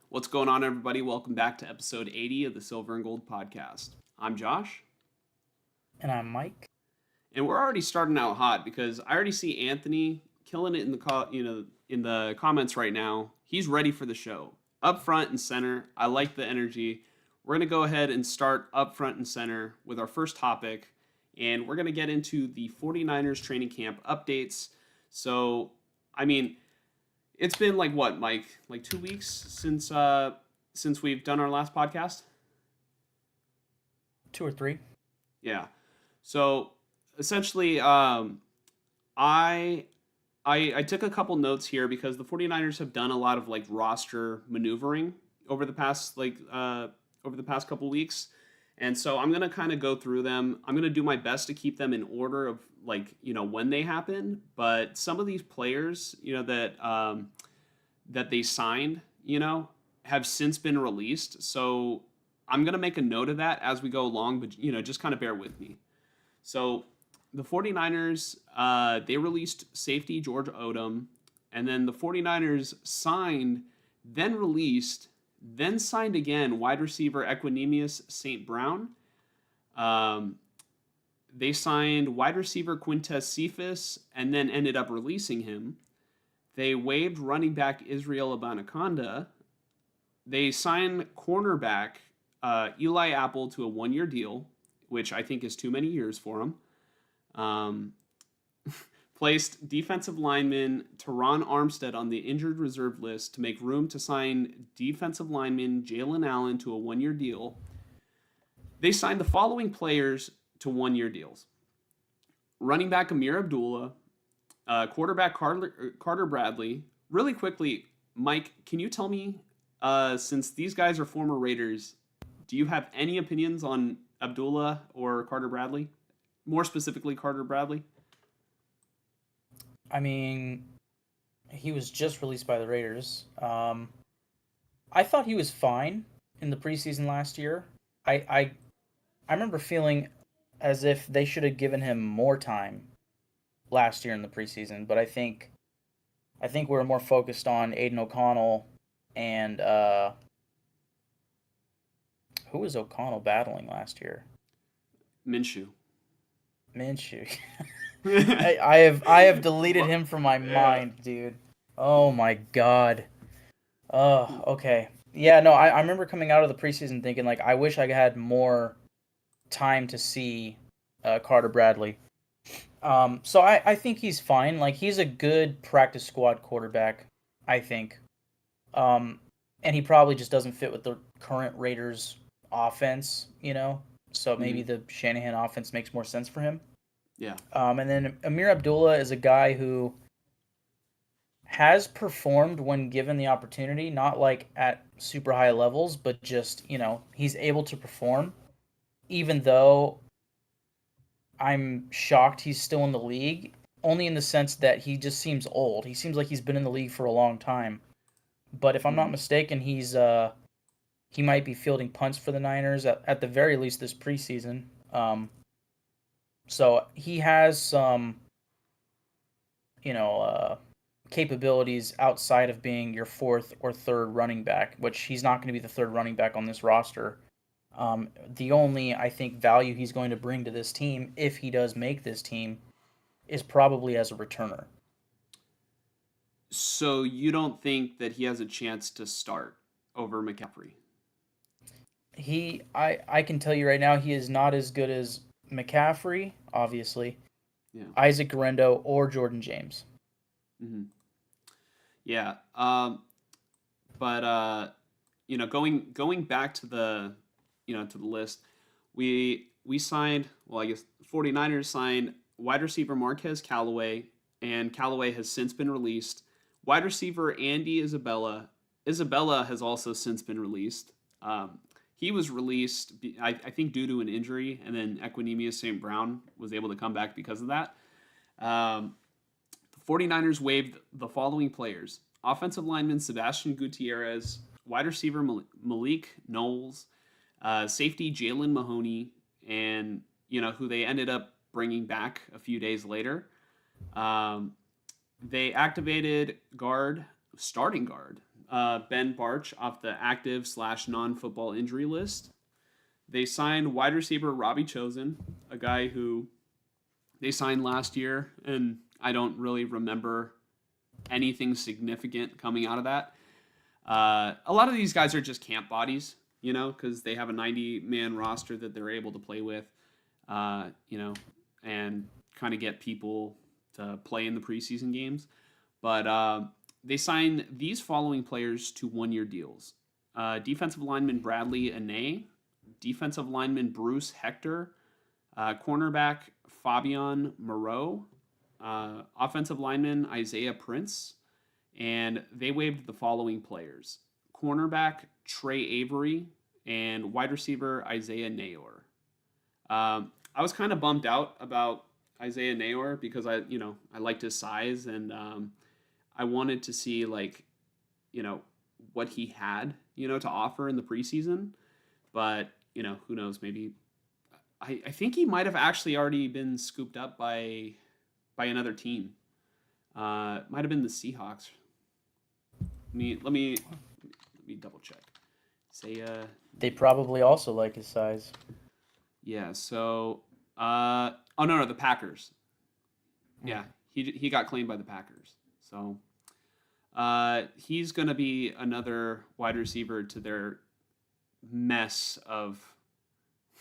What's going on, everybody? Welcome back to episode 80 of the Silver and Gold podcast. I'm Josh, And I'm Mike. and we're already starting out hot because I already see Anthony killing it in the in the comments right now. He's ready for the show, up front and center. I like the energy. We're gonna go ahead and start up front and center with our first topic, and we're gonna get into the 49ers training camp updates. So, I mean, it's been like what, Mike? Like 2 weeks since we've done our last podcast. Two or three. Yeah. So essentially, I I took a couple notes here because the 49ers have done a lot of like roster maneuvering over the past couple weeks. And so I'm gonna kind of go through them. I'm gonna do my best to keep them in order of like when they happen. But some of these players that they signed have since been released. So I'm gonna make a note of that as we go along. But just kind of bear with me. So the 49ers, they released safety George Odom, and then the 49ers signed, then released, then signed again wide receiver Equinemius St. Brown. Um, they signed wide receiver Quintez Cephas and then ended up releasing him. They waived running back Israel Abanaconda. They signed cornerback Eli Apple to a 1 year deal, which I think is too many years for him. Um, Placed defensive lineman Teron Armstead on the injured reserve list to make room to sign defensive lineman Jalen Allen to a 1 year deal. They signed the following players to 1 year deals: running back Amir Abdullah, quarterback Carter Bradley. Really quickly, Mike, can you tell me, since these guys are former Raiders, do you have any opinions on Abdullah or Carter Bradley? More specifically, Carter Bradley? I mean, he was just released by the Raiders. I thought he was fine in the preseason last year. I remember feeling as if they should have given him more time last year in the preseason, but I think we're more focused on Aiden O'Connell and who was O'Connell battling last year? Minshew. Minshew. I have deleted him from my Yeah. mind, dude. Oh my god. Oh, okay. Yeah, no, I remember coming out of the preseason thinking like I wish I had more time to see Carter Bradley. So I think he's fine. Like he's a good practice squad quarterback, I think. Um, and he probably just doesn't fit with the current Raiders offense. So maybe Mhm. the Shanahan offense makes more sense for him. Yeah. And then Amir Abdullah is a guy who has performed when given the opportunity, not like at super high levels, but just, he's able to perform, even though I'm shocked he's still in the league, only in the sense that he just seems old. He seems like he's been in the league for a long time. But if I'm not Mhm. mistaken, he might be fielding punts for the Niners at the very least this preseason. So he has some, you know, capabilities outside of being your fourth or third running back, which he's not going to be the third running back on this roster. The only, I think, value he's going to bring to this team, if he does make this team, is probably as a returner. So you don't think that he has a chance to start over McCaffrey? I can tell you right now, he is not as good as McCaffrey, obviously, Yeah. Isaac Guerrero, or Jordan James. Hmm. Yeah. But going back to the list, we signed. Well, I guess 49ers signed wide receiver Marquez Callaway, and Callaway has since been released. Wide receiver Andy Isabella. Isabella has also since been released. He was released, I think, due to an injury, and then Equinemius St. Brown was able to come back because of that. Um, the 49ers waived the following players: offensive lineman Sebastian Gutierrez, wide receiver Malik Knowles, safety Jalen Mahoney, and who they ended up bringing back a few days later. Um, they activated starting guard. Ben Barch off the active/non-football injury list. They signed wide receiver Robbie Chosen, a guy who they signed last year, and I don't really remember anything significant coming out of that. A lot of these guys are just camp bodies, because they have a 90-man roster that they're able to play with, and kind of get people to play in the preseason games. But they signed these following players to one-year deals. Defensive lineman Bradley Ane, defensive lineman Bruce Hector, cornerback Fabian Moreau, offensive lineman Isaiah Prince, and they waived the following players: cornerback Trey Avery and wide receiver Isaiah Nayor. I was kind of bummed out about Isaiah Nayor because I liked his size, and I wanted to see what he had to offer in the preseason. But who knows? Maybe I think he might have actually already been scooped up by another team. Might have been the Seahawks. Let me double check. They probably also like his size. Yeah. So no, the Packers. Yeah, he got claimed by the Packers. So he's gonna be another wide receiver to their mess of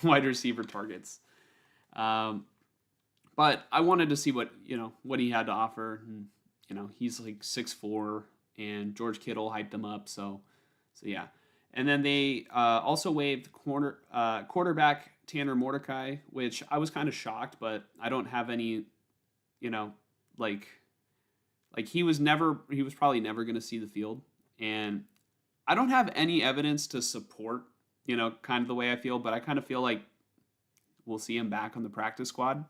wide receiver targets. But I wanted to see what he had to offer. And, he's like 6'4", and George Kittle hyped him up. So yeah. And then they also waived quarterback Tanner Mordecai, which I was kind of shocked, but I don't have any, like he was probably never going to see the field. And I don't have any evidence to support, kind of the way I feel, but I kind of feel like we'll see him back on the practice squad.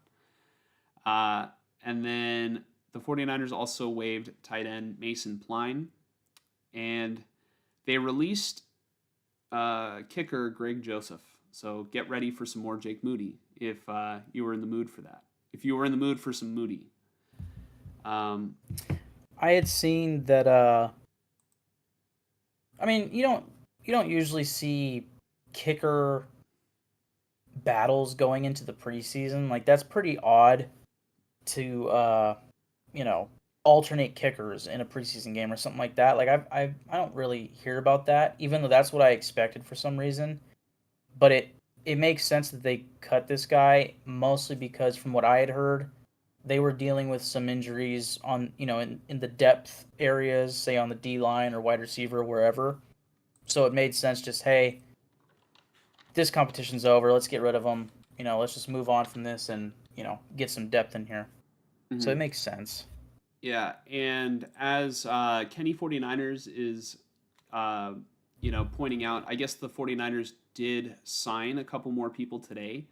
And then the 49ers also waived tight end Mason Pline, and they released kicker Greg Joseph. So get ready for some more Jake Moody if you were in the mood for that. If you were in the mood for some Moody. I had seen that. You don't usually see kicker battles going into the preseason. Like, that's pretty odd to alternate kickers in a preseason game or something like that. Like, I don't really hear about that, even though that's what I expected for some reason. But it makes sense that they cut this guy, mostly because from what I had heard, they were dealing with some injuries on in the depth areas, say on the D line or wide receiver or wherever. So it made sense, just, hey, this competition's over, let's get rid of them. Let's just move on from this and get some depth in here. Mm-hmm. So it makes sense. Yeah, and as Kenny 49ers is pointing out, I guess the 49ers did sign a couple more people today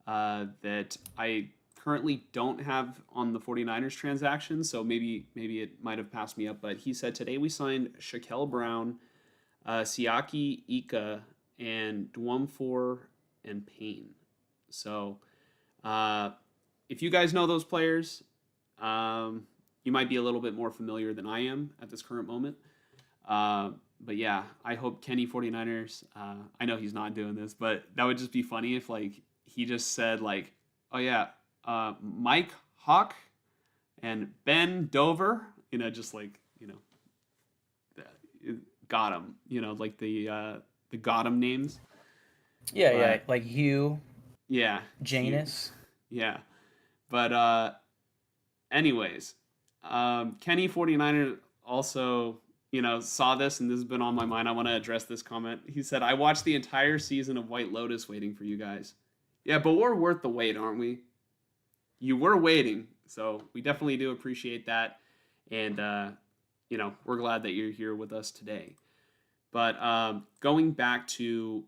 that I currently don't have on the 49ers transaction, so maybe it might have passed me up, but he said today we signed Shaquille Brown, Siaki Ika, and Dwumfor and Payne. So if you guys know those players, you might be a little bit more familiar than I am at this current moment. But yeah, I hope Kenny 49ers, I know he's not doing this, but that would just be funny if he just said oh yeah, Mike Hawk and Ben Dover, got him, the got him names. Yeah, but, yeah, like Hugh. Yeah. Janus. Hugh. Yeah. But anyways, Kenny 49er also, saw this, and this has been on my mind. I want to address this comment. He said, I watched the entire season of White Lotus waiting for you guys. Yeah, but we're worth the wait, aren't we? You were waiting, so we definitely do appreciate that. And, we're glad that you're here with us today. But going back to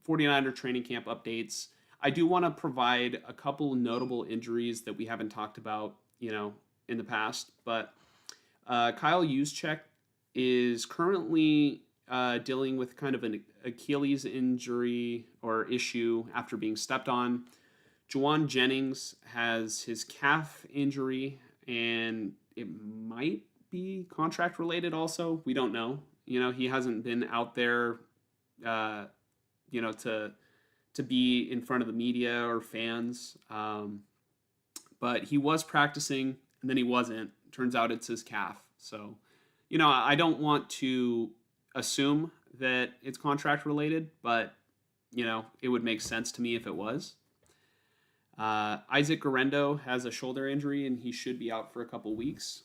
49er training camp updates, I do want to provide a couple notable injuries that we haven't talked about, in the past. But Kyle Juszczyk is currently dealing with kind of an Achilles injury or issue after being stepped on. Juwan Jennings has his calf injury, and it might be contract related also. We don't know. He hasn't been out there, to be in front of the media or fans. But he was practicing, and then he wasn't. Turns out it's his calf. So, I don't want to assume that it's contract related, but it would make sense to me if it was. Isaac Guerrero has a shoulder injury, and he should be out for a couple weeks.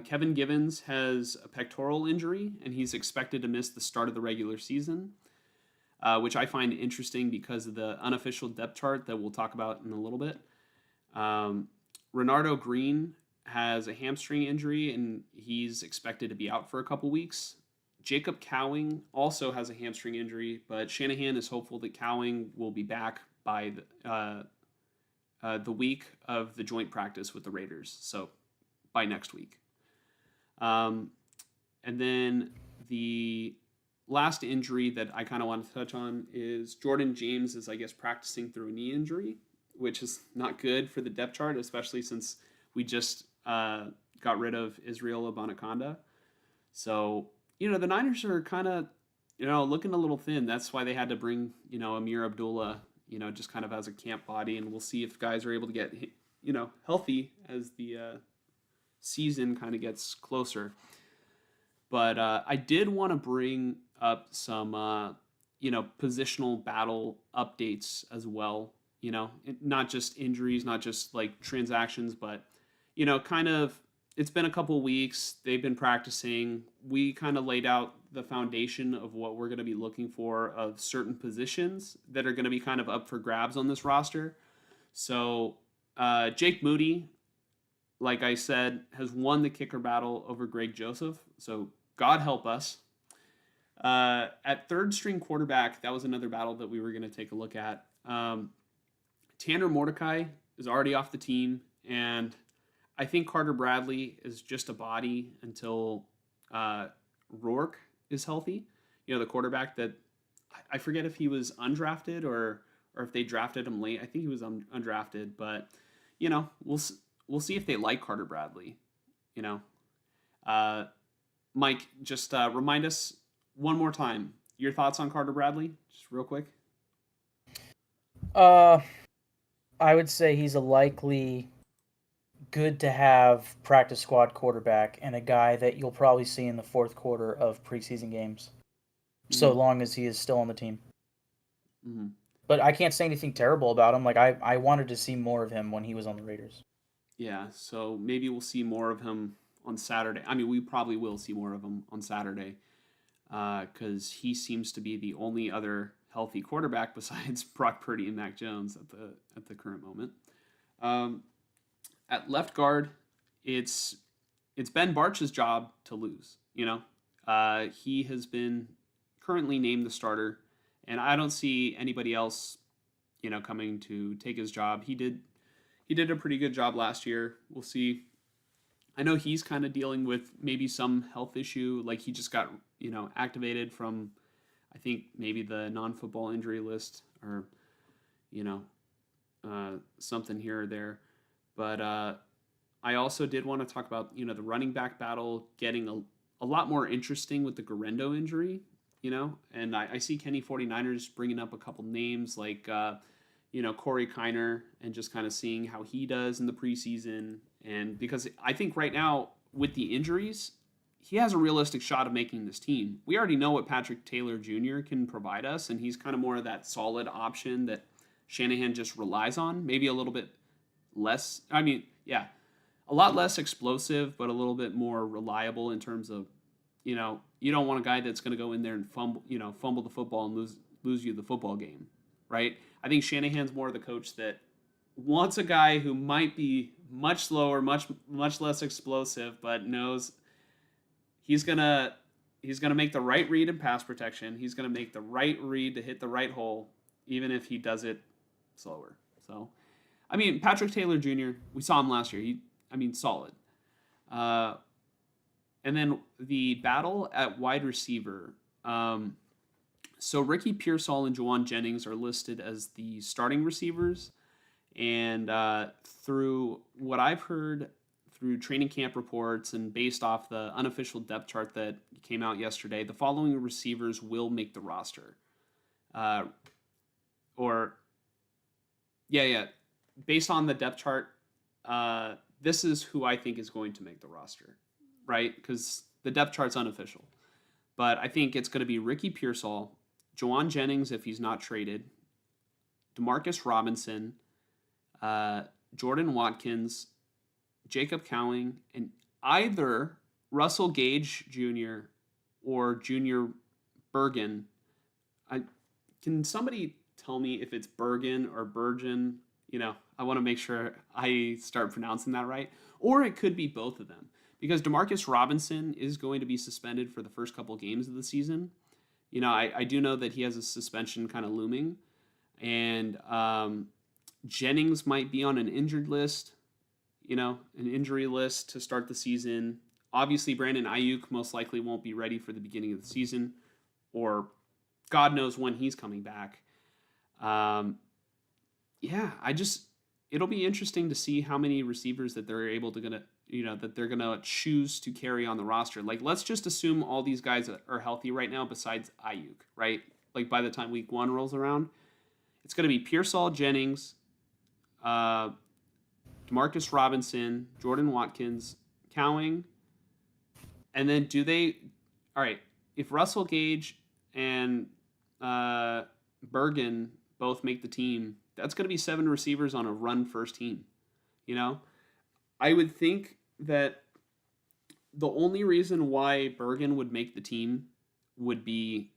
Kevin Givens has a pectoral injury, and he's expected to miss the start of the regular season, which I find interesting because of the unofficial depth chart that we'll talk about in a little bit. Renardo Green has a hamstring injury, and he's expected to be out for a couple weeks. Jacob Cowing also has a hamstring injury, but Shanahan is hopeful that Cowing will be back by the week of the joint practice with the Raiders, so by next week. And then the last injury that I kind of want to touch on is Jordan James is, I guess, practicing through a knee injury, which is not good for the depth chart, especially since we just got rid of Israel Abanikanda. So, the Niners are kind of, looking a little thin. That's why they had to bring, Amir Abdullah, just kind of as a camp body. And we'll see if guys are able to get, healthy as the season kind of gets closer. But I did want to bring up some, positional battle updates as well. Not just injuries, not just like transactions, but, kind of, it's been a couple weeks. They've been practicing. We kind of laid out the foundation of what we're going to be looking for of certain positions that are going to be kind of up for grabs on this roster. So Jake Moody, like I said, has won the kicker battle over Greg Joseph. So God help us. At third string quarterback, that was another battle that we were going to take a look at. Tanner Mordecai is already off the team, and I think Carter Bradley is just a body until Rourke is healthy. The quarterback that I forget if he was undrafted or if they drafted him late. I think he was undrafted, but we'll see if they like Carter Bradley. Mike, just remind us one more time your thoughts on Carter Bradley, just real quick. I would say he's a likely good to have practice squad quarterback and a guy that you'll probably see in the fourth quarter of preseason games, so long as he is still on the team. Mm-hmm. But I can't say anything terrible about him. Like I wanted to see more of him when he was on the Raiders. Yeah, so maybe we'll see more of him on Saturday. I mean, we probably will see more of him on Saturday because he seems to be the only other healthy quarterback besides Brock Purdy and Mac Jones at the current moment. At left guard, it's Ben Bartch's job to lose. He has been currently named the starter, and I don't see anybody else, coming to take his job. He did a pretty good job last year. We'll see. I know he's kind of dealing with maybe some health issue, like he just got activated from, I think maybe the non-football injury list or something here or there. But I also did want to talk about, the running back battle getting a lot more interesting with the Guerrero injury, and I see Kenny 49ers bringing up a couple names like, Corey Kiner and just kind of seeing how he does in the preseason. And because I think right now with the injuries, he has a realistic shot of making this team. We already know what Patrick Taylor Jr. can provide us, and he's kind of more of that solid option that Shanahan just relies on, maybe a little bit less. I mean, yeah, a lot less explosive, but a little bit more reliable in terms of, you don't want a guy that's going to go in there and fumble the football and lose you the football game, right? I think Shanahan's more of the coach that wants a guy who might be much slower, much less explosive, but knows he's gonna make the right read in pass protection. He's gonna make the right read to hit the right hole, even if he does it slower. So, I mean, Patrick Taylor Jr., we saw him last year. Solid. And then the battle at wide receiver. So Ricky Pearsall and Juwan Jennings are listed as the starting receivers. And through what I've heard through training camp reports and based off the unofficial depth chart that came out yesterday, the following receivers will make the roster. Uh, or, yeah. Based on the depth chart, this is who I think is going to make the roster, right? Because the depth chart's unofficial. But I think it's going to be Ricky Pearsall, Juwan Jennings if he's not traded, Demarcus Robinson, Jordan Watkins, Jacob Cowing, and either Russell Gage Jr. or Junior Bergen. Can somebody tell me if it's Bergen or Bergen? I want to make sure I start pronouncing that right. Or it could be both of them. Because Demarcus Robinson is going to be suspended for the first couple games of the season. I do know that he has a suspension kind of looming. And Jennings might be on an injured list, an injury list to start the season. Obviously, Brandon Ayuk most likely won't be ready for the beginning of the season, or God knows when he's coming back. It'll be interesting to see how many receivers that they're able to that they're gonna choose to carry on the roster. Like, let's just assume all these guys are healthy right now, besides Ayuk, right? Like by the time week 1 rolls around, it's gonna be Pearsall, Jennings, Demarcus Robinson, Jordan Watkins, Cowing, and then all right, if Russell Gage and Bergen both make the team, that's going to be 7 receivers on a run-first team. I would think that the only reason why Bergen would make the team would be,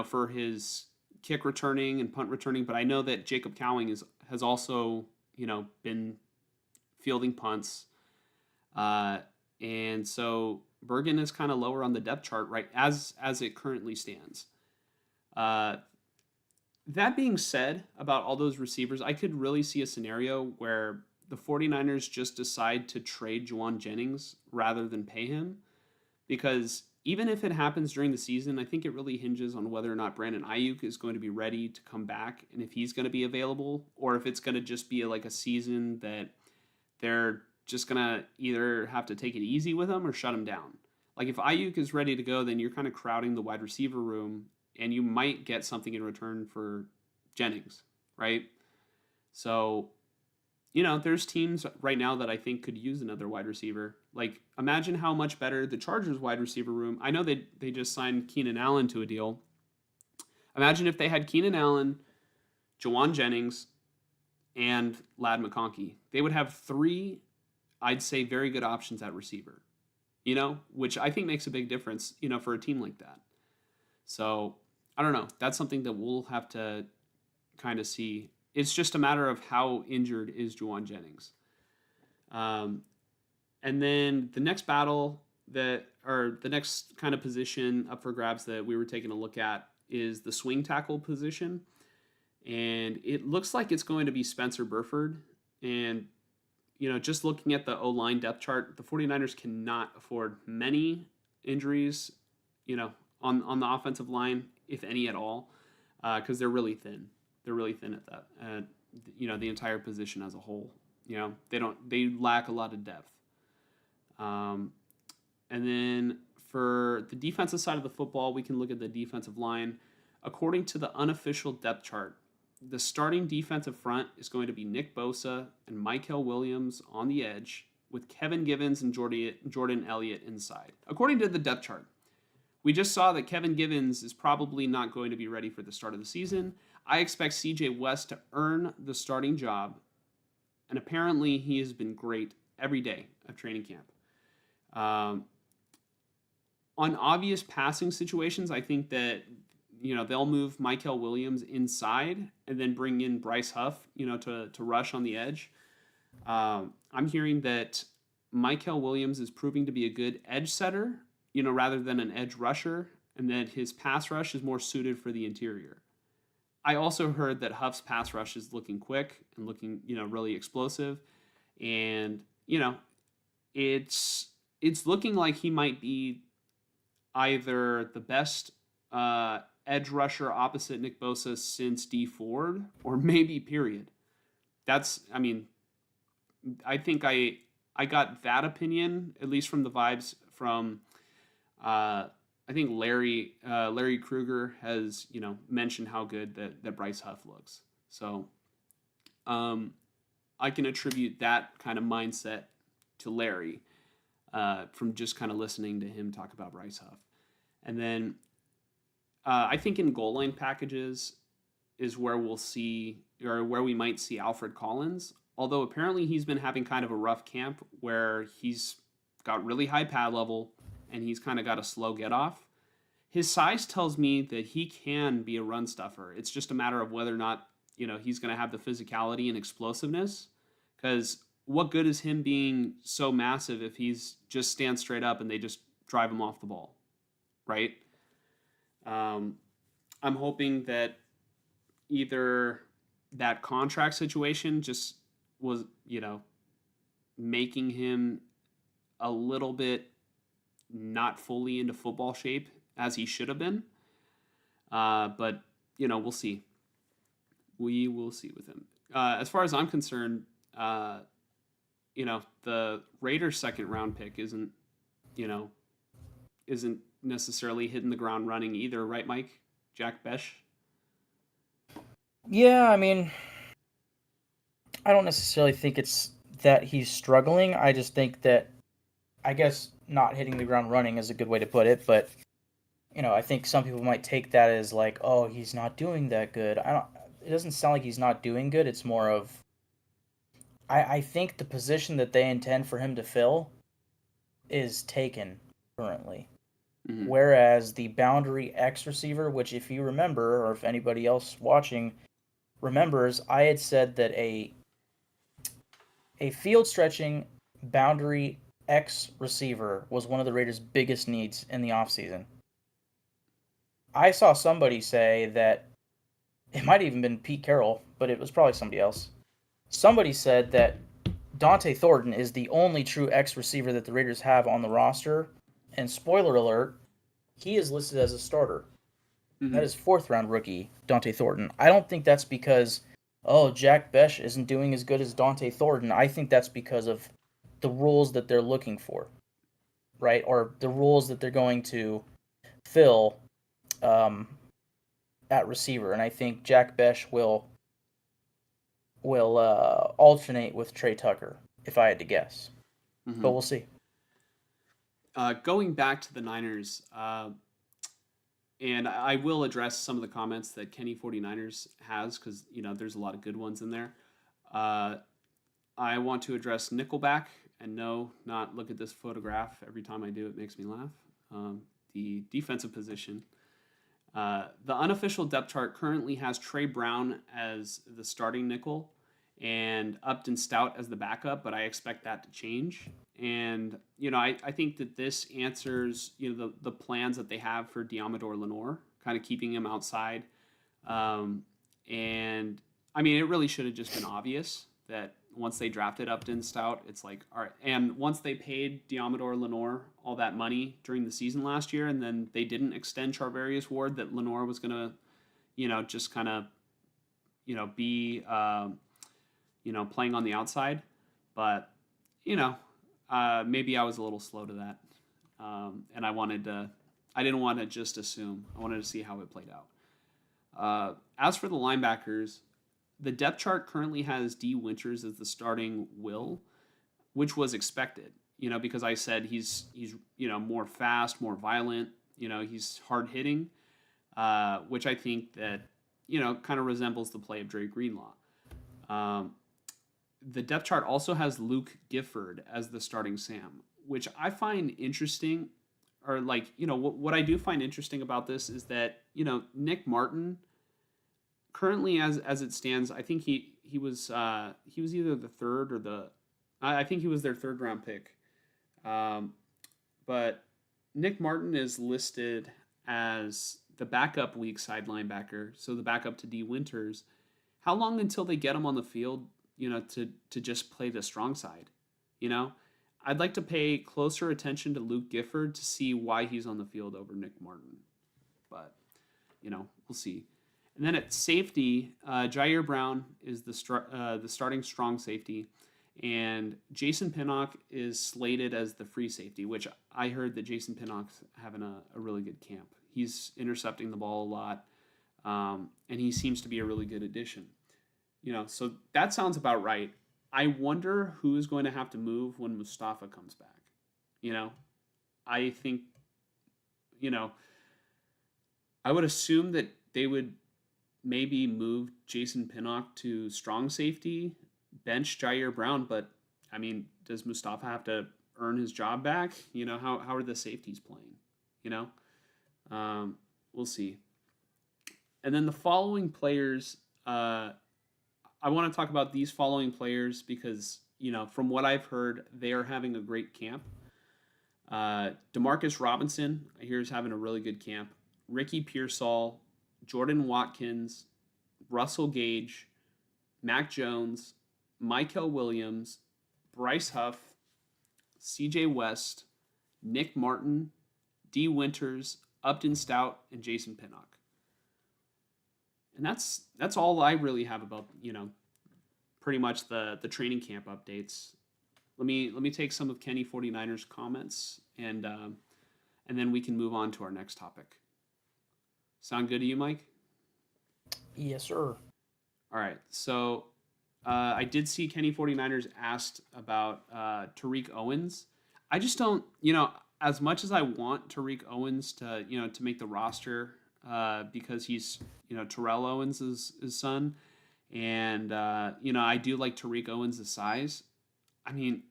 for his kick returning and punt returning, but I know that Jacob Cowing has also, been fielding punts. And so Bergen is kind of lower on the depth chart, right, as it currently stands. That being said, about all those receivers, I could really see a scenario where the 49ers just decide to trade Juwan Jennings rather than pay him. Because even if it happens during the season, I think it really hinges on whether or not Brandon Ayuk is going to be ready to come back and if he's going to be available, or if it's going to just be like a season that they're just going to either have to take it easy with him or shut him down. Like, if Ayuk is ready to go, then you're kind of crowding the wide receiver room, and you might get something in return for Jennings, right? So, there's teams right now that I think could use another wide receiver. Like, imagine how much better the Chargers wide receiver room. I know they just signed Keenan Allen to a deal. Imagine if they had Keenan Allen, Juwan Jennings, and Ladd McConkey. They would have 3, I'd say, very good options at receiver, which I think makes a big difference, for a team like that. So, I don't know. That's something that we'll have to kind of see. It's just a matter of how injured is Juwan Jennings. And then the next the next kind of position up for grabs that we were taking a look at is the swing tackle position. And it looks like it's going to be Spencer Burford. And, just looking at the O-line depth chart, the 49ers cannot afford many injuries, on the offensive line, if any at all, because they're really thin. They're really thin at that. The entire position as a whole. They lack a lot of depth. And then for the defensive side of the football, we can look at the defensive line. According to the unofficial depth chart, the starting defensive front is going to be Nick Bosa and Mykel Williams on the edge, with Kevin Givens and Jordan Elliott inside. According to the depth chart, we just saw that Kevin Givens is probably not going to be ready for the start of the season. I expect CJ West to earn the starting job, and apparently he has been great every day of training camp. On obvious passing situations, I think that they'll move Mykel Williams inside and then bring in Bryce Huff, to rush on the edge. I'm hearing that Mykel Williams is proving to be a good edge setter, rather than an edge rusher, and that his pass rush is more suited for the interior. I also heard that Huff's pass rush is looking quick and looking, really explosive. And, it's looking like he might be either the best edge rusher opposite Nick Bosa since D Ford, or maybe period. I think I got that opinion, at least from the vibes from, I think Larry Kruger has, mentioned how good that Bryce Huff looks. So um, I can attribute that kind of mindset to Larry from just kind of listening to him talk about Bryce Huff. And then I think in goal line packages is where we'll see, or where we might see Alfred Collins. Although apparently he's been having kind of a rough camp where he's got really high pad level and he's kind of got a slow get off. His size tells me that he can be a run stuffer. It's just a matter of whether or not, he's going to have the physicality and explosiveness. Because what good is him being so massive if he's just stands straight up and they just drive him off the ball, right? I'm hoping that either that contract situation just was, making him a little bit not fully into football shape as he should have been. But, we'll see. We will see with him. As far as I'm concerned, the Raiders' second round pick isn't necessarily hitting the ground running either, right, Mike? Jack Besh? Yeah, I mean, I don't necessarily think it's that he's struggling. I just think that, I guess, not hitting the ground running is a good way to put it. But, I think some people might take that as like, oh, he's not doing that good. It doesn't sound like he's not doing good. It's more of, I think the position that they intend for him to fill is taken currently. Mm-hmm. Whereas the boundary X receiver, which if you remember, or if anybody else watching remembers, I had said that a field stretching boundary X receiver was one of the Raiders' biggest needs in the offseason. I saw somebody say that it might have even been Pete Carroll, but it was probably somebody else. Somebody said that Dante Thornton is the only true X receiver that the Raiders have on the roster. And spoiler alert, he is listed as a starter. Mm-hmm. That is fourth round rookie Dante Thornton. I don't think that's because, Jack Besh isn't doing as good as Dante Thornton. I think that's because of the rules that they're looking for, right? Or the rules that they're going to fill at receiver. And I think Jack Besh will alternate with Trey Tucker, if I had to guess. Mm-hmm. But we'll see. Going back to the Niners, and I will address some of the comments that Kenny 49ers has, because, there's a lot of good ones in there. I want to address Nickelback, and no, not look at this photograph. Every time I do, it makes me laugh. The defensive position. The unofficial depth chart currently has Trey Brown as the starting nickel and Upton Stout as the backup, but I expect that to change. And, I think that this answers, the plans that they have for Diamador Lenore, kind of keeping him outside. And, I mean, it really should have just been obvious that once they drafted Upton Stout, it's like, all right. And once they paid Diamador Lenore all that money during the season last year, and then they didn't extend Charvarius Ward, that Lenore was going to, just kind of, be, playing on the outside. But, maybe I was a little slow to that. And I didn't want to just assume. I wanted to see how it played out. As for the linebackers, the depth chart currently has D. Winters as the starting will, which was expected, because I said he's more fast, more violent, he's hard hitting, which I think that, kind of resembles the play of Dre Greenlaw. The depth chart also has Luke Gifford as the starting Sam, which I find interesting, or what I do find interesting about this is that, Nick Martin, currently as it stands, I think he was either the third or I think he was their third round pick. But Nick Martin is listed as the backup weak side linebacker, so the backup to D. Winters. How long until they get him on the field, to just play the strong side? I'd like to pay closer attention to Luke Gifford to see why he's on the field over Nick Martin. But, we'll see. And then at safety, Jair Brown is the starting strong safety. And Jason Pinnock is slated as the free safety, which I heard that Jason Pinnock's having a really good camp. He's intercepting the ball a lot, and he seems to be a really good addition. So that sounds about right. I wonder who is going to have to move when Mustafa comes back. You know, I think, you know, I would assume that they would maybe move Jason Pinnock to strong safety, bench Jair Brown, but I mean, does Mustafa have to earn his job back? How are the safeties playing? You know, we'll see. And then the following players, I want to talk about these following players because, from what I've heard, they are having a great camp. Demarcus Robinson, I hear, is having a really good camp. Ricky Pearsall, Jordan Watkins, Russell Gage, Mac Jones, Michael Williams, Bryce Huff, CJ West, Nick Martin, D. Winters, Upton Stout, and Jason Pinnock. And that's all I really have about, pretty much the training camp updates. Let me take some of Kenny 49ers comments, and then we can move on to our next topic. Sound good to you, Mike? Yes, sir. All right. So I did see Kenny 49ers asked about Tariq Owens. I just don't, as much as I want Tariq Owens to make the roster because he's, Terrell Owens' his son. And, I do like Tariq Owens' size. I mean,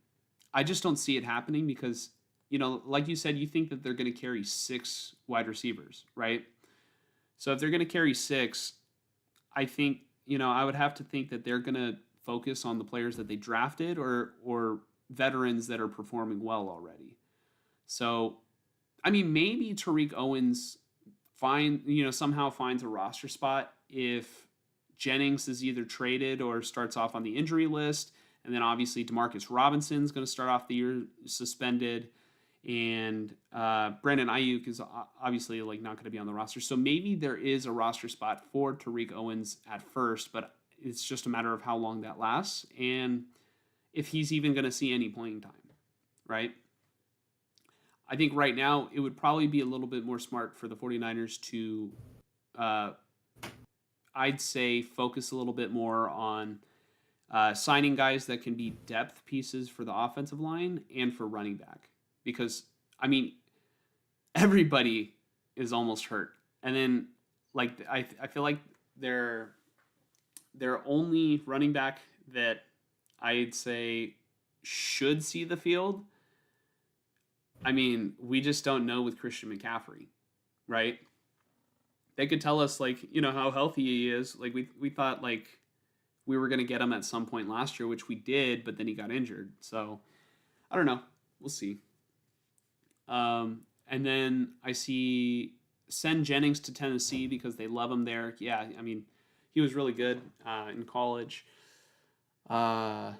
I just don't see it happening because, like you said, you think that they're going to carry 6 wide receivers, right? So if they're going to carry 6, I think, I would have to think that they're going to focus on the players that they drafted or veterans that are performing well already. So, I mean, maybe Tariq Owens somehow finds a roster spot if Jennings is either traded or starts off on the injury list. And then obviously Demarcus Robinson's going to start off the year suspended. And Brandon Ayuk is obviously not going to be on the roster. So maybe there is a roster spot for Tariq Owens at first, but it's just a matter of how long that lasts and if he's even going to see any playing time, right? I think right now it would probably be a little bit more smart for the 49ers to, I'd say, focus a little bit more on signing guys that can be depth pieces for the offensive line and for running back. Because, I mean, everybody is almost hurt. And then, I feel like their only running back that I'd say should see the field, I mean, we just don't know with Christian McCaffrey, right? They could tell us, how healthy he is. We thought, we were going to get him at some point last year, which we did, but then he got injured. So, I don't know. We'll see. And then I see send Jennings to Tennessee because they love him there. Yeah, I mean, he was really good in college. I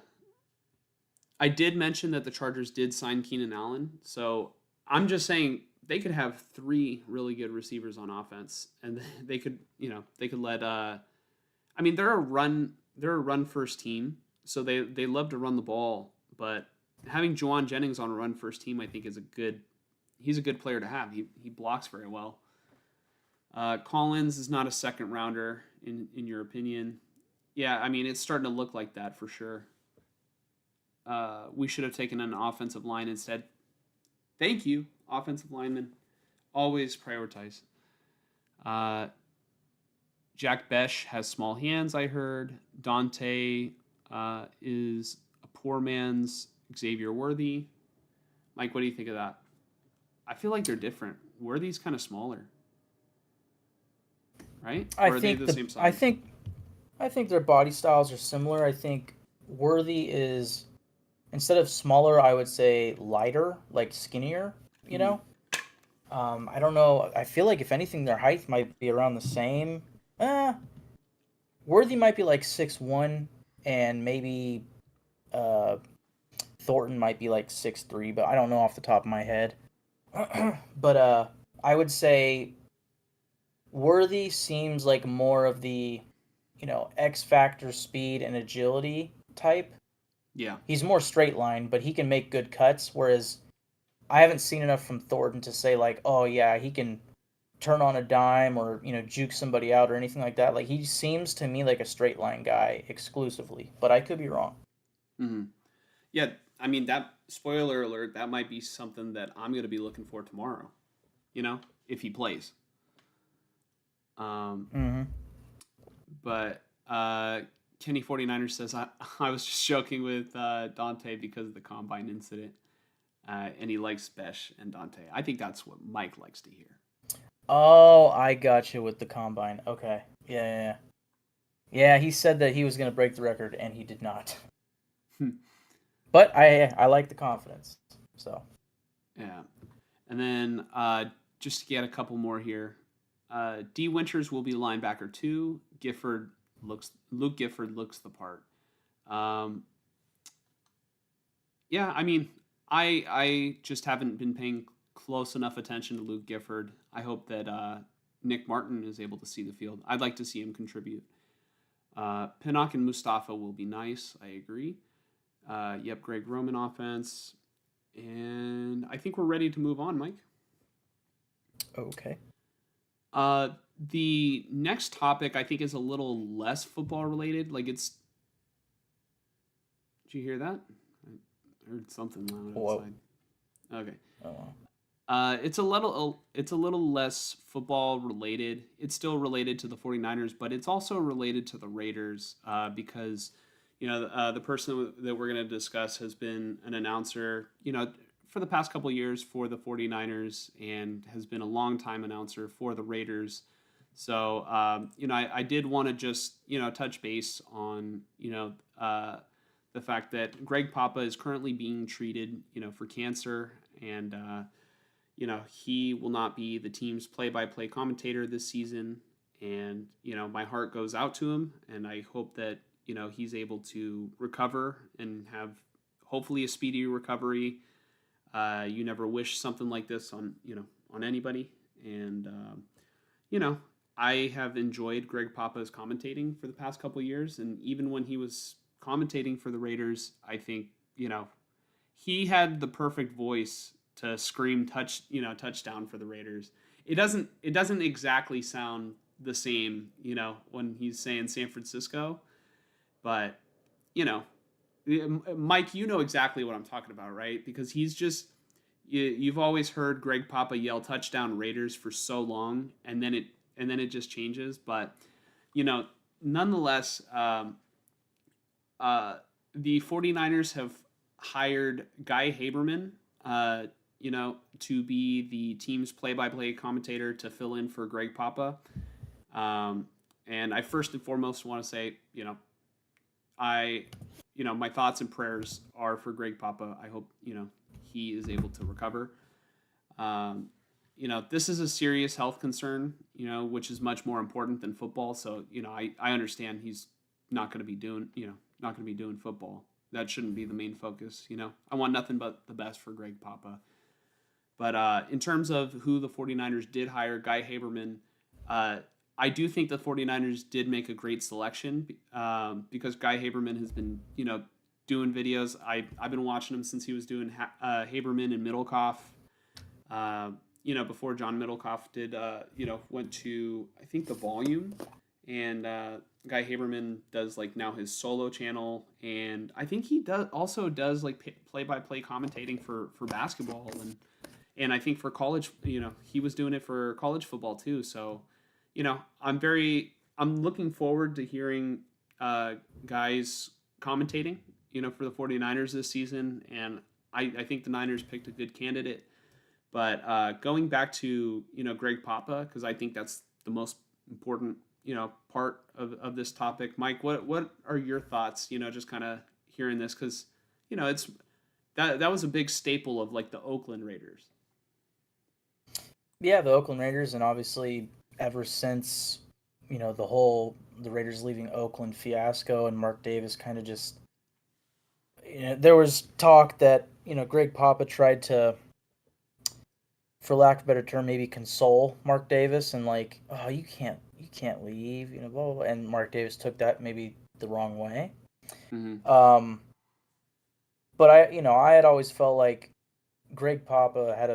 did mention that the Chargers did sign Keenan Allen. So I'm just saying they could have 3 really good receivers on offense, and they could let. I mean, they're a run first team, so they love to run the ball. But having Juwan Jennings on a run first team, I think, is he's a good player to have. He blocks very well. Collins is not a second rounder in your opinion. Yeah, I mean, it's starting to look like that for sure. We should have taken an offensive line instead. Thank you, offensive lineman. Always prioritize. Jack Besh has small hands, I heard. Dante is a poor man's Xavier Worthy. Mike, what do you think of that? I feel like they're different. Worthy's kind of smaller, right? Or are they the same size? I think their body styles are similar. I think Worthy is, instead of smaller, I would say lighter, skinnier. You know. I don't know. I feel like if anything, their height might be around the same. Worthy might be 6'1", and maybe Thornton might be 6'3", but I don't know off the top of my head. But I would say Worthy seems like more of the, X factor speed and agility type, Yeah. He's more straight line, but he can make good cuts. Whereas I haven't seen enough from Thornton to say like, oh yeah, he can turn on a dime or juke somebody out or anything like that. Like he seems to me like a straight line guy exclusively, but I could be wrong. Hmm. Yeah. I mean, that spoiler alert, that might be something that I'm going to be looking for tomorrow, if he plays. Um, Mm-hmm. but Kenny 49ers says, I was just joking with Dante because of the combine incident. And he likes Besh and Dante. I think that's what Mike likes to hear. Oh, I got you with the combine. Okay. Yeah, yeah, yeah. Yeah, he said that he was going to break the record, and he did not. But I like the confidence. So Yeah. And then just to get a couple more here, D. Winters will be linebacker 2. Luke Gifford looks the part. Um, yeah, I mean, I just haven't been paying close enough attention to Luke Gifford. I hope that Nick Martin is able to see the field. I'd like to see him contribute. Pinnock and Mustafa will be nice. I agree. Yep, Greg Roman offense. And I think we're ready to move on, Mike. okay. Uh, the next topic I think is a little less football related. Did you hear that? I heard something loud Whoa. outside. Okay. Oh. It's a little less football related. It's still related to the 49ers, but it's also related to the Raiders because the person that we're going to discuss has been an announcer, for the past couple years for the 49ers and has been a long-time announcer for the Raiders. So, I did want to just, touch base on, the fact that Greg Papa is currently being treated, for cancer, and he will not be the team's play-by-play commentator this season. And my heart goes out to him, and I hope that he's able to recover and have hopefully a speedy recovery. You never wish something like this on anybody, and I have enjoyed Greg Papa's commentating for the past couple of years, and even when he was commentating for the Raiders, I think he had the perfect voice to scream touchdown for the Raiders. It doesn't exactly sound the same, when he's saying San Francisco, but you know, Mike, you know exactly what I'm talking about, right? Because you've always heard Greg Papa yell touchdown Raiders for so long, and then it just changes. But nonetheless, the 49ers have hired Guy Haberman, to be the team's play-by-play commentator to fill in for Greg Papa. And I first and foremost want to say, I, my thoughts and prayers are for Greg Papa. I hope, he is able to recover. This is a serious health concern, which is much more important than football. So, I understand he's not going to be doing football. That shouldn't be the main focus. I want nothing but the best for Greg Papa. But in terms of who the 49ers did hire, Guy Haberman, I do think the 49ers did make a great selection because Guy Haberman has been, doing videos. I've been watching him since he was doing Haberman and Middlecoff. Before John Middlecoff did, went to, I think, The Volume. And Guy Haberman does, now his solo channel. And I think he does play-by-play commentating for basketball. And I think for college, he was doing it for college football too. So, I'm looking forward to hearing guys commentating, for the 49ers this season. And I think the Niners picked a good candidate. But going back to, Greg Papa, because I think that's the most important, part of this topic. Mike, what are your thoughts, just kind of hearing this? Because, it's that was a big staple of the Oakland Raiders. Yeah, the Oakland Raiders, and obviously ever since the Raiders leaving Oakland fiasco and Mark Davis kind of just there was talk that Greg Papa tried to, for lack of a better term, maybe console Mark Davis and oh, you can't leave, blah, blah, blah. And Mark Davis took that maybe the wrong way. Mm-hmm. But I had always felt like Greg Papa had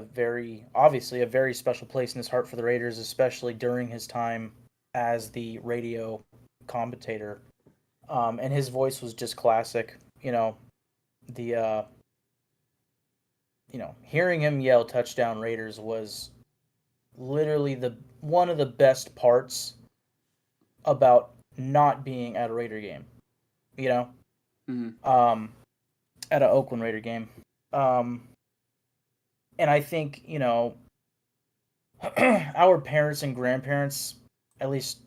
obviously a very special place in his heart for the Raiders, especially during his time as the radio commentator. And his voice was just classic. The hearing him yell touchdown Raiders was literally the one of the best parts about not being at a Raider game. You know, Mm-hmm. at an Oakland Raider game. Um, and I think, our parents and grandparents, at least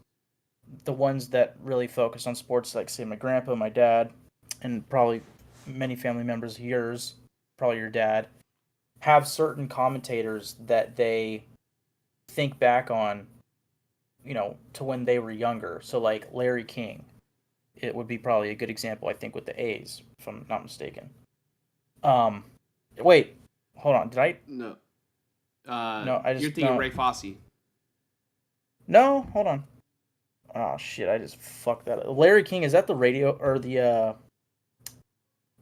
the ones that really focus on sports, like say my grandpa, my dad, and probably many family members of yours, probably your dad, have certain commentators that they think back on, to when they were younger. So like Larry King, it would be probably a good example, I think, with the A's, if I'm not mistaken. Um, Wait, hold on. Did I? No, No, I you're just thinking no. Ray Fosse. No, hold on. Oh shit, I just fucked that up. Larry King, is that the radio or the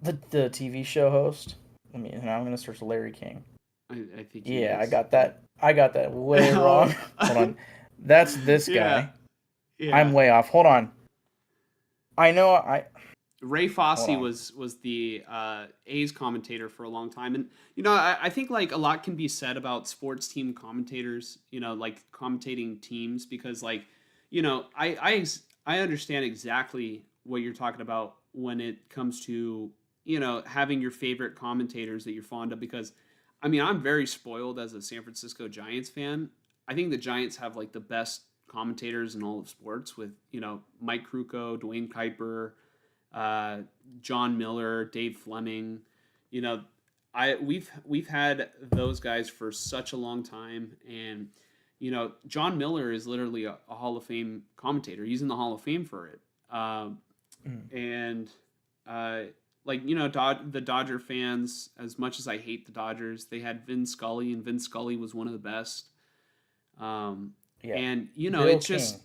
TV show host? I'm gonna search Larry King. I think he Yeah, I is. got that. I got that way wrong. Oh, Hold on. That's this yeah, guy. I'm yeah. way off. Hold on. I know Ray hold Fosse on. was the A's commentator for a long time, and I think like a lot can be said about sports team commentators. Like commentating teams because like I understand exactly what you're talking about when it comes to having your favorite commentators that you're fond of because I mean I'm very spoiled as a San Francisco Giants fan. I think the Giants have like the best commentators in all of sports with Mike Krukow, Dwayne Kuiper, uh, John Miller, Dave Fleming. You know, we've had those guys for such a long time, and John Miller is literally a Hall of Fame commentator. He's in the Hall of Fame for it, Mm, and uh, like the Dodger fans. As much as I hate the Dodgers, they had Vin Scully, and Vin Scully was one of the best. Um, yeah. and Bill it's King. just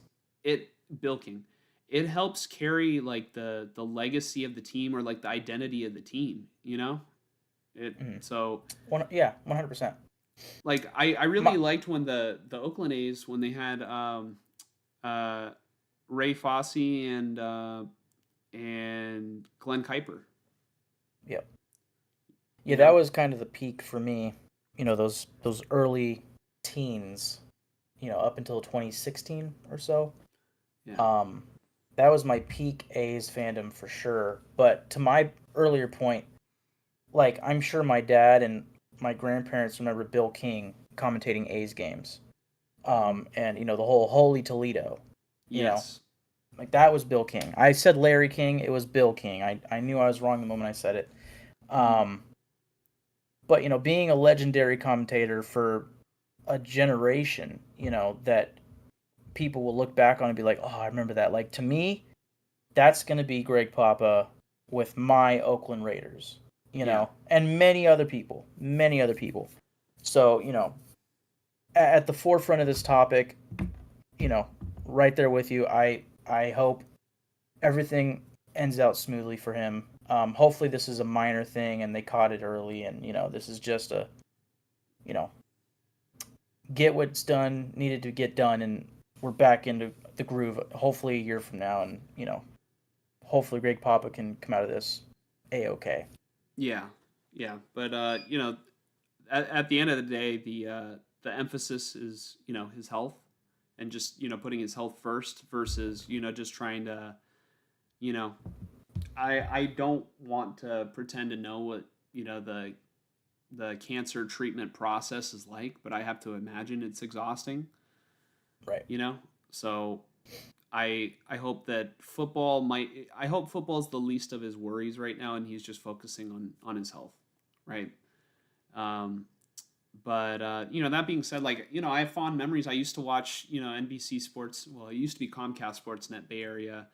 it Bill King. It helps carry like the legacy of the team or like the identity of the team. It Mm. so Yeah, 100%. like I My really liked when the Oakland A's when they had uh Ray Fosse and Glenn Kuiper. yeah. You Yeah, that know, was kind of the peak for me. Those early teens, up until 2016 or so. yeah, Um, that was my peak A's fandom for sure. But to my earlier point, like I'm sure my dad and my grandparents remember Bill King commentating A's games. And the whole Holy Toledo, you know, yes, like that was Bill King. I said Larry King, it was Bill King. I knew I was wrong the moment I said it. hmm Um, but being a legendary commentator for a generation, that people will look back on and be like, "Oh, I remember that." Like to me, that's going to be Greg Papa with my Oakland Raiders, yeah, and many other people, many other people. So, at the forefront of this topic, you know, right there with you. I hope everything ends out smoothly for him. Hopefully this is a minor thing and they caught it early, and this is just a you know get what's done needed to get done, and we're back into the groove. Hopefully a year from now, and hopefully Greg Papa can come out of this a okay. yeah, yeah. But at the end of the day, the emphasis is his health and just putting his health first versus just trying to you know I don't want to pretend to know what the cancer treatment process is like, but I have to imagine it's exhausting. Right. You know, so I hope that football might I hope football's the least of his worries right now, and he's just focusing on his health, right? Um, but that being said, like I have fond memories. I used to watch NBC Sports. Well, it used to be Comcast Sportsnet Bay Area,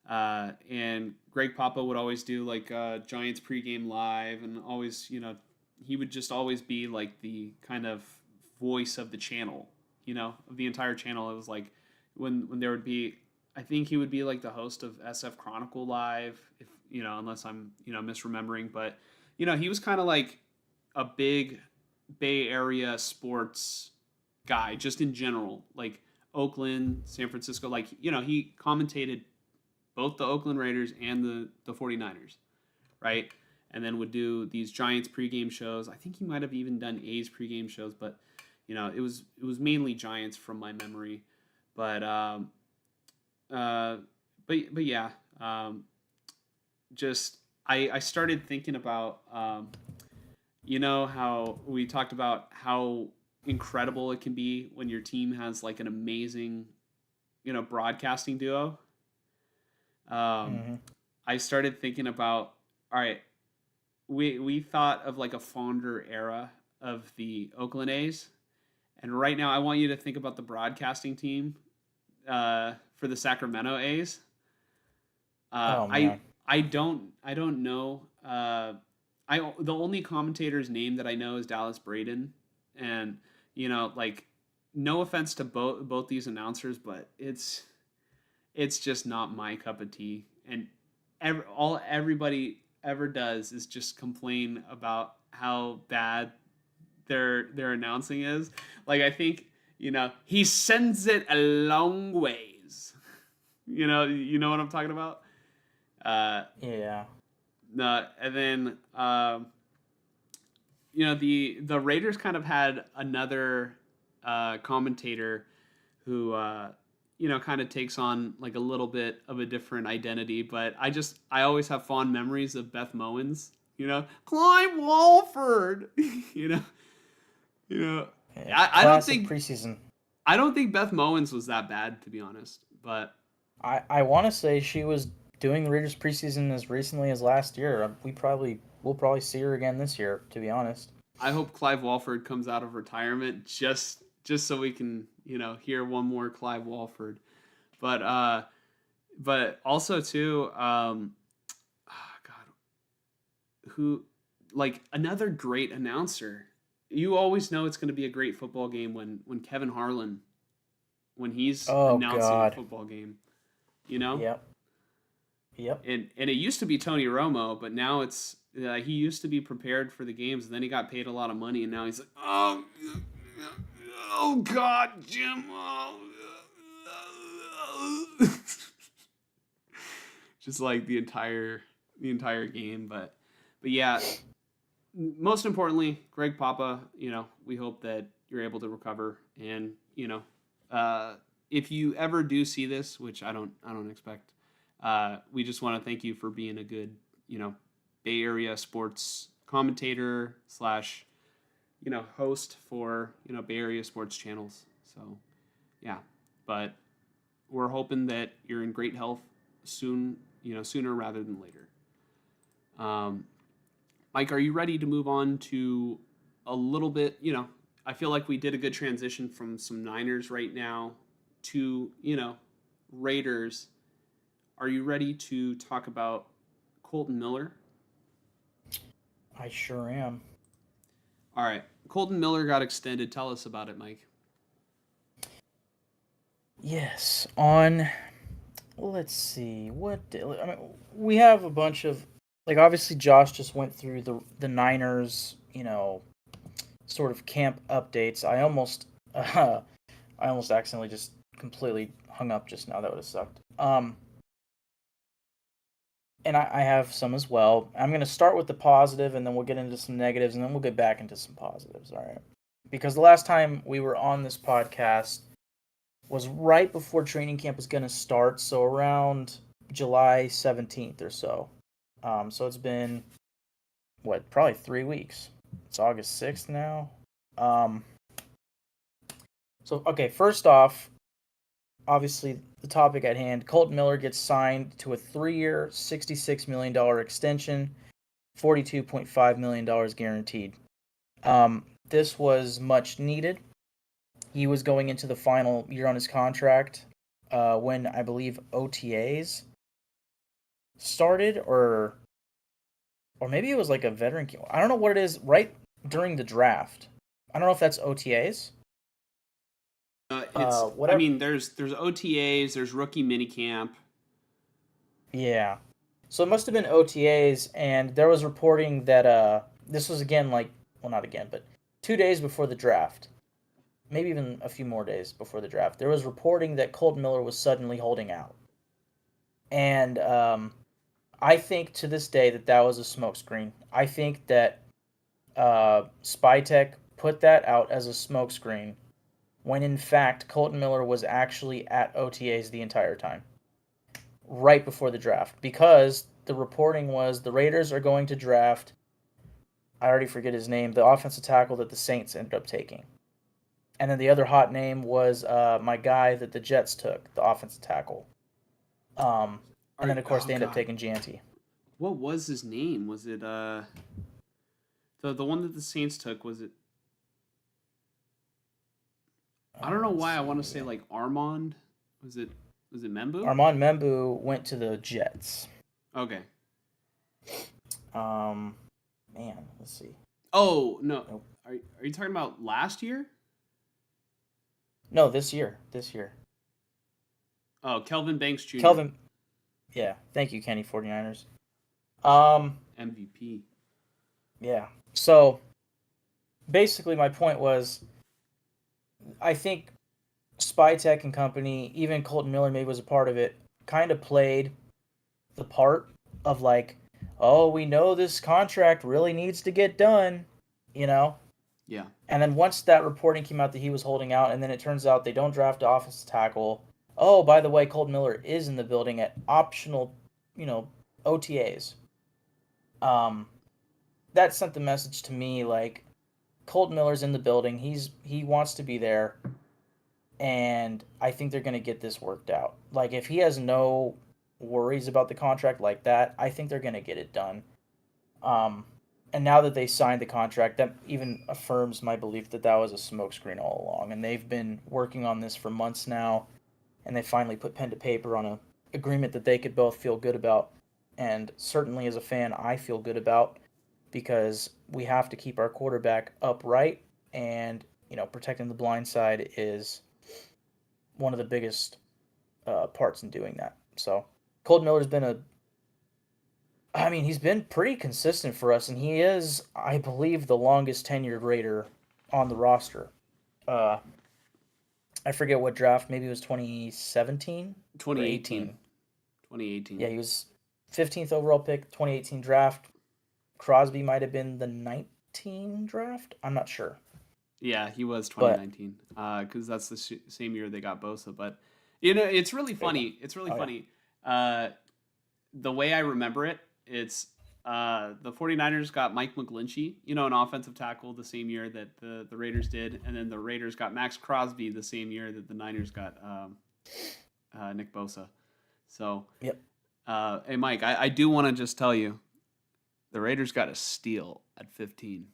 and Greg Papa would always do like Giants pregame live, and always he would just always be like the kind of voice of the channel, of the entire channel. It was like when there would be. I think he would be like the host of SF Chronicle Live, if unless I'm misremembering, but he was kind of like a big Bay Area sports guy, just in general, like Oakland, San Francisco. Like, he commentated both the Oakland Raiders and the 49ers, right? And then would do these Giants pregame shows. I think he might have even done A's pregame shows, but it was mainly Giants from my memory. But uh, but yeah, just I started thinking about how we talked about how incredible it can be when your team has like an amazing broadcasting duo. um, Hmm. I started thinking about, all right, we thought of like a fonder era of the Oakland A's, and right now I want you to think about the broadcasting team for the Sacramento A's. Uh, Oh I man. I don't know. The only commentator's name that I know is Dallas Braden, and like, no offense to both these announcers, but it's just not my cup of tea. And all everybody ever does is just complain about how bad their announcing is. Like, I think he sends it a long ways. You know what I'm talking about. Uh, Yeah. no, and then the Raiders kind of had another commentator who kind of takes on like a little bit of a different identity, but I always have fond memories of Beth Mowins. Clive Walford. you know, you know. Yeah. I don't Classic think preseason. Beth Mowins was that bad, to be honest, but I want to say she was doing the Raiders preseason as recently as last year. We'll probably see her again this year, to be honest. I hope Clive Walford comes out of retirement just so we can hear one more Clive Walford. But also too, God, who, like, another great announcer. You always know it's going to be a great football game when Kevin Harlan, when he's Oh announcing a God. football game. You know, Yep. Yep. and it used to be Tony Romo, but now he used to be prepared for the games, and then he got paid a lot of money, and now he's like, oh God, Jim, just like the entire game. But yeah, most importantly, Greg Papa, we hope that you're able to recover, and uh, if you ever do see this, which I don't expect, we just want to thank you for being a good, Bay Area sports commentator slash, host for, Bay Area sports channels. So yeah, but we're hoping that you're in great health soon, sooner rather than later. Um, Mike, are you ready to move on to a little bit? I feel like we did a good transition from some Niners right now to, Raiders. Are you ready to talk about Colton Miller? I sure am. All right. Colton Miller got extended. Tell us about it, Mike. Yes. On. Let's see. I mean, we have a bunch of, like, obviously Josh just went through the Niners, sort of camp updates. I almost accidentally just completely hung up just now. That would have sucked. And I have some as well. I'm going to start with the positive, and then we'll get into some negatives, and then we'll get back into some positives. All right. Because the last time we were on this podcast was right before training camp was going to start, so around July 17th or so. So it's been, probably 3 weeks. It's August 6th now. So, okay, first off, obviously the topic at hand, Colton Miller gets signed to a 3-year, $66 million extension, $42.5 million guaranteed. This was much needed. He was going into the final year on his contract when I believe OTAs started, or maybe it was like a veteran. I don't know what it is. Right during the draft. I don't know if that's OTAs. I Whatever. mean, there's OTAs, there's rookie minicamp. Yeah. So it must have been OTAs, and there was reporting that this was again like, well, not again, but 2 days before the draft, maybe even a few more days before the draft. There was reporting that Colton Miller was suddenly holding out, and I think to this day that that was a smokescreen. I think that Spytech put that out as a smokescreen when in fact Colton Miller was actually at OTAs the entire time, right before the draft, because the reporting was the Raiders are going to draft. I already forget his name, the offensive tackle that the Saints ended up taking. And then the other hot name was my guy that the Jets took, the offensive tackle. And then of course Oh they ended up God, taking Gianti. what was his name? Was it the one that the Saints took? Was it? I don't know Let's why I want to say see. like Armand. Was it? Was it Membu? Armand Membu went to the Jets. Okay. Um, man, let's see. Oh no, Nope. are you talking about last year? No, this year. This year. Oh, Kelvin Banks Jr. Kelvin. Yeah, thank you, Kenny 49ers. Um, MVP. yeah. So basically, my point was, I think Spytech and company, even Colton Miller maybe was a part of it, kind of played the part of like, oh, we know this contract really needs to get done, you know? Yeah. And then once that reporting came out that he was holding out, and then it turns out they don't draft the offensive tackle. Oh, by the way, Colton Miller is in the building at optional, you know, OTAs. Um, that sent the message to me like Colton Miller's in the building. He wants to be there, and I think they're gonna get this worked out. Like if he has no worries about the contract like that, I think they're gonna get it done. Um, and now that they signed the contract, that even affirms my belief that that was a smokescreen all along. And they've been working on this for months now, and they finally put pen to paper on a agreement that they could both feel good about. And certainly as a fan, I feel good about because we have to keep our quarterback upright, and protecting the blind side is one of the biggest parts in doing that. So Colton Miller's been he's been pretty consistent for us, and he is, I believe, the longest tenured Raider on the roster. Uh, I forget what draft. Maybe it was 2017 or 2018. 18. 2018. Yeah, he was 15th overall pick, 2018 draft. Crosby might have been the 19 draft. I'm not sure, Yeah, he was but 2019. Because that's the same year they got Bosa. But it's really there you go. funny. It's really Oh yeah, funny. Uh, the way I remember it, it's the 49ers got Mike McGlinchey, an offensive tackle the same year that the Raiders did, and then the Raiders got Max Crosby the same year that the Niners got Nick Bosa. So, yep, hey Mike, I do want to just tell you, the Raiders got a steal at 15.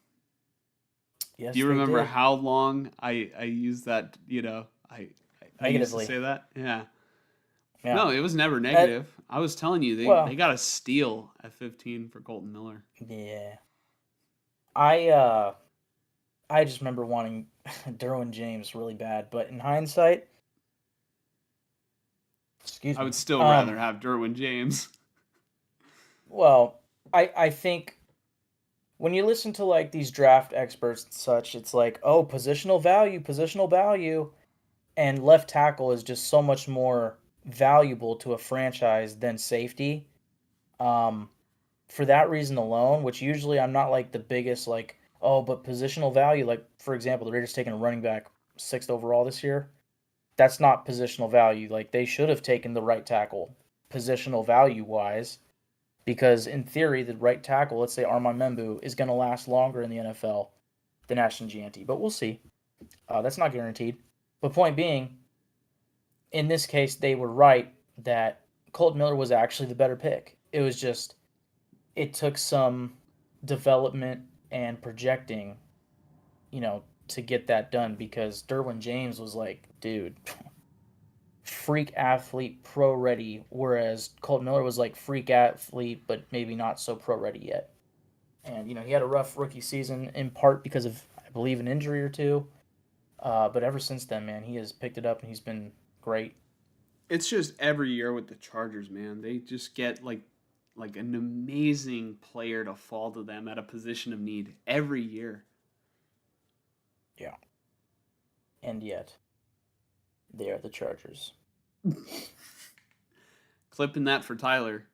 Do yes you they remember did. how long I used that? I used to Negatively, say that. Yeah. yeah. No, it was never That negative. I was telling you they well, got a steal at 15 for Colton Miller. yeah. I just remember wanting Derwin James really bad, but in hindsight, excuse I me. would still rather have Derwin James. Well, I think when you listen to like these draft experts and such, it's like, oh, positional value, and left tackle is just so much more valuable to a franchise than safety. Um, for that reason alone, which usually I'm not like the biggest like, oh, but positional value, like for example, the Raiders taking a running back sixth overall this year. That's not positional value. Like they should have taken the right tackle positional value wise, because in theory, the right tackle, let's say Armand Membu, is going to last longer in the NFL than Ashton Gianti. But we'll see. That's not guaranteed. But point being, in this case, they were right that Colt Miller was actually the better pick. It was just, it took some development and projecting, to get that done because Derwin James was like, dude, freak athlete, pro ready, whereas Colt Miller was like freak athlete, but maybe not so pro ready yet. And he had a rough rookie season in part because of, I believe, an injury or two. But ever since then, man, he has picked it up and he's been great. It's just every year with the Chargers, man. They just get like like an amazing player to fall to them at a position of need every year. Yeah. And yet, they are the Chargers. Clipping that for Tyler.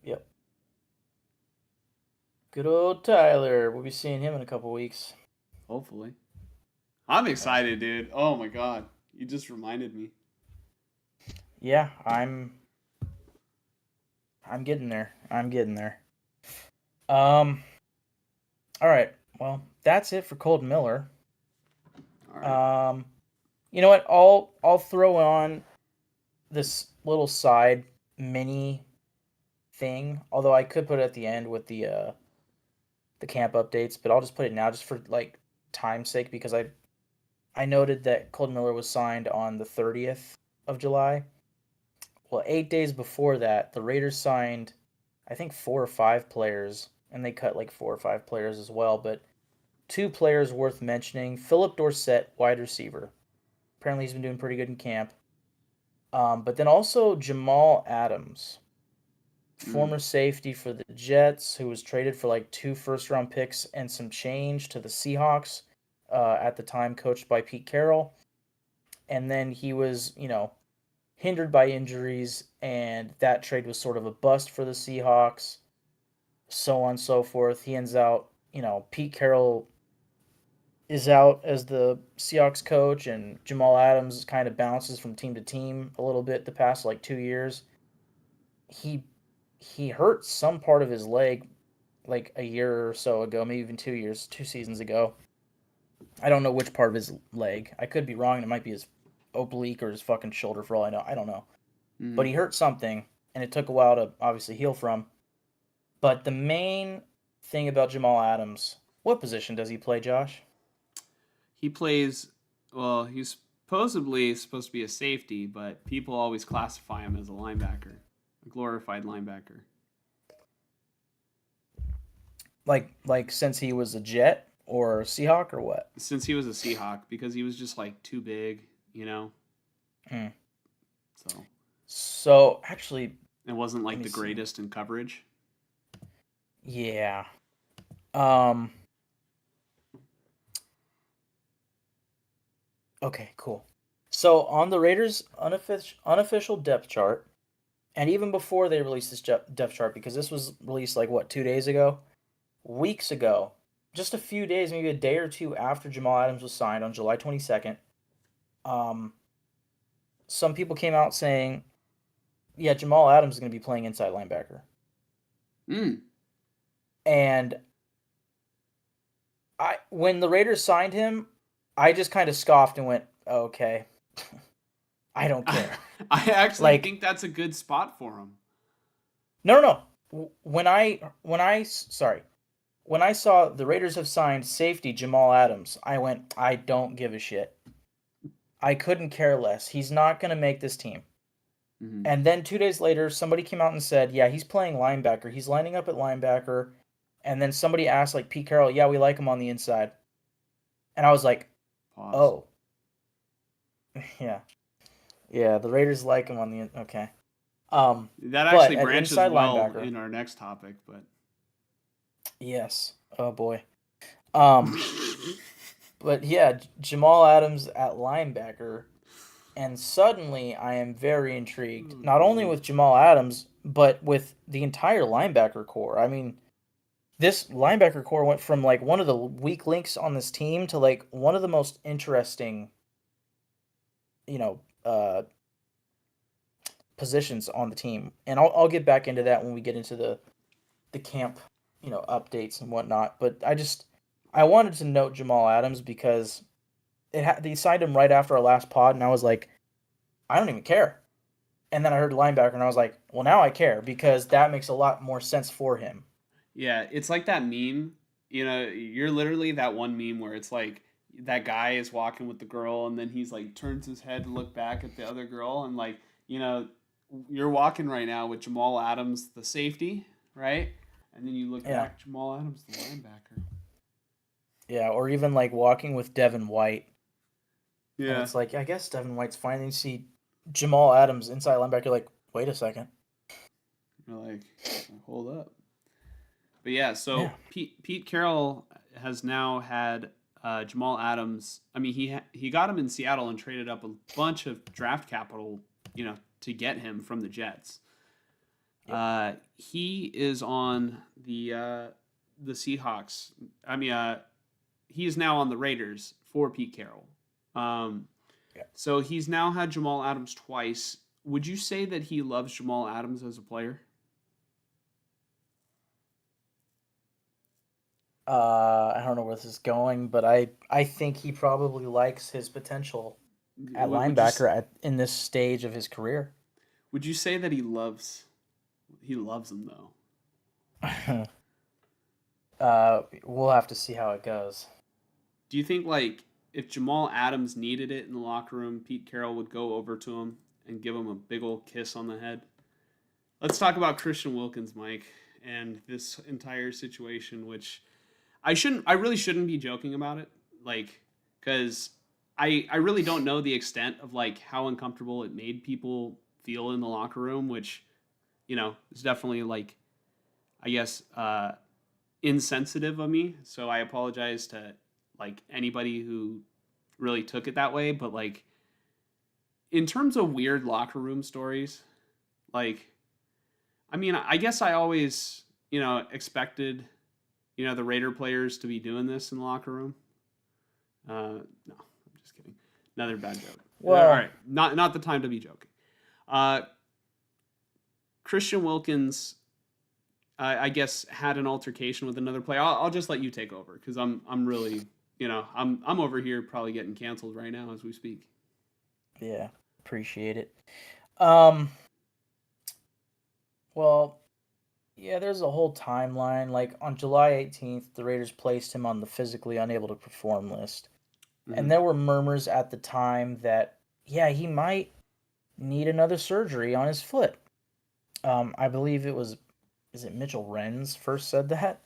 Yep. Good old Tyler. We'll be seeing him in a couple weeks. Hopefully. I'm excited, dude. Oh my god. You just reminded me. Yeah, I'm getting there. I'm getting there. Um all right. Well, that's it for Cold Miller. All right. You know what? I'll throw on this little side mini thing, although I could put it at the end with the camp updates, but I'll just put it now just for like time's sake because I noted that Cold Miller was signed on the 30th of July. Well, 8 days before that, the Raiders signed, I think, 4 or 5 players, and they cut like 4 or 5 players as well. But 2 players worth mentioning: Philip Dorsett, wide receiver. Apparently, he's been doing pretty good in camp. But then also Jamal Adams, Mm. former safety for the Jets, who was traded for like 2 first-round picks and some change to the Seahawks, at the time coached by Pete Carroll. And then he was, hindered by injuries, and that trade was sort of a bust for the Seahawks, so on and so forth. He ends out, Pete Carroll is out as the Seahawks coach, and Jamal Adams kind of bounces from team to team a little bit the past like 2 years. He he hurt some part of his leg like a year or so ago, maybe even 2 years, 2 seasons ago. I don't know which part of his leg. I could be wrong. It might be his oblique or his fucking shoulder for all I know. I don't know. But Mm. he hurt something, and it took a while to obviously heal from. But the main thing about Jamal Adams, what position does he play, Josh? He plays, well, he's supposedly supposed to be a safety, but people always classify him as a linebacker, a glorified linebacker. Like since he was a Jet or a Seahawk or what? Since he was a Seahawk, because he was just like too big, you know? Hmm. So So actually, it wasn't let like me the see. greatest in coverage. Yeah. Um. Okay. Cool. So on the Raiders' unofficial depth chart, and even before they released this depth chart, because this was released like what 2 days ago, weeks ago, just a few days, maybe a day or two after Jamal Adams was signed on July 22nd, um, some people came out saying, yeah, Jamal Adams is going to be playing inside linebacker. Mm. And when the Raiders signed him, I just kind of scoffed and went, okay, I don't care. I actually Like, think that's a good spot for him. no, no, no. When I saw the Raiders have signed safety Jamal Adams, I went, I don't give a shit. I couldn't care less. He's not going to make this team. Mm-hmm. And then 2 days later, somebody came out and said, yeah, he's playing linebacker. He's lining up at linebacker. And then somebody asked, like, Pete Carroll, yeah, we like him on the inside. And I was like, Pause. oh, yeah. Yeah, the Raiders like him on the okay. Um, That but actually at branches inside well linebacker, in our next topic, but yes. Oh boy. Um, but yeah, Jamal Adams at linebacker, and suddenly I am very intrigued. oh Not only god. with Jamal Adams, but with the entire linebacker core. I mean, this linebacker core went from like one of the weak links on this team to like one of the most interesting, you know, positions on the team. And I'll get back into that when we get into the camp, updates and whatnot. But I wanted to note Jamal Adams because they signed him right after our last pod, and I was like, I don't even care. And then I heard linebacker, and I was like, well, now I care because that makes a lot more sense for him. Yeah, it's like that meme. You're literally that one meme where it's like that guy is walking with the girl and then he's like turns his head to look back at the other girl and like, you know, you're walking right now with Jamal Adams, the safety, right? And then you look Yeah, back, Jamal Adams, the linebacker. yeah, or even like walking with Devin White, and Yeah. it's like I guess Devin White's fine. And you see Jamal Adams inside linebacker, like, wait a second, You're like, hold up. But yeah, Yeah. so Pete Carroll has now had Jamal Adams. I mean, he got him in Seattle and traded up a bunch of draft capital, to get him from the Jets. Yep. He is on the Seahawks. I mean, he is now on the Raiders for Pete Carroll. Um, Yeah. so he's now had Jamal Adams twice. Would you say that he loves Jamal Adams as a player? I don't know where this is going, but I think he probably likes his potential at Would you linebacker in this stage of his career. would you say that he loves him though? We'll have to see how it goes. Do you think like if Jamal Adams needed it in the locker room, Pete Carroll would go over to him and give him a big old kiss on the head? Let's talk about Christian Wilkins, Mike, and this entire situation, which I really shouldn't be joking about it, like, because I really don't know the extent of like how uncomfortable it made people feel in the locker room, which, is definitely like, I guess, insensitive of me. So I apologize to like anybody who really took it that way. But like in terms of weird locker room stories, like, I mean, I guess I always, expected, the Raider players to be doing this in the locker room. No, I'm just kidding. Another bad joke. All Well, right, not the time to be joking. Uh, Christian Wilkins, I guess, had an altercation with another player. I'll just let you take over because I'm really, I'm over here probably getting canceled right now as we speak. yeah, appreciate it. Um, well, yeah, there's a whole timeline. Like on July 18th, the Raiders placed him on the physically unable to perform list. And Mm-hmm. there were murmurs at the time that, yeah, he might need another surgery on his foot. I believe is it Mitchell Renz first said that,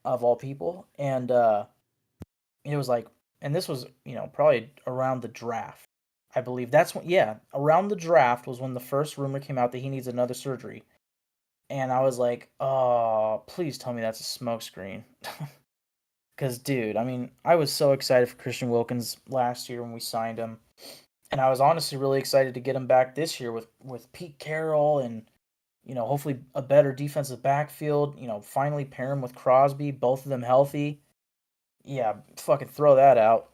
of all people? And it was like, and this was, probably around the draft. I believe that's when, yeah, around the draft was when the first rumor came out that he needs another surgery. And I was like, oh, please tell me that's a smokescreen. Because, dude, I mean, I was so excited for Christian Wilkins last year when we signed him. And I was honestly really excited to get him back this year with Pete Carroll and, hopefully a better defensive backfield. Finally pair him with Crosby, both of them healthy. Yeah, fucking throw that out.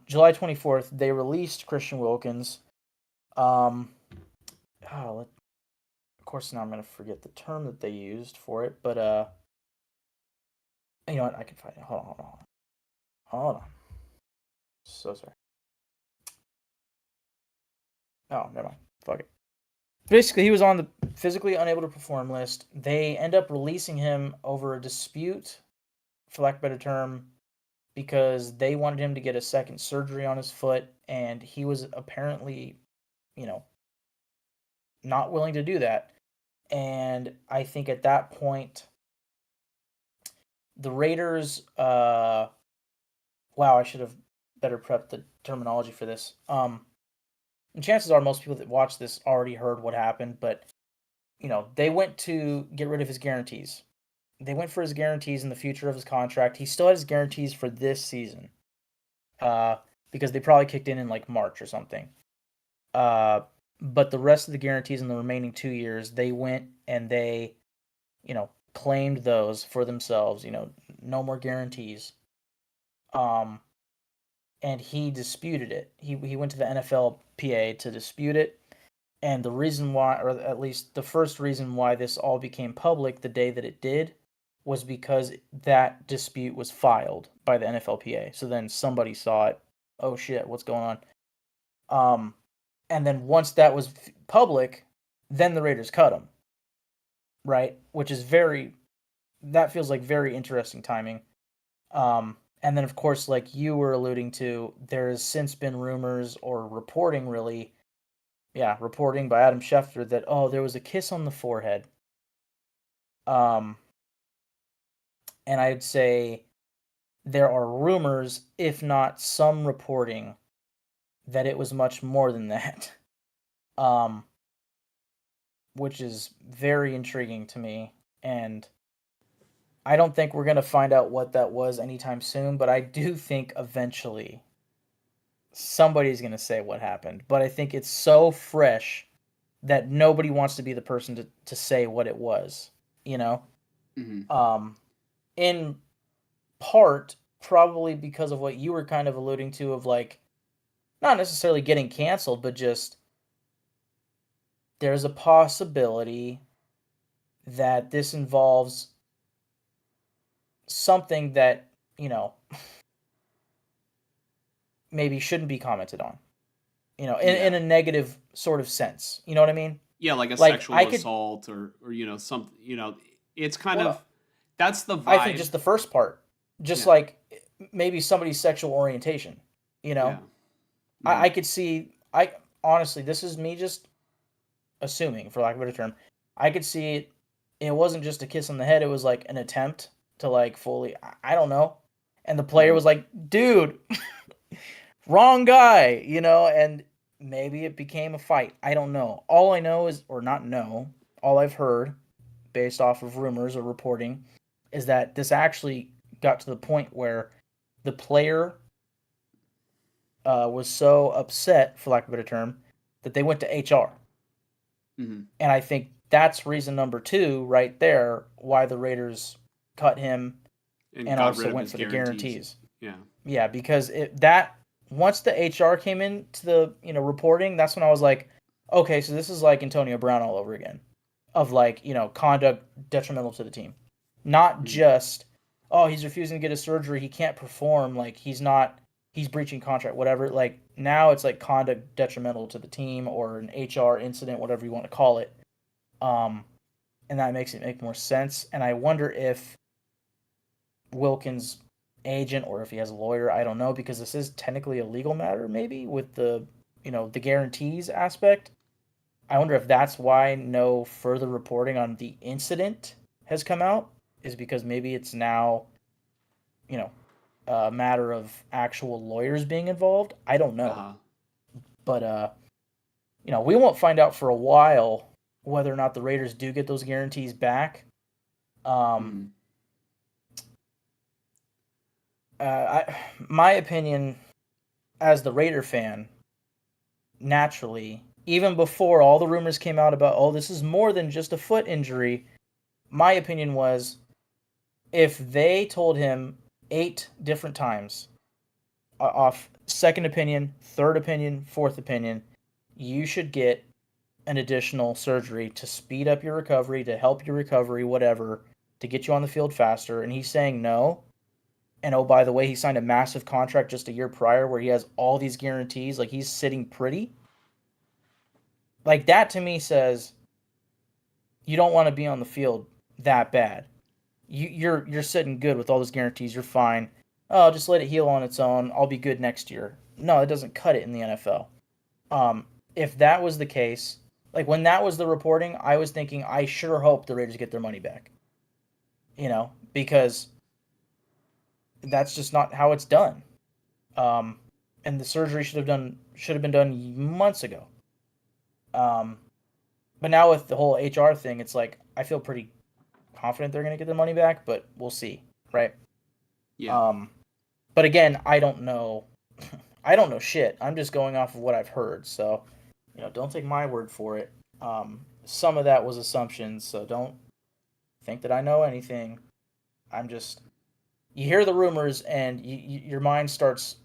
July 24th, they released Christian Wilkins. Um, oh, of course, now I'm going to forget the term that they used for it, but, you know what? I can find it. Hold on. So sorry. Oh, never mind. Fuck it. Basically, he was on the physically unable to perform list. They end up releasing him over a dispute, for lack of a better term, because they wanted him to get a second surgery on his foot, and he was apparently, you know, not willing to do that. And I think at that point, the Raiders, wow, I should have better prepped the terminology for this. And chances are most people that watch this already heard what happened, but they went to get rid of his guarantees. They went for his guarantees in the future of his contract. He still has his guarantees for this season, uh, because they probably kicked in like March or something. Uh, but the rest of the guarantees in the remaining 2 years, they went and they, claimed those for themselves. No more guarantees. Um, and he disputed it. He went to the NFLPA to dispute it. And the reason why, or at least the first reason why this all became public the day that it did, was because that dispute was filed by the NFLPA. So then somebody saw it. Oh shit, what's going on? Um, and then once that was public, then the Raiders cut him. Right, which is that feels like very interesting timing. And then of course, like you were alluding to, there has since been rumors or reporting, really, yeah, reporting by Adam Schefter that there was a kiss on the forehead. Um, and I'd say there are rumors, if not some reporting, that it was much more than that. Um, which is very intriguing to me. And I don't think we're going to find out what that was anytime soon, but I do think eventually somebody's going to say what happened. But I think it's so fresh that nobody wants to be the person to say what it was, you know? Mm-hmm. In part, probably because of what you were kind of alluding to of like, not necessarily getting canceled, but just there's a possibility that this involves something that, maybe shouldn't be commented on, in Yeah. a negative sort of sense. You know what I mean? Yeah, like a Like I sexual could, assault or something, it's kind of well, that's the I think vibe. just the first part, just Yeah. like maybe somebody's sexual orientation. You know, Yeah. Mm-hmm. I could see. I honestly, this is me just assuming, for lack of a better term. I could see it. It wasn't just a kiss on the head. It was like an attempt to like fully. I don't know. And the player Mm-hmm. was like, "Dude, wrong guy," and maybe it became a fight. I don't know. All I know is, or not know, all I've heard based off of rumors or reporting is that this actually got to the point where the player was so upset, for lack of a better term, that they went to HR. Mm-hmm. And I think that's reason number two right there why the Raiders cut him And and got rid also of went his for the guarantees. guarantees. Yeah. Yeah, because that once the HR came into the reporting, that's when I was like, okay, so this is like Antonio Brown all over again, of like conduct detrimental to the team, not Mm-hmm. just he's refusing to get a surgery, he can't perform, like he's breaching contract, whatever. Like now it's like conduct detrimental to the team or an HR incident, whatever you want to call it. Um, and that makes it make more sense. And I wonder if Wilkins' agent or if he has a lawyer, I don't know, because this is technically a legal matter, maybe with the the guarantees aspect. I wonder if that's why no further reporting on the incident has come out, is because maybe it's now you know a matter of actual lawyers being involved. I don't know, Uh-huh. but we won't find out for a while whether or not the Raiders do get those guarantees back. Um, Mm-hmm. my opinion as the Raider fan, naturally, even before all the rumors came out about, oh, this is more than just a foot injury, my opinion was if they told him 8 different times, off second opinion, third opinion, fourth opinion, you should get an additional surgery to speed up your recovery, to help your recovery, whatever, to get you on the field faster, and he's saying no. And oh, by the way, he signed a massive contract just a year prior where he has all these guarantees, like he's sitting pretty. Like that to me says you don't want to be on the field that bad. You're sitting good with all those guarantees. You're fine. Oh, just let it heal on its own. I'll be good next year. No, it doesn't cut it in the NFL. If that was the case, like when that was the reporting, I was thinking I sure hope the Raiders get their money back. Because that's just not how it's done. Um, and the surgery should have been done months ago. Um, but now with the whole HR thing, it's like I feel pretty confident they're going to get their money back, but we'll see, right? Yeah. Um, but again, I don't know. I don't know shit. I'm just going off of what I've heard. So, don't take my word for it. Some of that was assumptions, so don't think that I know anything. I'm just you hear the rumors and your mind starts,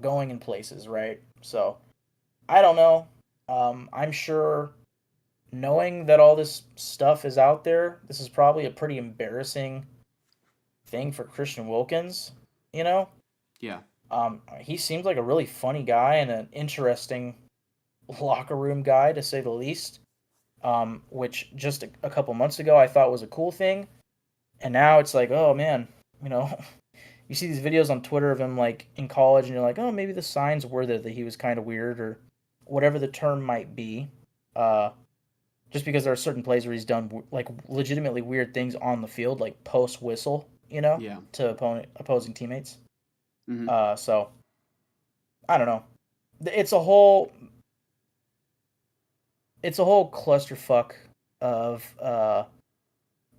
going in places, right? So, I don't know. I'm sure knowing that all this stuff is out there, this is probably a pretty embarrassing thing for Christian Wilkins, you know? Yeah. He seems like a really funny guy and an interesting locker room guy, to say the least. Which just a couple months ago I thought was a cool thing, and now it's like, oh man, you know, you see these videos on Twitter of him like in college, and you're like, oh, maybe the signs were there that he was kind of weird or whatever the term might be. Uh, just because there are certain plays where he's done like legitimately weird things on the field, like post whistle, Yeah. to opposing teammates. Mm-hmm. So I don't know. It's a whole clusterfuck of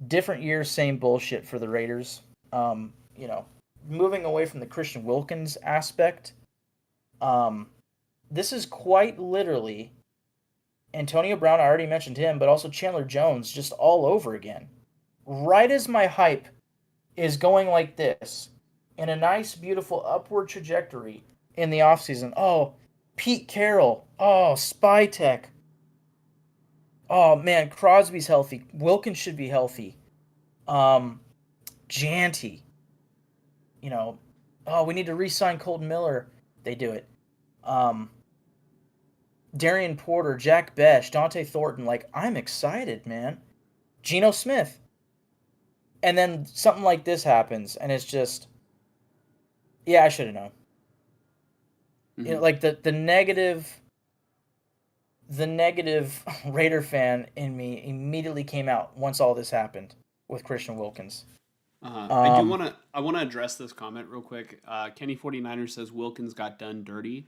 different years, same bullshit for the Raiders. You know, moving away from the Christian Wilkins aspect, um, this is quite literally Antonio Brown. I already mentioned him, but also Chandler Jones, just all over again. Right as my hype is going like this, in a nice, beautiful upward trajectory in the offseason. Oh, Pete Carroll. Oh, Spy Tech. Oh man, Crosby's healthy. Wilkins should be healthy. Um, Janty. You know, oh, we need to re-sign Colton Miller. They do it. Um, Darian Porter, Jack Besh, Dante Thornton. Like, I'm excited, man. Geno Smith. And then something like this happens, and it's just, yeah, I should have known. You know, Hmm. like the negative Raider fan in me immediately came out once all this happened with Christian Wilkins. Um, I want to address this comment real quick. Kenny 49er says Wilkins got done dirty.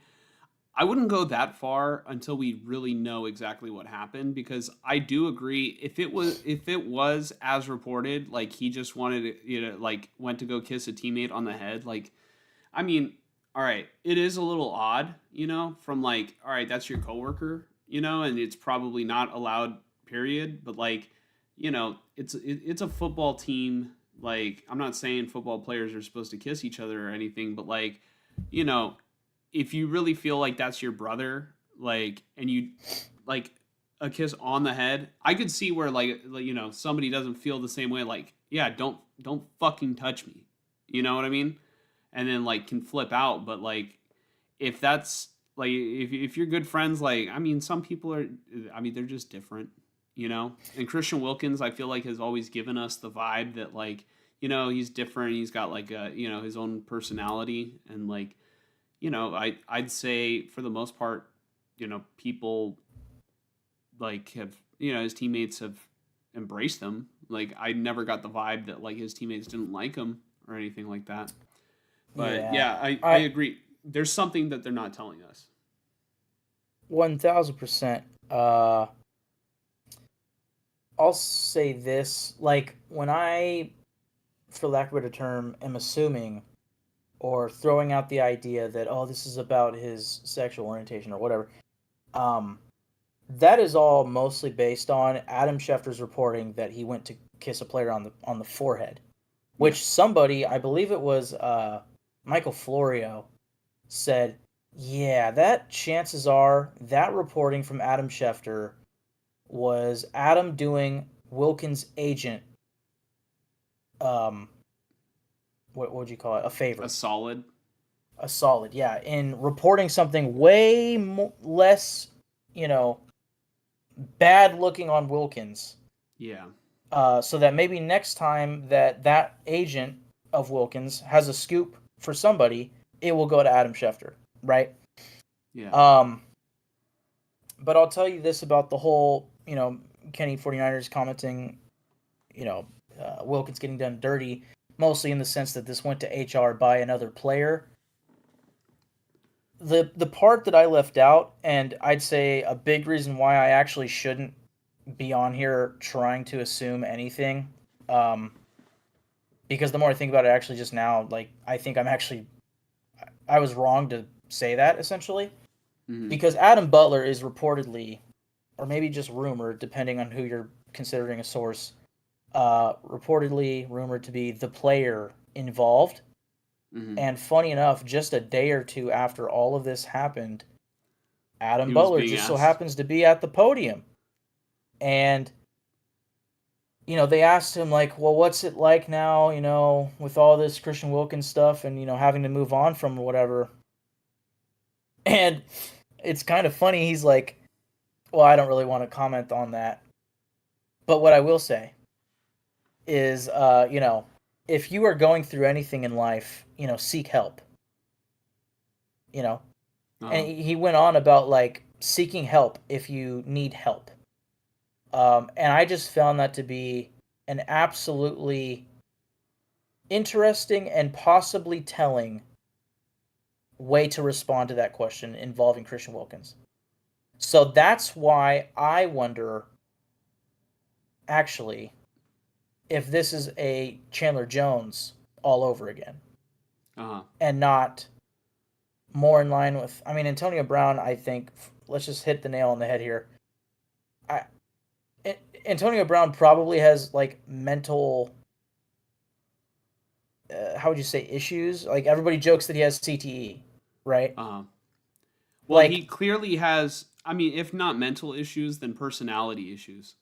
I wouldn't go that far until we really know exactly what happened, because I do agree, if it was as reported, like he just wanted to, like went to go kiss a teammate on the head, like, I mean, all right, it is a little odd, from like, all right, that's your coworker, and it's probably not allowed, period, but like, it's a football team. Like, I'm not saying football players are supposed to kiss each other or anything, but like, you know, if you really feel like that's your brother, like, and you like a kiss on the head, I could see where like somebody doesn't feel the same way. Like, yeah, don't fucking touch me. You know what I mean? And then like can flip out. But like, if that's like if you're good friends, like, I mean, some people are. I mean, they're just different. And Christian Wilkins, I feel like, has always given us the vibe that, like, he's different. He's got like a his own personality, and like, I'd say for the most part, people like have, his teammates have embraced him. Like, I never got the vibe that like his teammates didn't like him or anything like that. But yeah, yeah, I I agree. There's something that they're not telling us. 1000%. I'll say this: like when I, for lack of a better term, am assuming or throwing out the idea that, oh, this is about his sexual orientation or whatever. Um, that is all mostly based on Adam Schefter's reporting that he went to kiss a player on the forehead, Yeah. which somebody, I believe it was Michael Florio, said, yeah, that chances are that reporting from Adam Schefter was Adam doing Wilkins' agent, um, what would you call it? A A favor. solid. A solid, yeah, in reporting something way less, you know, bad looking on Wilkins, Yeah. so that maybe next time that agent of Wilkins has a scoop for somebody, it will go to Adam Schefter, right? Yeah. Um, but I'll tell you this about the whole, Kenny 49ers commenting, Wilkins getting done dirty, mostly in the sense that this went to HR by another player. The part that I left out, and I'd say a big reason why I actually shouldn't be on here trying to assume anything, um, because the more I think about it, actually just now, like I think I was wrong to say that essentially, Mm-hmm. because Adam Butler is reportedly, or maybe just rumored, depending on who you're considering a source, reportedly rumored to be the player involved. Mm-hmm. And funny enough, just a day or two after all of this happened, Adam He was Butler being just so asked. happens to be at the podium. And, they asked him, like, well, what's it like now, with all this Christian Wilkins stuff and, having to move on from whatever. And it's kind of funny. He's like, well, I don't really want to comment on that. But what I will say is, if you are going through anything in life, seek help, you know. And Uh-huh. he went on about, like, seeking help if you need help. And I just found that to be an absolutely interesting and possibly telling way to respond to that question involving Christian Wilkins. So that's why I wonder actually, if this is a Chandler Jones all over again Uh-huh. and not more in line with, I mean, Antonio Brown, I think, let's just hit the nail on the head here. I, Antonio Brown probably has like mental, how would you say, issues? Like everybody jokes that he has CTE, right? Uh-huh. Well, he Like clearly has, I mean, if not mental issues, then personality issues,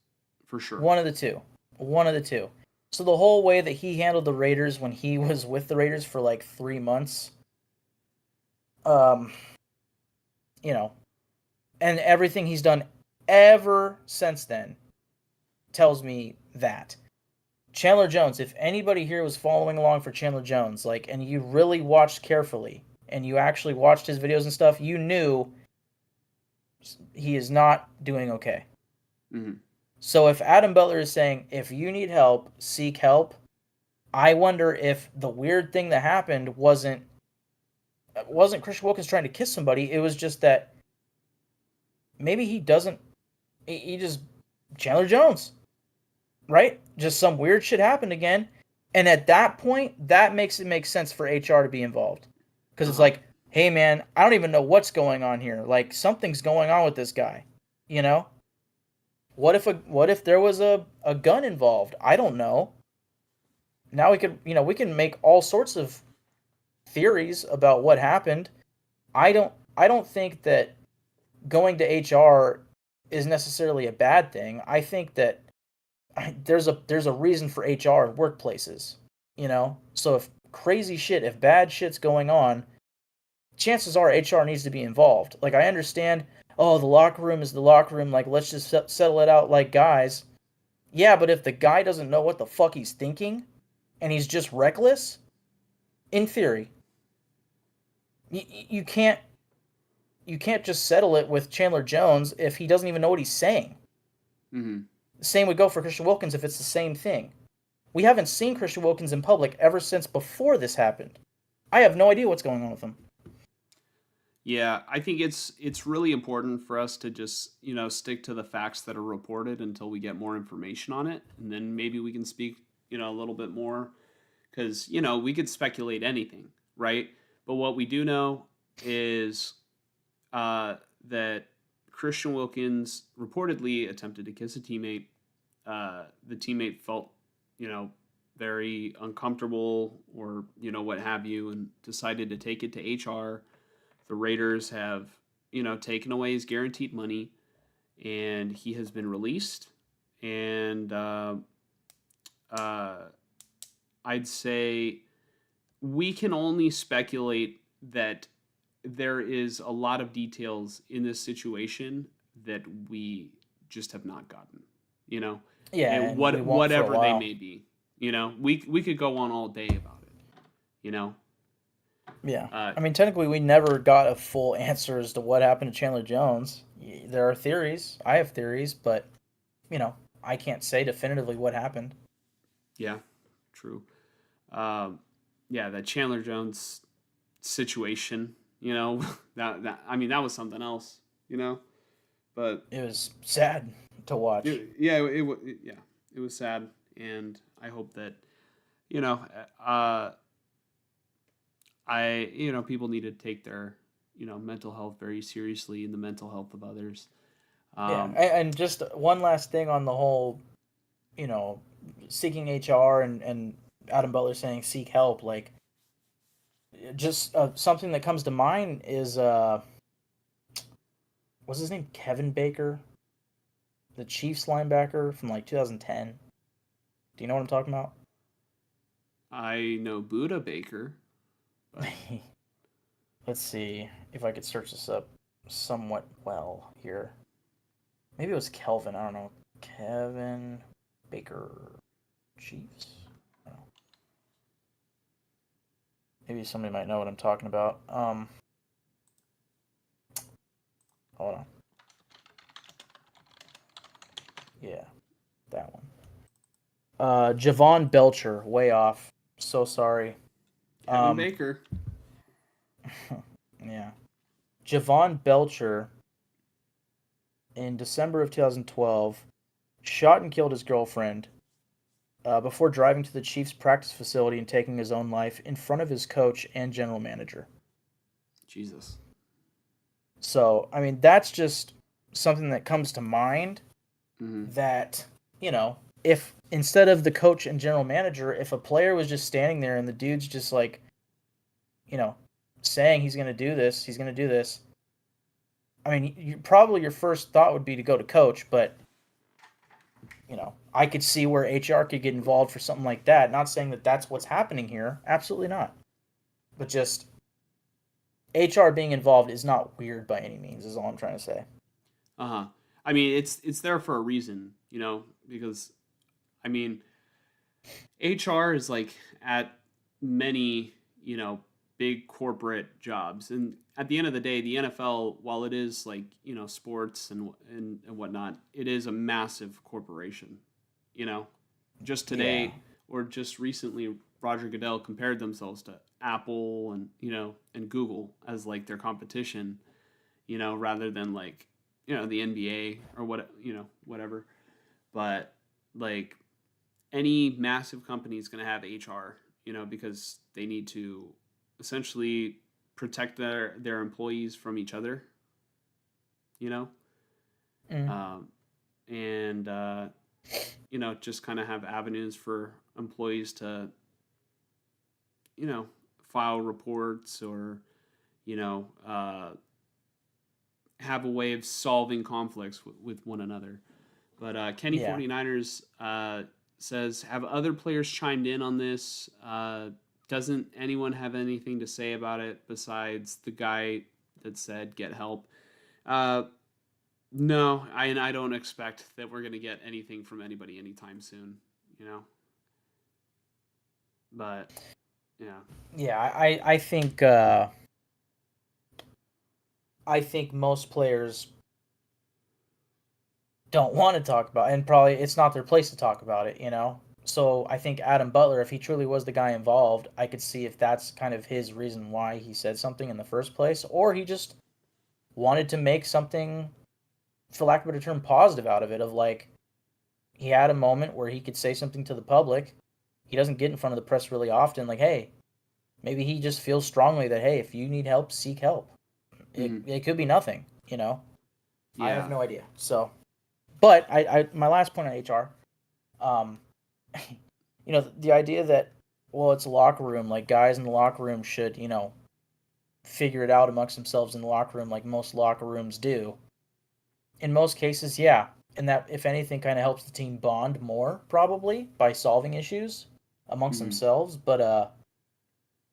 for sure. one of the two. One of the two. So the whole way that he handled the Raiders when he was with the Raiders for like 3 months, um, you know, and everything he's done ever since then tells me that. Chandler Jones, if anybody here was following along for Chandler Jones, like, and you really watched carefully and you actually watched his videos and stuff, you knew he is not doing okay. Mm-hmm. So if Adam Butler is saying, if you need help, seek help, I wonder if the weird thing that happened wasn't Christian Wilkins trying to kiss somebody. It was just that maybe he doesn't. He just Chandler Jones, right? Just some weird shit happened again, and at that point, that makes it make sense for HR to be involved, because it's Uh-huh. like, hey man, I don't even know what's going on here. Like something's going on with this guy, you know? What if there was a gun involved? I don't know. Now we can make all sorts of theories about what happened. I don't think that going to HR is necessarily a bad thing. I think that there's a reason for HR in workplaces, you know? So if bad shit's going on, chances are HR needs to be involved. Like I understand, oh, the locker room is the locker room, like let's just settle it out like guys. Yeah, but if the guy doesn't know what the fuck he's thinking and he's just reckless, in theory, you can't just settle it with Chandler Jones if he doesn't even know what he's saying. Mm-hmm. The same would go for Christian Wilkins if it's the same thing. We haven't seen Christian Wilkins in public ever since before this happened. I have no idea what's going on with him. Yeah, I think it's really important for us to just, stick to the facts that are reported until we get more information on it, and then maybe we can speak, a little bit more, because, we could speculate anything, right? But what we do know is that Christian Wilkins reportedly attempted to kiss a teammate. The teammate felt, you know, very uncomfortable or, what have you, and decided to take it to HR. The Raiders have, taken away his guaranteed money, and he has been released. And uh, I'd say we can only speculate that there is a lot of details in this situation that we just have not gotten, you know, Yeah, and and we won't for a whatever they while. may be, we could go on all day about it, you know. Yeah. Uh, I mean, technically, we never got a full answer as to what happened to Chandler Jones. There are theories. I have theories, but, you know, I can't say definitively what happened. yeah, true. Um, yeah, that Chandler Jones situation, that I mean that was something else, but It was sad to watch. yeah, it was sad, and I hope that you know, uh, people need to take their mental health very seriously and the mental health of others. Yeah. Um, And just one last thing on the whole, you know, seeking HR and Adam Butler saying seek help. Like, just something that comes to mind is, what's his name? Kevin Baker, the Chiefs linebacker from like 2010. Do you know what I'm talking about? I know Buda Baker, but Let's see if I could search this up somewhat well here. Maybe it was Kelvin. I don't know. Kevin Baker Chiefs. I don't know. Maybe somebody might know what I'm talking about. Hold on. Yeah, that one. Javon Belcher, way off. So sorry. Kevin Um, Baker. yeah. Javon Belcher in December of 2012 shot and killed his girlfriend before driving to the Chiefs' practice facility and taking his own life in front of his coach and general manager. Jesus. So, I mean, that's just something that comes to mind Hmm. that, if instead of the coach and general manager, if a player was just standing there and the dude's just like, you know, saying he's going to do this, he's going to do this. I mean, probably your first thought would be to go to coach, but I could see where HR could get involved for something like that. Not saying that that's what's happening here, absolutely not. But just HR being involved is not weird by any means. Is all I'm trying to say. Uh-huh. I mean, it's there for a reason, because I mean, HR is like at many, big corporate jobs. And at the end of the day, the NFL, while it is like, sports and whatnot, it is a massive corporation. You know, just Yeah, today or just recently, Roger Goodell compared themselves to Apple and, and Google as like their competition, rather than like, the NBA or whatever. But like any massive company is going to have HR, because they need to essentially protect their employees from each other, you know, mm. um, and just kind of have avenues for employees to, file reports or you know uh, have a way of solving conflicts with one another. But Kenny Yeah. 49ers says, have other players chimed in on this? Doesn't anyone have anything to say about it besides the guy that said get help? Uh, no, I don't expect that we're going to get anything from anybody anytime soon, you know? But, yeah. Yeah, I think most players don't want to talk about it, and probably it's not their place to talk about it. So I think Adam Butler, if he truly was the guy involved, I could see if that's kind of his reason why he said something in the first place, or he just wanted to make something, for lack of a better term, positive out of it. Of like, he had a moment where he could say something to the public. He doesn't get in front of the press really often. Like, hey, maybe he just feels strongly that, hey, if you need help, seek help. It Mm-hmm. it could be nothing. I have Yeah. no idea. So, but I my last point on HR, um, the idea that, well, it's a locker room, like guys in the locker room should figure it out amongst themselves in the locker room, like most locker rooms do. In most cases, yeah, and that if anything kind of helps the team bond more probably by solving issues amongst Mm-hmm. themselves. But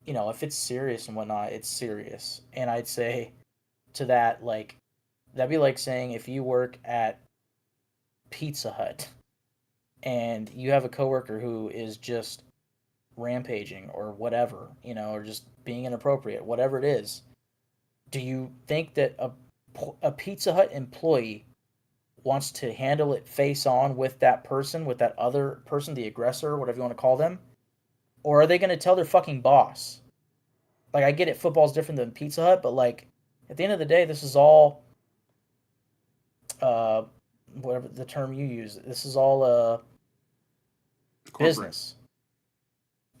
if it's serious and whatnot, it's serious. And I'd say to that, like, that'd be like saying if you work at Pizza Hut and you have a coworker who is just rampaging or whatever, or just being inappropriate, whatever it is, do you think that a Pizza Hut employee wants to handle it face on with that person, with that other person, the aggressor, whatever you want to call them? Or are they going to tell their fucking boss? Like, I get it, football's different than Pizza Hut, but like, at the end of the day, this is all, uh, whatever the term you use, this is all Corporate. business.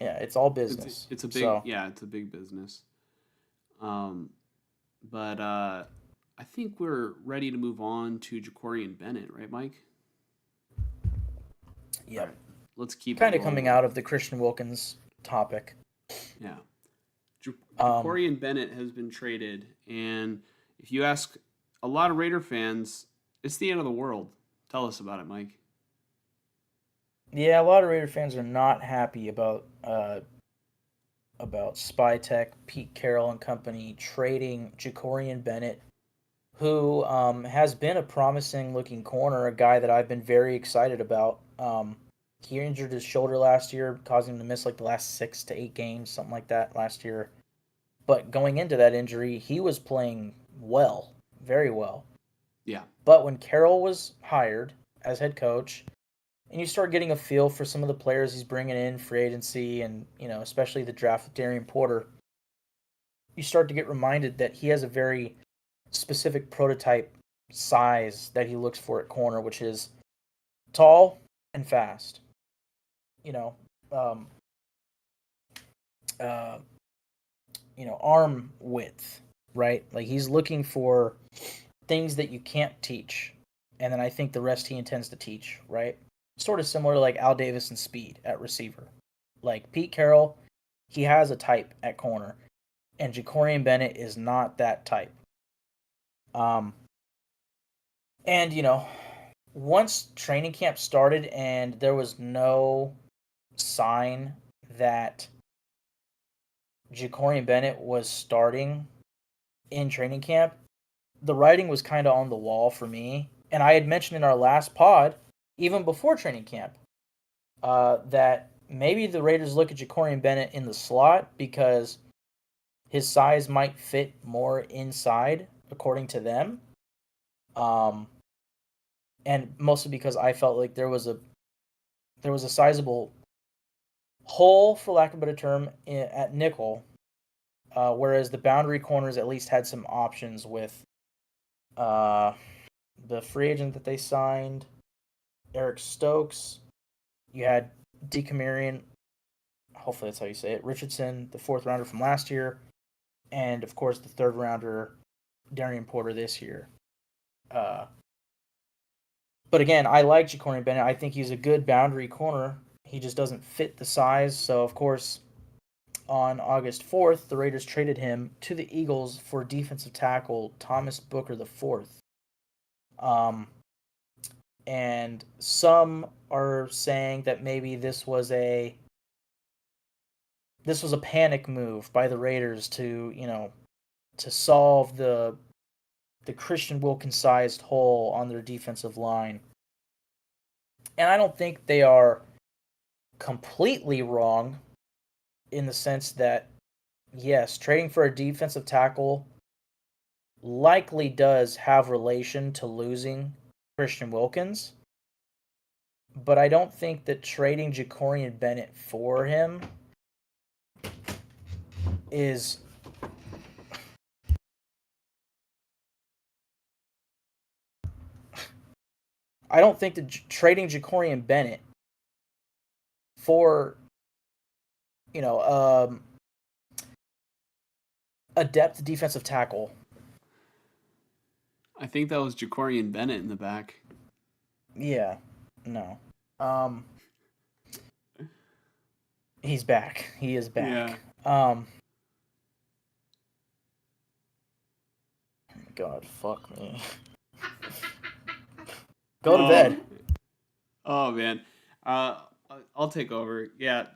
Yeah, it's all It's business. it's a big So, yeah, it's a big business. Um, but I think we're ready to move on to Jacorian Bennett, right, Mike? All yep. right, let's keep it Kind of coming rolling. out of the Christian Wilkins topic. Yeah, Um, Jacorian Bennett has been traded, and if you ask a lot of Raider fans, it's the end of the world. Tell us about it, Mike. yeah, a lot of Raider fans are not happy about Spy Tech, Pete Carroll and company trading Jacorian Bennett, who has been a promising looking corner, a guy that I've been very excited about. He injured his shoulder last year, causing him to miss like the last 6 to 8 games, something like that last year. But going into that injury, he was playing well, very well. Yeah. But when Carroll was hired as head coach, and you start getting a feel for some of the players he's bringing in free agency, and especially the draft with Darian Porter, you start to get reminded that he has a very specific prototype size that he looks for at corner, which is tall and fast. You know, um, uh, arm width, right? Like he's looking for things that you can't teach, and then I think the rest he intends to teach, right? Sort of similar to like Al Davis and speed at receiver. Like Pete Carroll, he has a type at corner, and Jacorian Bennett is not that type. Um, and once training camp started and there was no sign that Jacorian Bennett was starting in training camp, the writing was kind of on the wall for me. And I had mentioned in our last pod, even before training camp, that maybe the Raiders look at Jacorian Bennett in the slot because his size might fit more inside, according to them. And mostly because I felt like there was a sizable hole, for lack of a better term, at nickel, whereas the boundary corners at least had some options with the free agent that they signed, Eric Stokes. You had DeCamarion, hopefully that's how you say it, Richardson, the fourth rounder from last year, and of course the third rounder, Darian Porter, this year. But again, I like Jacorian Bennett. I think he's a good boundary corner. He just doesn't fit the size. So, of course, on August 4th, the Raiders traded him to the Eagles for defensive tackle Thomas Booker IV. And some are saying that maybe this was a panic move by the Raiders to solve the Christian Wilkins-sized hole on their defensive line. And I don't think they are completely wrong in the sense that, yes, trading for a defensive tackle likely does have relation to losing Christian Wilkins. But I don't think that trading Jacorian Bennett for him is... I don't think that trading Jacorian Bennett for, a depth defensive tackle. I think that was Jacorian Bennett in the back. Yeah, no. He's back. He is back. Yeah. God, fuck me. Go to bed. Oh man. I'll take over. Yeah,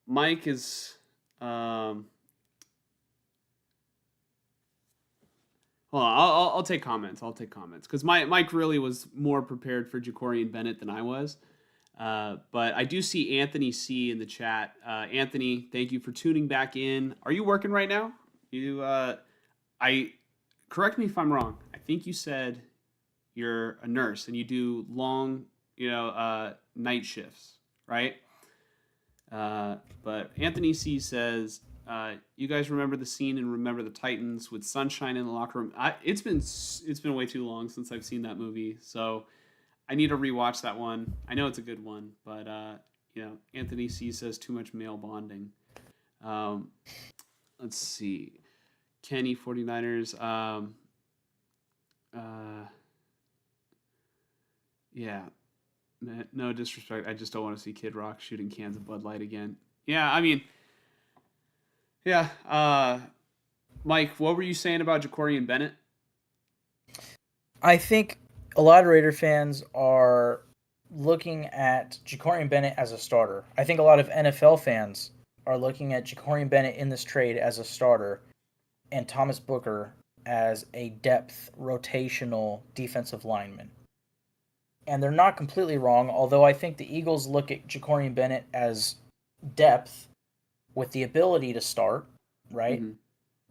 Mike is hold on, I'll take comments. I'll take comments because Mike really was more prepared for Jacorian Bennett than I was. But I do see Anthony C in the chat. Anthony, thank you for tuning back in. Are you working right now? I correct me if I'm wrong. I think you said you're a nurse and you do long, night shifts, right? But Anthony C says, you guys remember the scene and Remember the Titans with Sunshine in the locker room? It's been way too long since I've seen that movie, so I need to rewatch that one. I know it's a good one, but Anthony C says too much male bonding. Let's see. Kenny 49ers. Yeah. No disrespect. I just don't want to see Kid Rock shooting cans of Bud Light again. Yeah, I mean, yeah. Mike, what were you saying about Jacorian Bennett? I think a lot of Raider fans are looking at Jacorian Bennett as a starter. I think a lot of NFL fans are looking at Jacorian Bennett in this trade as a starter and Thomas Booker as a depth rotational defensive lineman. And they're not completely wrong, although I think the Eagles look at Jacorian Bennett as depth with the ability to start, right?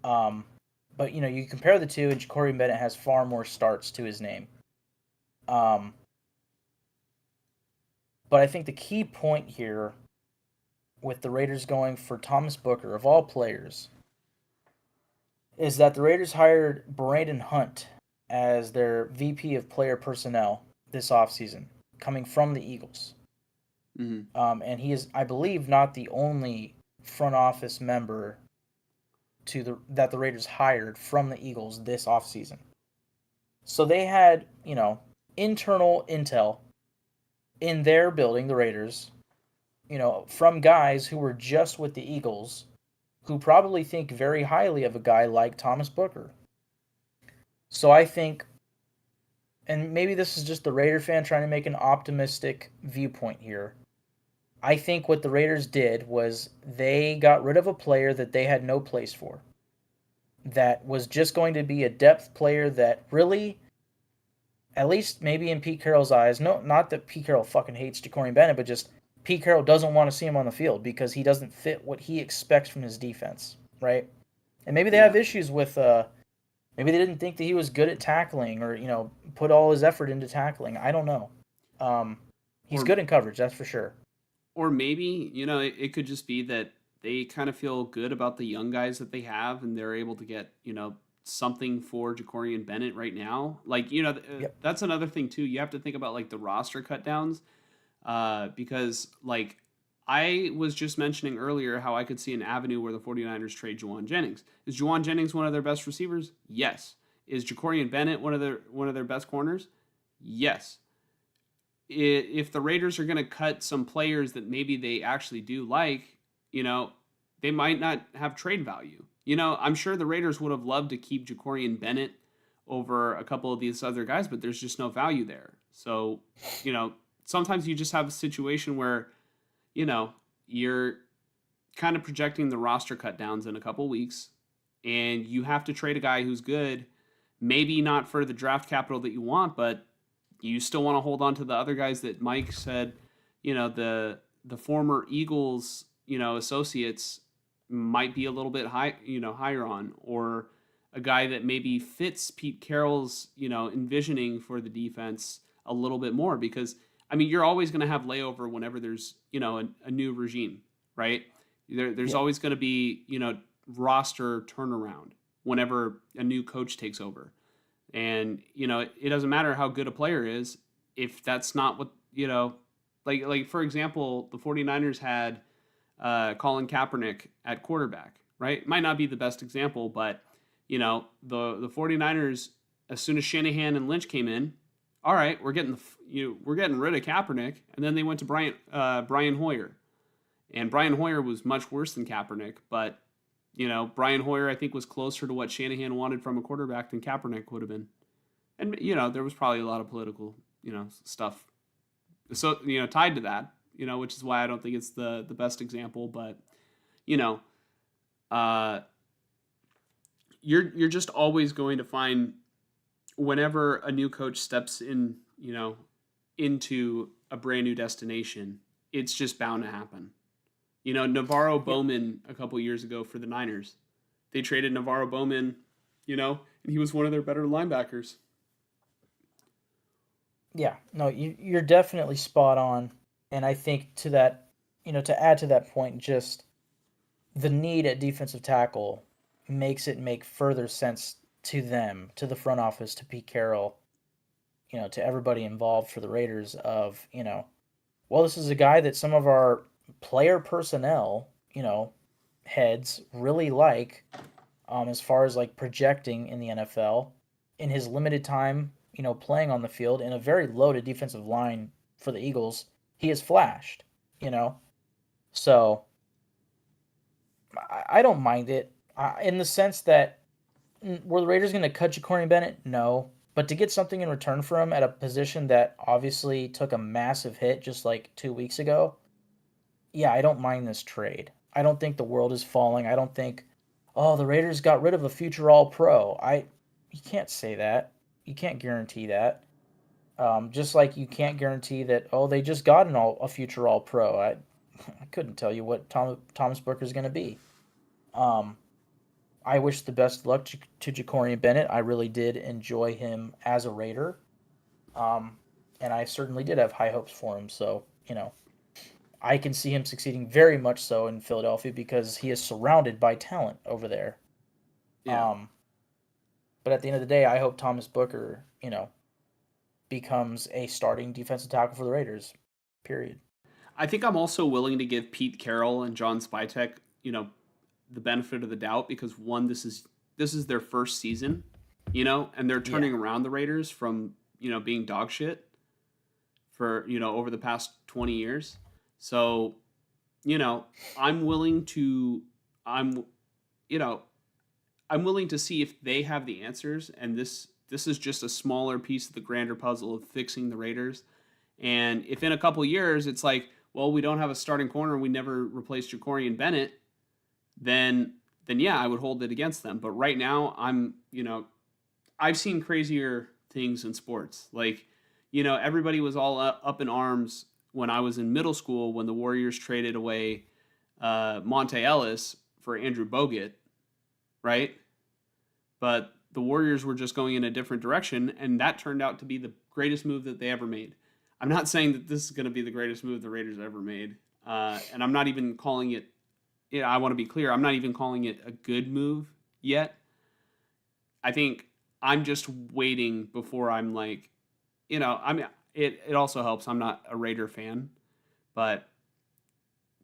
Mm-hmm. But, you compare the two, and Jacorian Bennett has far more starts to his name. But I think the key point here with the Raiders going for Thomas Booker, of all players, is that the Raiders hired Braden Hunt as their VP of player personnel this offseason, coming from the Eagles. Mm-hmm. And he is, I believe, not the only front office member that the Raiders hired from the Eagles this offseason. So they had, internal intel in their building, the Raiders, from guys who were just with the Eagles, who probably think very highly of a guy like Thomas Booker. So I think, and maybe this is just the Raider fan trying to make an optimistic viewpoint here. I think what the Raiders did was they got rid of a player that they had no place for. That was just going to be a depth player that really, at least maybe in Pete Carroll's eyes, no, not that Pete Carroll fucking hates Ja'Cory Bennett, but just Pete Carroll doesn't want to see him on the field because he doesn't fit what he expects from his defense, right? And maybe they Yeah. have issues with, maybe they didn't think that he was good at tackling or, put all his effort into tackling. I don't know. He's Or good in coverage, that's for sure. or maybe, it could just be that they kind of feel good about the young guys that they have, and they're able to get, something for Ja'Cory and Bennett right now. Like, Yep. that's another thing too. You have to think about like the roster cut downs, because like I was just mentioning earlier how I could see an avenue where the 49ers trade Juwan Jennings. Is Juwan Jennings one of their best receivers? Yes. Is Ja'Cory and Bennett one of their best corners? Yes. If the Raiders are going to cut some players that maybe they actually do like, they might not have trade value. I'm sure the Raiders would have loved to keep Ja'Cory and Bennett over a couple of these other guys, but there's just no value there. So, sometimes you just have a situation where, you're kind of projecting the roster cut downs in a couple weeks, and you have to trade a guy who's good, maybe not for the draft capital that you want, but you still want to hold on to the other guys that Mike said, the former Eagles, associates might be a little bit higher on, or a guy that maybe fits Pete Carroll's, envisioning for the defense a little bit more, because I mean, you're always going to have layover whenever there's, a new regime, right? There's Yeah. always going to be, roster turnaround whenever a new coach takes over. And, it doesn't matter how good a player is if that's not what, like for example, the 49ers had Colin Kaepernick at quarterback, right? Might not be the best example, but, the 49ers, as soon as Shanahan and Lynch came in, all right, we're getting rid of Kaepernick, and then they went to Brian Hoyer, and Brian Hoyer was much worse than Kaepernick, but Brian Hoyer I think was closer to what Shanahan wanted from a quarterback than Kaepernick would have been, and there was probably a lot of political stuff, so tied to that, which is why I don't think it's the best example, but you know, uh, you're just always going to find whenever a new coach steps in, into a brand new destination, it's just bound to happen. Navarro Yeah. Bowman a couple years ago for the Niners, they traded Navarro Bowman, and he was one of their better linebackers. Yeah. No, you're definitely spot on. And I think to that, to add to that point, just the need at defensive tackle makes it make further sense to them, to the front office, to Pete Carroll, to everybody involved for the Raiders of, well, this is a guy that some of our player personnel, heads really like, as far as like projecting in the NFL in his limited time, playing on the field in a very loaded defensive line for the Eagles, he has flashed, you know. So I don't mind it in the sense that were the Raiders going to cut Ja'Cory Bennett? No. But to get something in return for him at a position that obviously took a massive hit just like 2 weeks ago, yeah, I don't mind this trade. I don't think the world is falling. I don't think, oh, the Raiders got rid of a future All Pro. You can't say that. You can't guarantee that. Just like you can't guarantee that, oh, they just got a future All Pro. I couldn't tell you what Thomas Booker is going to be. Um, I wish the best luck to Ja'Cory Bennett. I really did enjoy him as a Raider. Um, and I certainly did have high hopes for him. So, I can see him succeeding very much so in Philadelphia because he is surrounded by talent over there. Yeah. Um, But at the end of the day, I hope Thomas Booker, becomes a starting defensive tackle for the Raiders. Period. I think I'm also willing to give Pete Carroll and John Spytek, the benefit of the doubt because one, this is their first season, and they're Yeah. turning around the Raiders from being dog shit for over the past 20 years. So I'm willing to I'm you know I'm willing to see if they have the answers, and this is just a smaller piece of the grander puzzle of fixing the Raiders. And if in a couple years it's like, well, we don't have a starting corner, we never replaced Jacorian Bennett, then yeah, I would hold it against them. But right now, I've seen crazier things in sports. Like, everybody was all up in arms when I was in middle school when the Warriors traded away Monte Ellis for Andrew Bogut, right? But the Warriors were just going in a different direction, and that turned out to be the greatest move that they ever made. I'm not saying that this is going to be the greatest move the Raiders ever made, and I'm not even calling it. Yeah, I want to be clear. I'm not even calling it a good move yet. I think I'm just waiting before I'm like, I mean, it also helps. I'm not a Raider fan, but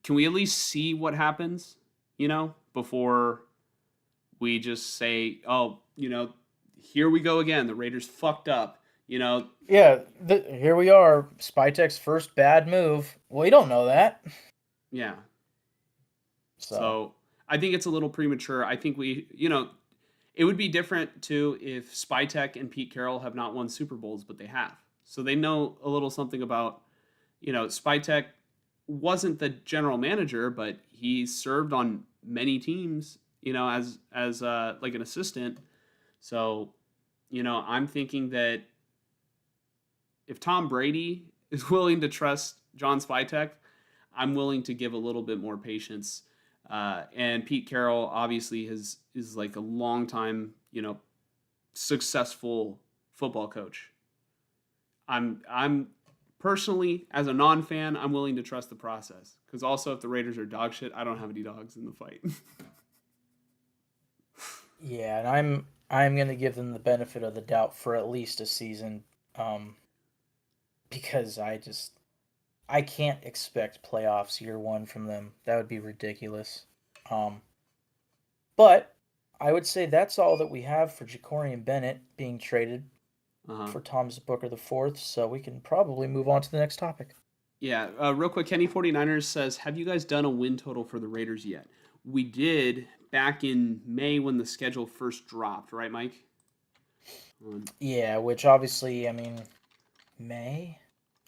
can we at least see what happens, before we just say, oh, here we go again. The Raiders fucked up, Yeah, here we are. Spytek's first bad move. Well, you don't know that. yeah. So, So I think it's a little premature. I think it would be different too if Spytek and Pete Carroll have not won Super Bowls, but they have. So they know a little something about, Spytek wasn't the general manager, but he served on many teams, as like an assistant. So, I'm thinking that if Tom Brady is willing to trust John Spytek, I'm willing to give a little bit more patience. And Pete Carroll obviously is like a long time, successful football coach. I'm personally, as a non-fan, I'm willing to trust the process because also if the Raiders are dog shit, I don't have any dogs in the fight. yeah, and I'm gonna give them the benefit of the doubt for at least a season, um, because I can't expect playoffs year one from them. That would be ridiculous. Um, but I would say that's all that we have for Jacorian Bennett being traded Uh-huh. for Thomas Booker the fourth. So we can probably move on to the next topic. Yeah, real quick, Kenny 49ers says, have you guys done a win total for the Raiders yet? We did back in May when the schedule first dropped, right, Mike? Yeah, which obviously, I mean, May.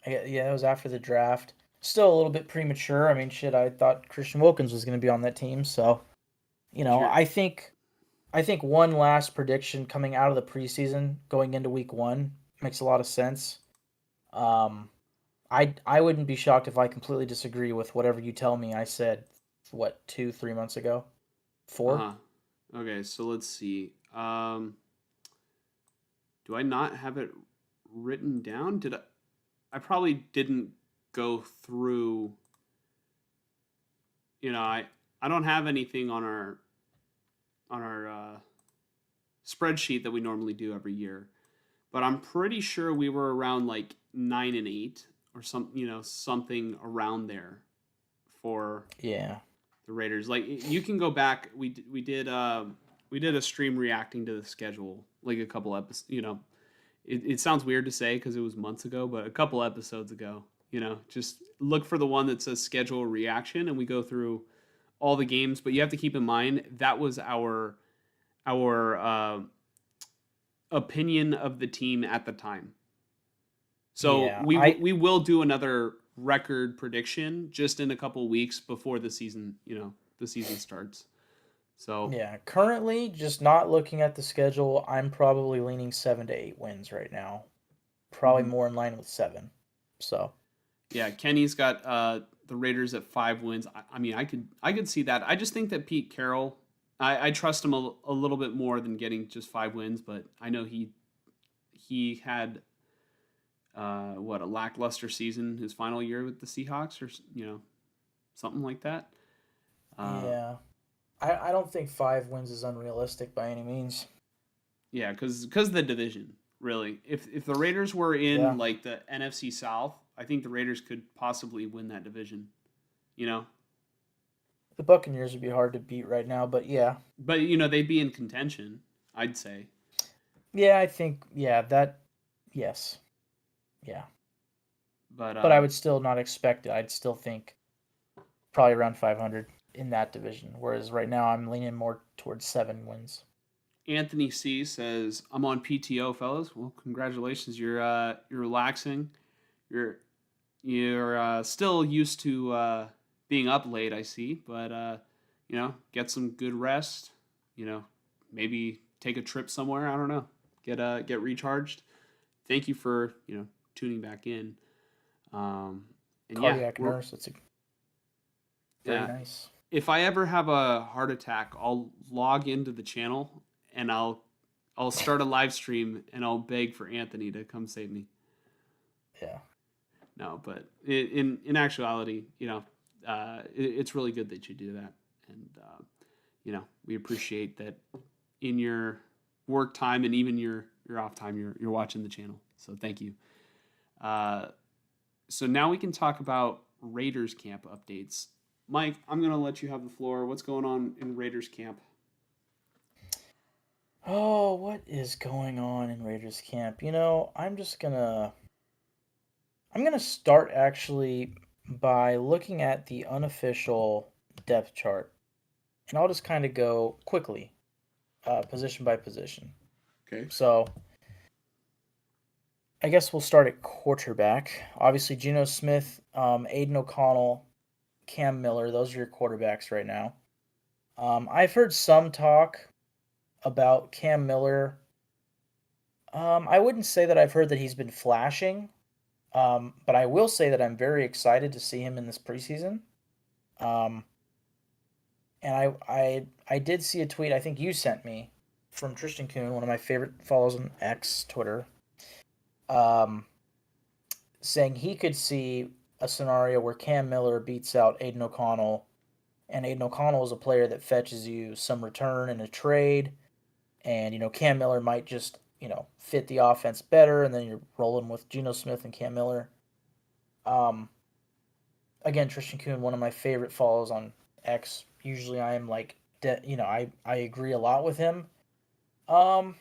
Yeah, it was after the draft. Still a little bit premature. I mean, shit, I thought Christian Wilkins was going to be on that team, so Here, I think one last prediction coming out of the preseason going into week 1 makes a lot of sense. Um, I wouldn't be shocked if I completely disagree with whatever you tell me I said, what, 2, 3 months ago? 4? uh-huh. Okay, so let's see. Do I not have it written down? I probably didn't go through, I don't have anything on our spreadsheet that we normally do every year. But I'm pretty sure we were around like 9-8 or something around there for Yeah. the Raiders. Like you can go back. We did a stream reacting to the schedule like a couple episodes. It sounds weird to say because it was months ago, but a couple episodes ago. Just look for the one that says schedule reaction, and we go through all the games. But you have to keep in mind that was our opinion of the team at the time. So Yeah. we will do another record prediction just in a couple weeks before the season starts. So Yeah, currently just not looking at the schedule, I'm probably leaning 7 to 8 wins right now. Probably mhm. more in line with 7. So, Yeah, Kenny's got the Raiders at 5 wins. I mean, I could see that. I just think that Pete Carroll, I trust him a little bit more than getting just 5 wins, but I know he had a lackluster season his final year with the Seahawks, or something like that. Uh, yeah. I don't think 5 wins is unrealistic by any means. Yeah, because the division, really. If the Raiders were Yeah. in like the NFC South, I think the Raiders could possibly win that division. You know, The Buccaneers would be hard to beat right now, but yeah. but they'd be in contention. I'd say. Yeah, I think yeah, that yes. Yeah. But But I would still not expect it. I'd still think probably around 500 in that division, whereas right now I'm leaning more towards 7 wins. Anthony C says, "I'm on PTO, fellas. Well, congratulations. You're relaxing. You're you're still used to being up late, I see, but get some good rest. You know, maybe take a trip somewhere. I don't know. Get recharged. Thank you for tuning back in. And yeah, Cardiac we're nurse, that's very yeah. nice. If I ever have a heart attack, I'll log into the channel and I'll start a live stream and I'll beg for Anthony to come save me. Yeah. No, but in actuality, it's really good that you do that, and we appreciate that in your work time and even your off time, you're watching the channel. So thank you. So now we can talk about Raiders camp updates. Mike, I'm gonna let you have the floor. What's going on in Raiders camp? Oh, what is going on in Raiders camp? I'm gonna start actually by looking at the unofficial depth chart, and I'll just kind of go quickly, position by position. Okay. So I guess we'll start at quarterback. Obviously, Geno Smith, Aiden O'Connell, Cam Miller. Those are your quarterbacks right now. I've heard some talk about Cam Miller. I wouldn't say that I've heard that he's been flashing, but I will say that I'm very excited to see him in this preseason. Um, and I did see a tweet I think you sent me from Tristan Kuhn, one of my favorite follows on X Twitter, um, saying he could see a scenario where Cam Miller beats out Aiden O'Connell, and Aiden O'Connell is a player that fetches you some return in a trade, and Cam Miller might just fit the offense better, and then you're rolling with Geno Smith and Cam Miller. Um, Again, Tristan Kuhn, one of my favorite follows on X. Usually, I am like, I agree a lot with him. Um,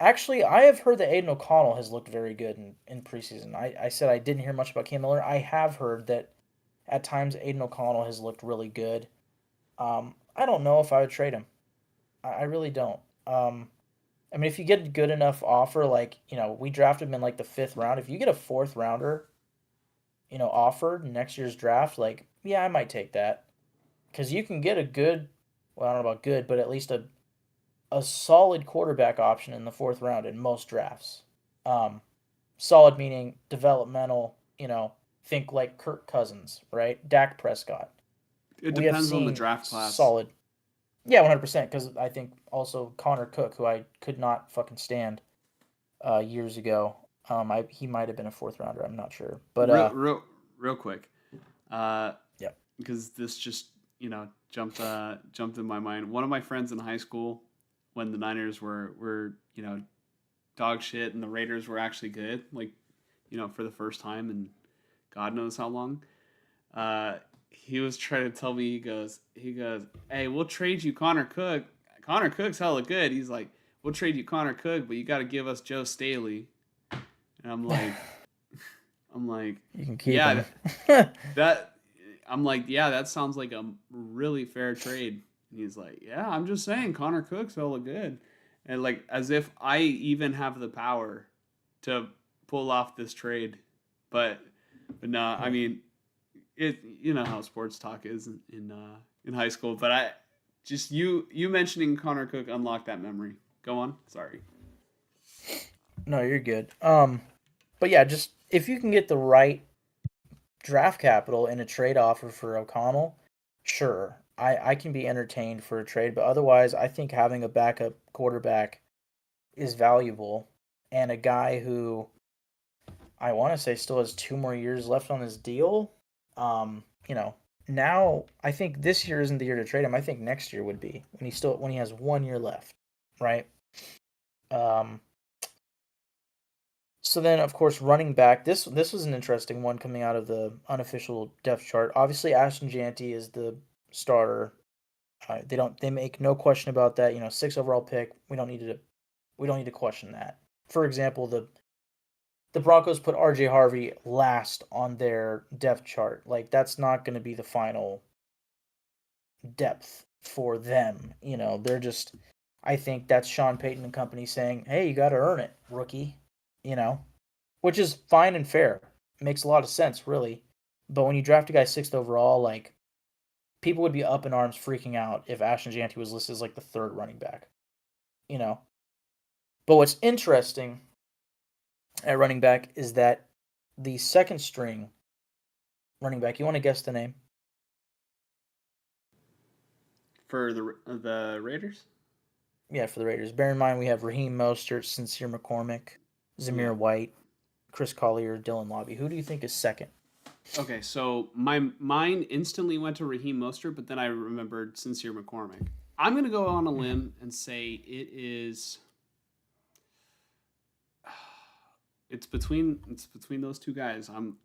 Actually, I have heard that Aiden O'Connell has looked very good in preseason. I said I didn't hear much about Cam Miller. I have heard that at times Aiden O'Connell has looked really good. I don't know if I would trade him. I really don't. I mean, if you get a good enough offer, like, we drafted him in like the 5th round. If you get a 4th rounder, offered in next year's draft, like, yeah, I might take that. Because you can get a good, well, I don't know about good, but at least a solid quarterback option in the 4th round in most drafts. Um, Solid meaning developmental, think like Kirk Cousins, right? Dak Prescott. It We have depends on the seen draft class. solid. Yeah, 100%. Because I think also Connor Cook, who I could not fucking stand years ago. He might have been a 4th rounder. I'm not sure, but Real quick, uh, yeah, because this just jumped in my mind. One of my friends in high school, when the Niners were dog shit and the Raiders were actually good, like for the first time in God knows how long. He was trying to tell me, he goes, hey, we'll trade you Connor Cook. Connor Cook's hella good. He's like, we'll trade you Connor Cook, but you got to give us Joe Staley. And I'm like, you can keep yeah, him. that I'm like, yeah, that sounds like a really fair trade. And he's like, yeah, I'm just saying, Connor Cook's hella good, and like as if I even have the power to pull off this trade, but no, I mean, it. You know how sports talk is in high school, but I just you mentioning Connor Cook unlocked that memory. Go on, sorry. No, you're good. But yeah, just if you can get the right draft capital in a trade offer for O'Connell, sure, I can be entertained for a trade. But otherwise, I think having a backup quarterback is valuable, and a guy who I want to say still has 2 more years left on his deal. Um, you know, Now I think this year isn't the year to trade him. I think next year would be when he has 1 year left, right? Um, so then, of course, running back. This was an interesting one coming out of the unofficial depth chart. Obviously, Ashton Janty is the starter. They make no question about that. You know, 6 overall pick. We don't need to question that. For example, the Broncos put RJ Harvey last on their depth chart. Like that's not going to be the final depth for them. You know, they're just I think that's Sean Payton and company saying, "Hey, you got to earn it, rookie." You know, which is fine and fair. Makes a lot of sense, really. But when you draft a guy 6th overall, like people would be up in arms freaking out if Ashton Janty was listed as like the 3rd running back, you know. But what's interesting at running back is that the 2nd string running back, you want to guess the name? For the Raiders. Yeah, for the Raiders. Bear in mind we have Raheem Mostert, Sincere McCormick, Yeah. Zamir White, Chris Collier, Dylan Lobby. Who do you think is second? Okay, so my mind instantly went to Raheem Mostert, but then I remembered Sincere McCormick. I'm gonna go on a Mm-hmm. limb and say it is. It's between those two guys. I'm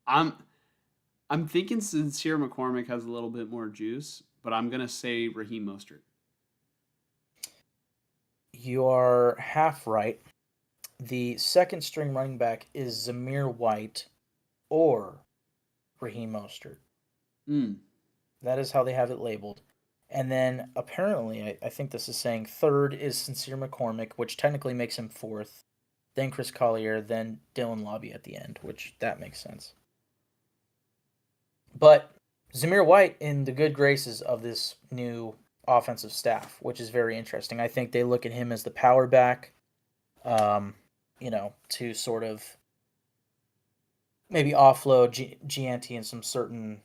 I'm thinking Sincere McCormick has a little bit more juice, but I'm gonna say Raheem Mostert. You are half right. The 2nd string running back is Zamir White or Raheem Mostert. Mm. That is how they have it labeled. And then apparently, I think this is saying 3rd is Sincere McCormick, which technically makes him 4th. Then Chris Collier, then Dylan Lobby at the end, which that makes sense. But Zamir White in the good graces of this new offensive staff, which is very interesting. I think they look at him as the power back, um, to sort of maybe offload Gianti in some certain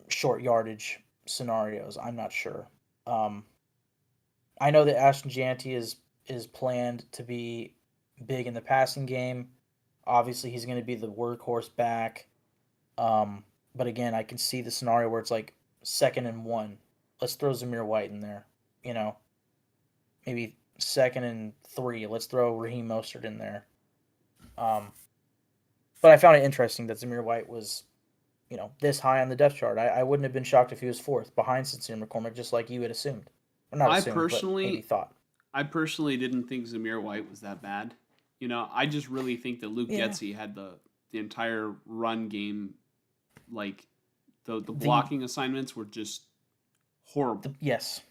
short yardage scenarios. I'm not sure. Um, I know that Ashton Gianti is planned to be big in the passing game. Obviously, he's going to be the workhorse back. Um, but again, I can see the scenario where it's like 2nd and 1. Let's throw Zamir White in there. You know, maybe 2nd and 3. Let's throw Raheem Mostert in there. Um, but I found it interesting that Zamir White was, this high on the depth chart. I wouldn't have been shocked if he was 4th behind Sincere McCormick, just like you had assumed. Or not I assumed, but maybe personally, thought. I personally didn't think Zamir White was that bad. I just really think that Luke Yeah. Getsy had the entire run game, like the The, blocking assignments were just horrible. yes,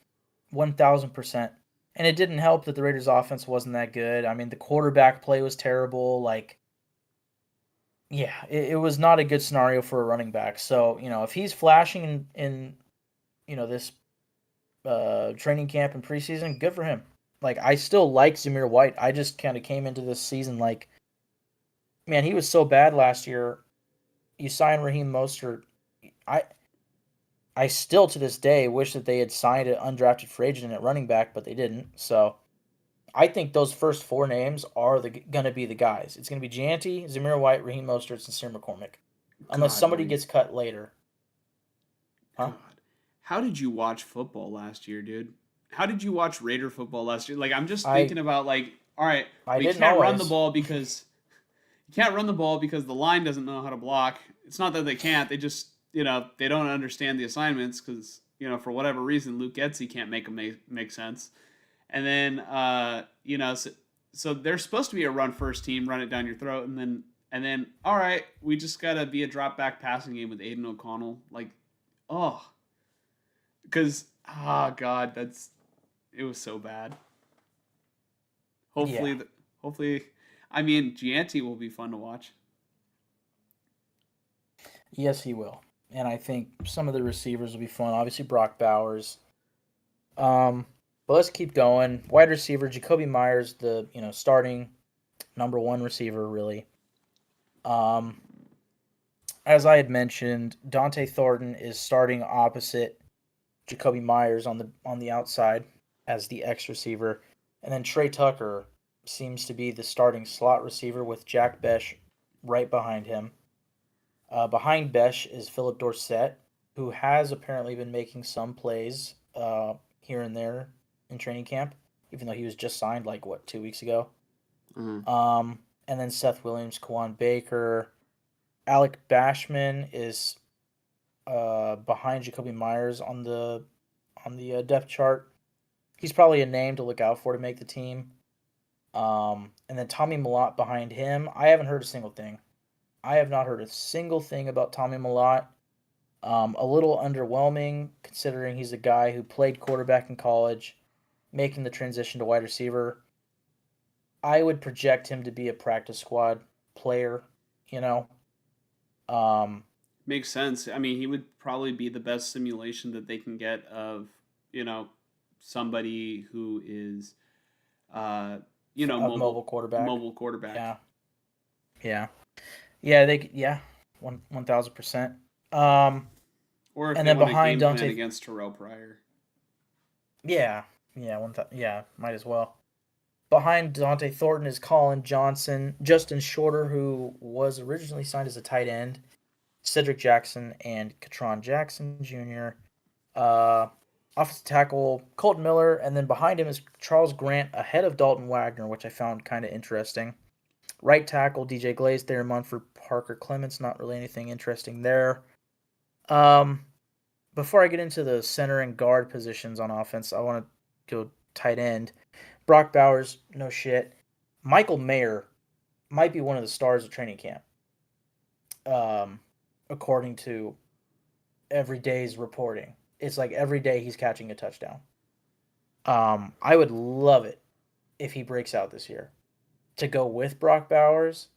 1,000%. And it didn't help that the Raiders' offense wasn't that good. I mean, the quarterback play was terrible. Like, yeah, it was not a good scenario for a running back. So, if he's flashing in this training camp and preseason, good for him. Like, I still like Zamir White. I just kind of came into this season like, man, he was so bad last year. You sign Raheem Mostert. I I still to this day wish that they had signed an undrafted free agent at running back, but they didn't. So I think those first 4 names are gonna be the guys. It's gonna be Janty, Zamir White, Raheem Mostert, and Sincere McCormick, unless God, somebody Mike. gets cut later. Huh? God. How did you watch football last year, dude? How did you watch Raider football last year? Like, I'm just I thinking about like, all right, I well, you didn't can't run the always. ball because the line doesn't know how to block. It's not that they can't; they just they don't understand the assignments because for whatever reason Luke Getsy can't make them make sense. And then so they're supposed to be a run first team, run it down your throat, and then all right, we just gotta be a drop back passing game with Aiden O'Connell. Like, oh, because God, it was so bad. Yeah. Hopefully, hopefully, I mean Gianti will be fun to watch. Yes, he will. And I think some of the receivers will be fun. Obviously, Brock Bowers. Um, but let's keep going. Wide receiver Jacoby Myers, the starting number 1 receiver, really. Um, as I had mentioned, Dante Thornton is starting opposite Jacoby Myers on the outside as the X receiver, and then Trey Tucker seems to be the starting slot receiver with Jack Besh right behind him. Behind Besh is Philip Dorsett, who has apparently been making some plays here and there in training camp. even though he was just signed like 2 weeks ago. Mhm. And then Seth Williams, Kwan Baker, Alec Bashman is behind Jacoby Myers on the depth chart. He's probably a name to look out for to make the team. And then Tommy Mellott behind him. I haven't heard a single thing. I have not heard a single thing about Tommy Mellott. A little underwhelming considering he's a guy who played quarterback in college, making the transition to wide receiver. I would project him to be a practice squad player, you know. Um, Makes sense. I mean, he would probably be the best simulation that they can get of, you know, somebody who is, uh, a mobile quarterback. mobile quarterback. Yeah, yeah, yeah. Yeah, 1,000%. Um, Or if and they then want to behind game plan Dante, against Terrell Pryor. yeah, might as well. Behind Dante Thornton is Colin Johnson, Justin Shorter, who was originally signed as a tight end, Cedric Jackson, and Katron Jackson Jr. Uh, Offensive tackle Colton Miller, and then behind him is Charles Grant ahead of Dalton Wagner, which I found kind of interesting. Right tackle DJ Glaze, Thayer Munford, Parker Clements. Not really anything interesting there. Um, Before I get into the center and guard positions on offense, I want to go tight end. Brock Bowers, no shit. Michael Mayer might be one of the stars of training camp, um, according to every day's reporting. It's like every day he's catching a touchdown. I would love it if he breaks out this year. To go with Brock Bowers,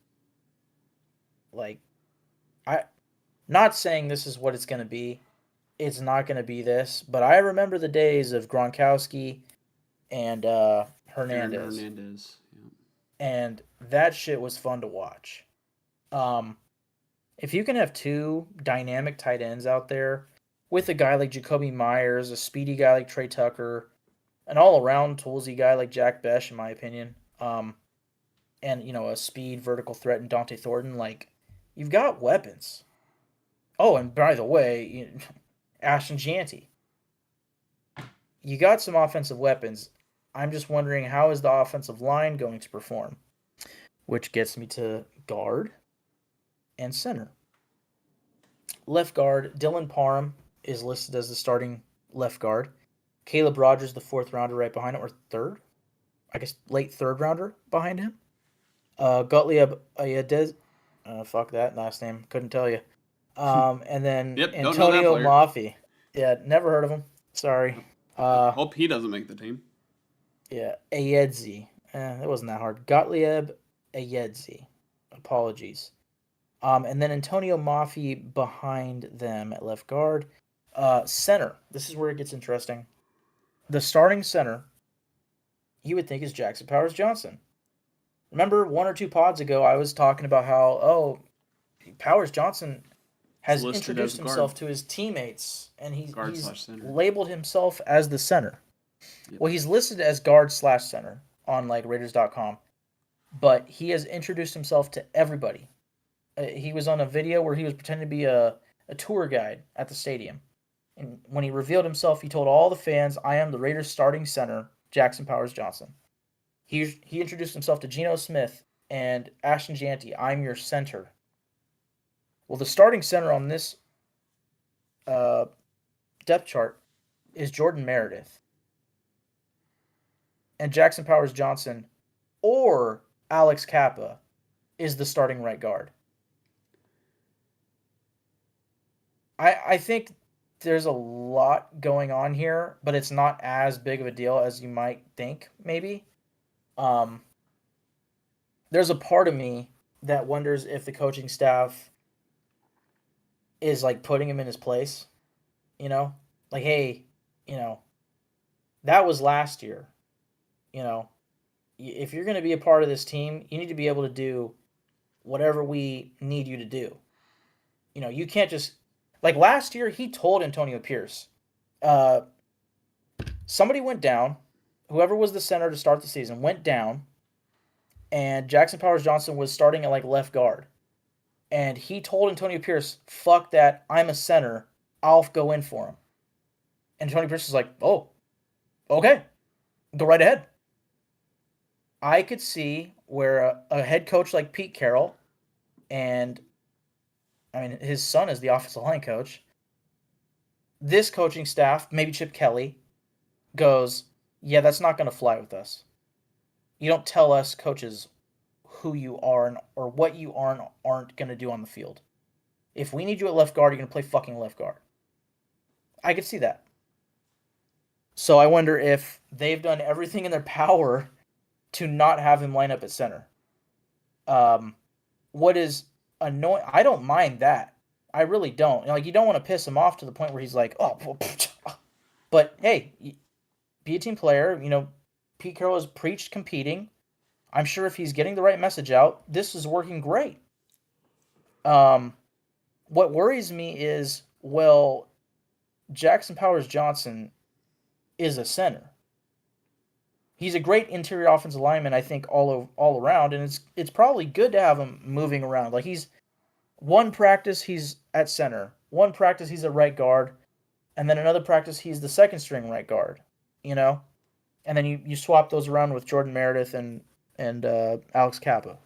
like I not saying this is what it's gonna be. It's not gonna be this, but I remember the days of Gronkowski and Aaron Hernandez, Hernandez. Yeah. and that shit was fun to watch. Um, if you can have two dynamic tight ends out there with a guy like Jacoby Myers, a speedy guy like Trey Tucker, an all-around toolsy guy like Jack Besh, in my opinion, and a speed vertical threat in Dante Thornton, like you've got weapons. Oh, and by the way, Ashton Janty, you got some offensive weapons. I'm just wondering how is the offensive line going to perform, which gets me to guard and center. Left guard, Dylan Parham is listed as the starting left guard. Caleb Rogers, the fourth rounder, right behind him, or third, I guess late third rounder behind him. Gottlieb Ayadez, fuck that last name, couldn't tell you. And then Yep, don't know that Antonio player. Mafi. Yeah, never heard of him. Sorry. Hope he doesn't make the team. Yeah, Ayedzi. It wasn't that hard. Gottlieb Ayedzi. Apologies. And then Antonio Mafi behind them at left guard. Center. This is where it gets interesting. The starting center, you would think, is Jackson Powers Johnson. Remember 1 or 2 pods ago, I was talking about how, Powers Johnson has introduced himself to his teammates, and he's labeled himself as the center. Yep. Well, he's listed as guard/center on like Raiders.com, but he has introduced himself to everybody. He was on a video where he was pretending to be a tour guide at the stadium. And when he revealed himself, he told all the fans, I am the Raiders starting center, Jackson Powers Johnson. He introduced himself to Geno Smith and Ashton Janty, I'm your center. Well, the starting center on this depth chart is Jordan Meredith. And Jackson Powers Johnson or Alex Kappa is the starting right guard. I think there's a lot going on here, but it's not as big of a deal as you might think, maybe. There's a part of me that wonders if the coaching staff is like putting him in his place, like, hey, that was last year, if you're going to be a part of this team, you need to be able to do whatever we need you to do. You can't just, like last year, he told Antonio Pierce, somebody went down, whoever was the center to start the season went down, and Jackson Powers Johnson was starting at like left guard. And he told Antonio Pierce, fuck that, I'm a center, I'll go in for him. And Antonio Pierce was like, oh, okay, go right ahead. I could see where a head coach like Pete Carroll, and I mean his son is the offensive line coach. This coaching staff, maybe Chip Kelly, goes, yeah, that's not going to fly with us. You don't tell us coaches who you are or what you are and aren't going to do on the field. If we need you at left guard, you're going to play fucking left guard. I could see that. So I wonder if they've done everything in their power to not have him line up at center. What is annoying? I don't mind that. I really don't. Like, you don't want to piss him off to the point where he's like, oh, but hey, be a team player. Pete Carroll has preached competing. I'm sure if he's getting the right message out, this is working great. What worries me is, well, Jackson Powers Johnson is a center. He's a great interior offensive lineman, I think, all around, and it's probably good to have him moving around. Like, he's one practice he's at center, one practice he's at right guard, and then another practice he's the second string right guard. And then you swap those around with Jordan Meredith and Alex Kappa.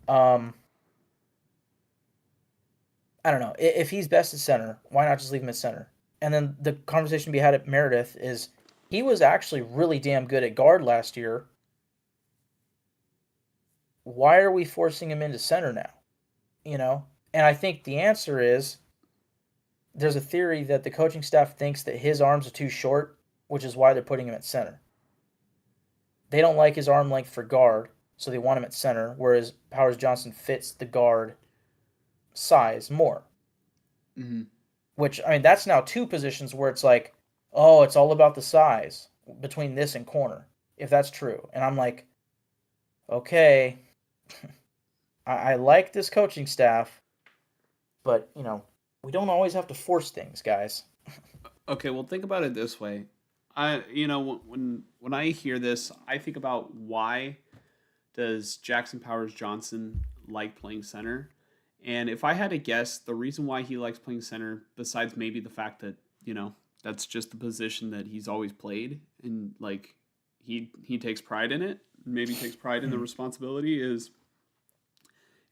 I don't know. If he's best at center, why not just leave him at center? And then the conversation we had at Meredith is he was actually really damn good at guard last year. Why are we forcing him into center now? And I think the answer is there's a theory that the coaching staff thinks that his arms are too short, which is why they're putting him at center. They don't like his arm length for guard, so they want him at center, whereas Powers Johnson fits the guard size more. Mm-hmm. Which, I mean, that's now two positions where it's like, oh, it's all about the size between this and corner, if that's true. And I'm like, okay, I like this coaching staff, but, we don't always have to force things, guys. Okay, well, think about it this way. When I hear this, I think about why does Jackson Powers Johnson like playing center? And if I had to guess, the reason why he likes playing center, besides maybe the fact that, that's just the position that he's always played and like he takes pride in it, maybe takes pride in the responsibility, is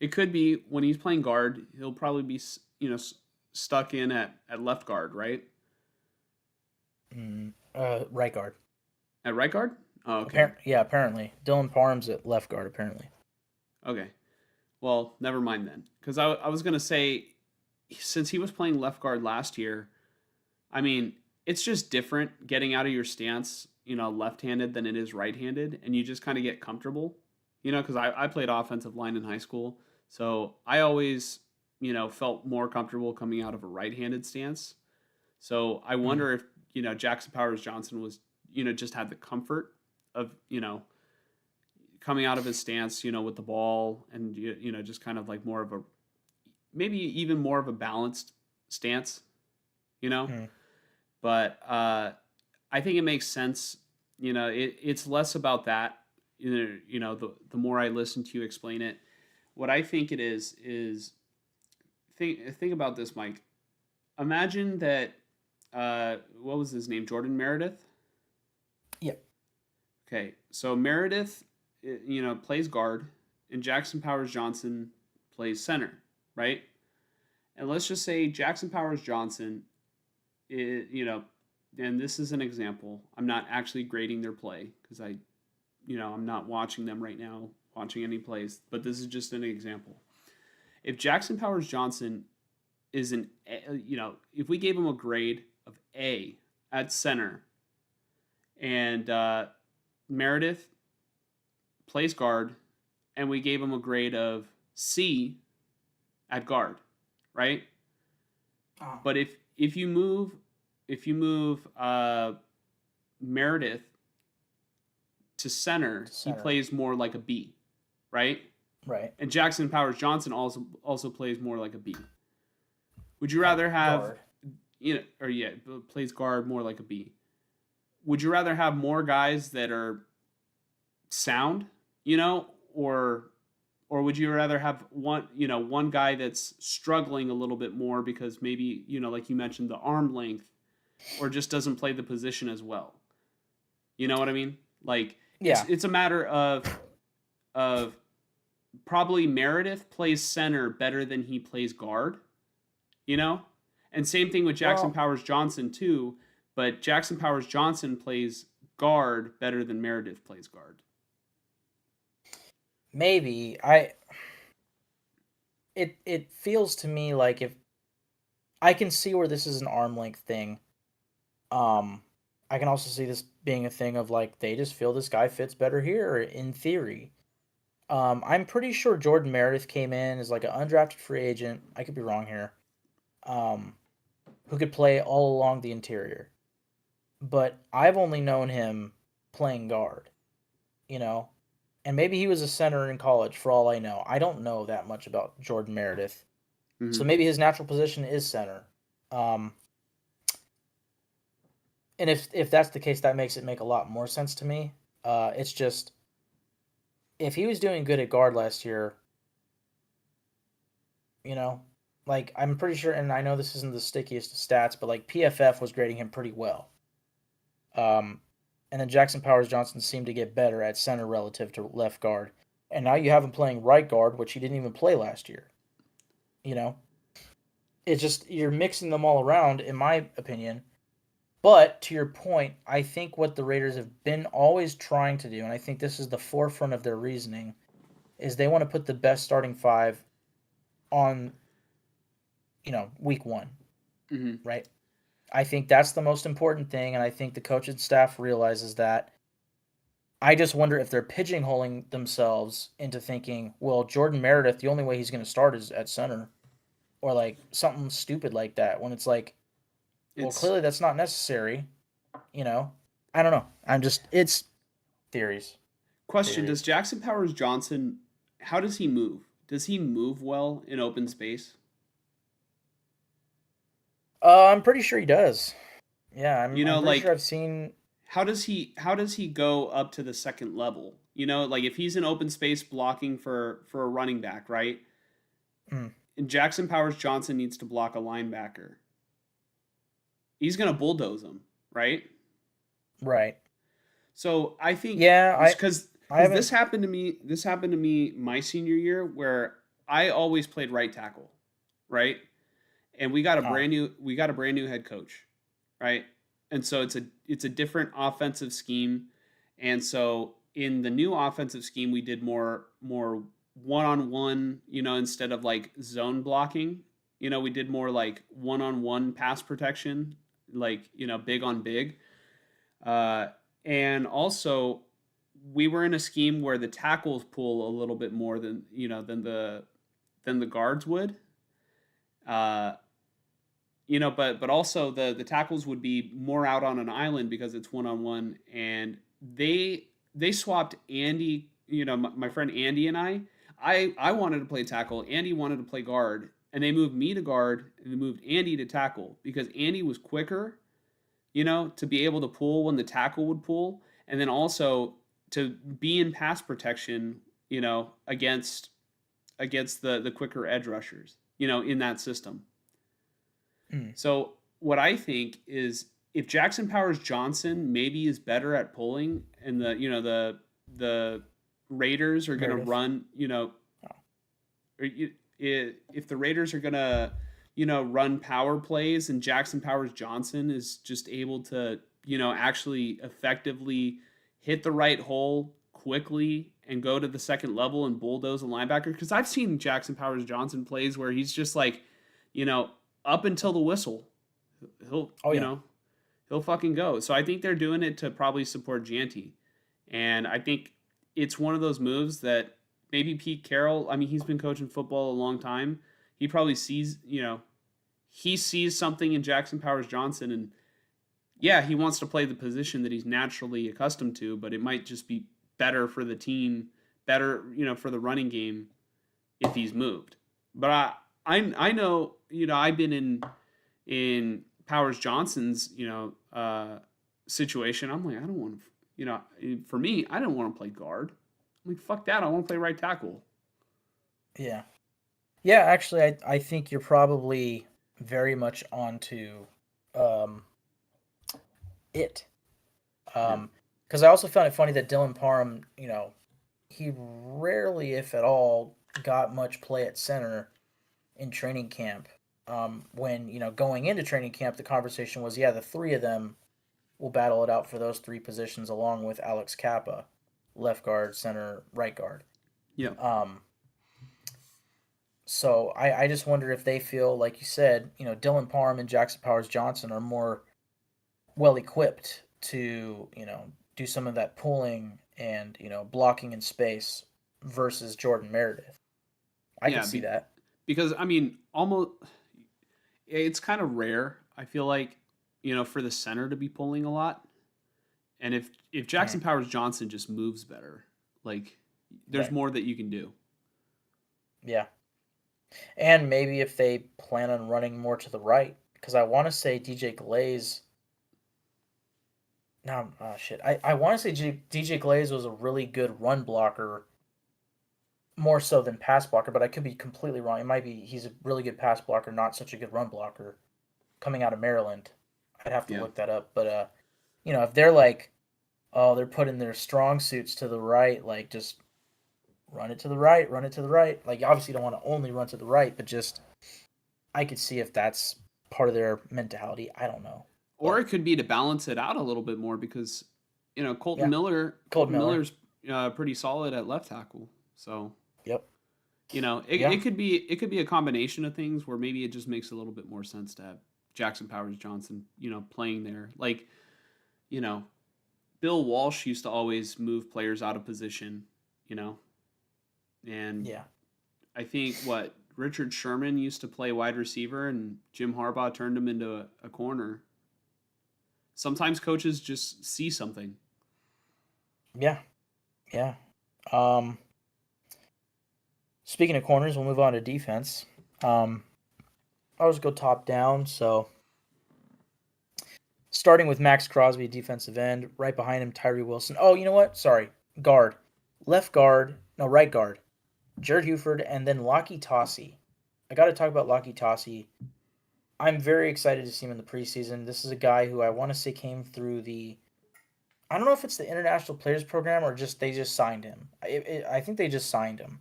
it could be when he's playing guard, he'll probably be, stuck in at left guard, right? Right guard. At right guard? Oh, okay. Apparently. Dylan Parham's at left guard, apparently. Okay. Well, never mind then. Because I was going to say, since he was playing left guard last year, I mean, it's just different getting out of your stance, left-handed than it is right-handed. And you just kind of get comfortable, because I played offensive line in high school. So I always, felt more comfortable coming out of a right-handed stance. So I wonder if, Jackson Powers Johnson was, just had the comfort of, coming out of his stance, with the ball and, just kind of like more of a, maybe even more of a balanced stance, But I think it makes sense. It's less about that. The more I listen to you explain it, what I think it is think about this, Mike. Imagine that, what was his name? Jordan Meredith? Yep. Okay, so Meredith, plays guard, and Jackson Powers Johnson plays center, right? And let's just say Jackson Powers Johnson, and this is an example. I'm not actually grading their play because I'm not watching them right now, watching any plays, but this is just an example. If Jackson Powers Johnson is if we gave him a grade of A at center, and Meredith plays guard, and we gave him a grade of C at guard, right? Oh. But if you move Meredith to center, he plays more like a B, right? Right. And Jackson Powers Johnson also plays more like a B. Would you rather have guard. Plays guard more like a B? Would you rather have more guys that are sound, or would you rather have one guy that's struggling a little bit more because maybe, like you mentioned, the arm length, or just doesn't play the position as well? You know what I mean? Like, Yeah. It's a matter of probably Meredith plays center better than he plays guard, you know? And same thing with Jackson Well, Powers Johnson too, but Jackson Powers Johnson plays guard better than Meredith plays guard. maybe it feels to me like if I can see where this is an arm length thing. Um, I can also see this being a thing of like they just feel this guy fits better here in theory. I'm pretty sure Jordan Meredith came in as like an undrafted free agent. I could be wrong here. Um, who could play all along the interior. But I've only known him playing guard, you know? And maybe he was a center in college for all I know. I don't know that much about Jordan Meredith. So Mm-hmm. maybe his natural position is center. Um, and if that's the case, that makes it make a lot more sense to me. It's just if he was doing good at guard last year, you know, like I'm pretty sure, and I know this isn't the stickiest of stats, but like PFF was grading him pretty well. Um, and then Jackson Powers Johnson seemed to get better at center relative to left guard. And now you have him playing right guard, which he didn't even play last year. You know, it's just you're mixing them all around, in my opinion. But to your point, I think what the Raiders have been always trying to do, and I think this is the forefront of their reasoning, is they want to put the best starting five on, week one, Mm-hmm. right? I think that's the most important thing, and I think the coaching staff realizes that. I just wonder if they're pigeonholing themselves into thinking, well, Jordan Meredith, the only way he's going to start is at center, or like something stupid like that. When it's like, well, It's clearly that's not necessary. You know, I don't know. It's theories, question: does theories. Jackson Powers Johnson? How does he move? Does he move well in open space? I'm pretty sure he does. Yeah, I'm You I'm know, pretty sure like I've seen. how does he go up to the second level? You know, like if he's in open space blocking for a running back, right? Mm, And Jackson Powers Johnson needs to block a linebacker. He's gonna bulldoze him, right? right. So I think Yeah, this I because I because this haven't. happened to me. This happened to me my senior year where I always played right tackle, right? And Oh, we got a brand new head coach, right? And so it's a different offensive scheme. And so in the new offensive scheme, we did more one on one, instead of like zone blocking. We did more like one on one pass protection, like big on big. Uh, and also, we were in a scheme where the tackles pull a little bit more than the guards would. Uh, but also the tackles would be more out on an island because it's one on one, and they swapped Andy. My friend Andy and I wanted to play tackle. Andy wanted to play guard, and they moved me to guard and they moved Andy to tackle because Andy was quicker, to be able to pull when the tackle would pull, and then also to be in pass protection, against the quicker edge rushers, in that system. mm, So what I think is if Jackson Powers Johnson maybe is better at pulling, and the Raiders are going to Meredith. run, Oh, or if the Raiders are going to run power plays, and Jackson Powers Johnson is just able to actually effectively hit the right hole quickly and go to the second level and bulldoze a linebacker, because I've seen Jackson Powers Johnson plays where he's just like, you know up until the whistle, he'll oh yeah. he'll fucking go. So I think they're doing it to probably support Janty, and I think it's one of those moves that maybe Pete Carroll. I mean, he's been coaching football a long time. He probably sees something in Jackson Powers Johnson, and yeah, he wants to play the position that he's naturally accustomed to, but it might just be better for the team, better for the running game if he's moved. But I know I've been in Powers Johnson's situation. I'm like, I don't want to, for me, I don't want to play guard. I'm like, fuck that, I want to play right tackle. Yeah. Yeah, actually I think you're probably very much onto um it. Yeah. Um Because I also found it funny that Dylan Parham, he rarely, if at all, got much play at center in training camp. When going into training camp, the conversation was, yeah, the three of them will battle it out for those three positions, along with Alex Kappa, left guard, center, right guard. Yeah. Um, so I just wonder if they feel, like you said, Dylan Parham and Jackson Powers Johnson are more well equipped to do some of that pulling and blocking in space versus Jordan Meredith. I could Yeah, see that. because I mean, almost it's kind of rare. I feel like for the center to be pulling a lot, and if Hmm. Jackson Powers Johnson just moves better, like there's Right. more that you can do. Yeah. And maybe if they plan on running more to the right, because I want to say DJ Glaze. No, shit. I want to say DJ Glaze was a really good run blocker, more so than pass blocker, but I could be completely wrong. It might be he's a really good pass blocker, not such a good run blocker. Coming out of Maryland, I'd have to Yeah. look that up. But if they're like, oh, they're putting their strong suits to the right, like just run it to the right, run it to the right. Like obviously, you don't want to only run to the right, but just I could see if that's part of their mentality. I don't know, Or but it could be to balance it out a little bit more because Colton yeah, Miller, Cold Colton Miller. Miller's pretty solid at left tackle. So Yep. it Yeah. could be a combination of things where maybe it just makes a little bit more sense to have Jackson Powers Johnson playing there. Like you know Bill Walsh used to always move players out of position, you know, and Yeah. I think what Richard Sherman used to play wide receiver and Jim Harbaugh turned him into a corner. Sometimes coaches just see something. Yeah. Yeah. Um, Speaking of corners, we'll move on to defense. Um, I'll just go top down. So starting with Max Crosby, defensive end. Right behind him, Tyree Wilson. Oh, you know what? Sorry. Guard. Left guard. No, right guard. Jared Huford, and then Laki Tossi. I got to talk about Laki Tossi. I'm very excited to see him in the preseason. This is a guy who I want to say came through the. I don't know if it's the International Players Program or just they just signed him. I think they just signed him.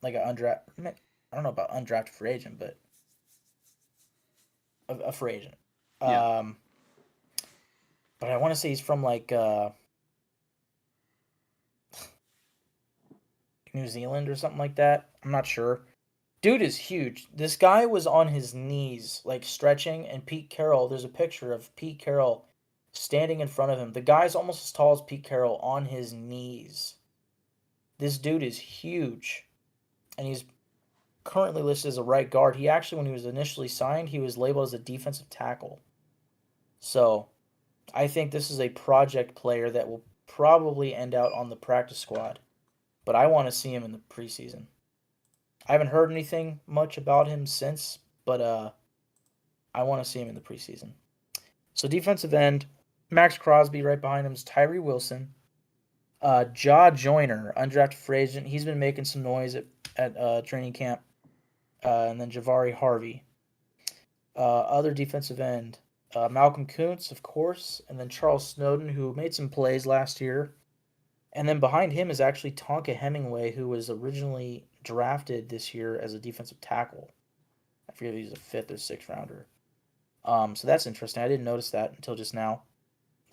Like an undrafted. I don't know about undrafted free agent, but a free agent. Yeah. Um, but I want to say he's from like New Zealand or something like that. I'm not sure. Dude is huge. This guy was on his knees, like stretching, and Pete Carroll. There's a picture of Pete Carroll standing in front of him. The guy's almost as tall as Pete Carroll on his knees. This dude is huge, and he's currently listed as a right guard. He actually, when he was initially signed, he was labeled as a defensive tackle. So I think this is a project player that will probably end out on the practice squad, but I want to see him in the preseason. I haven't heard anything much about him since, but I want to see him in the preseason. So defensive end, Max Crosby. Right behind him is Tyree Wilson. Jaw Joyner, undrafted free agent. He's been making some noise at training camp. And then Javari Harvey. Other defensive end, Malcolm Kuntz, of course, and then Charles Snowden, who made some plays last year. And then behind him is actually Tonka Hemingway, who was originally drafted this year as a defensive tackle. I forget if he's a fifth or sixth rounder. So that's interesting. I didn't notice that until just now.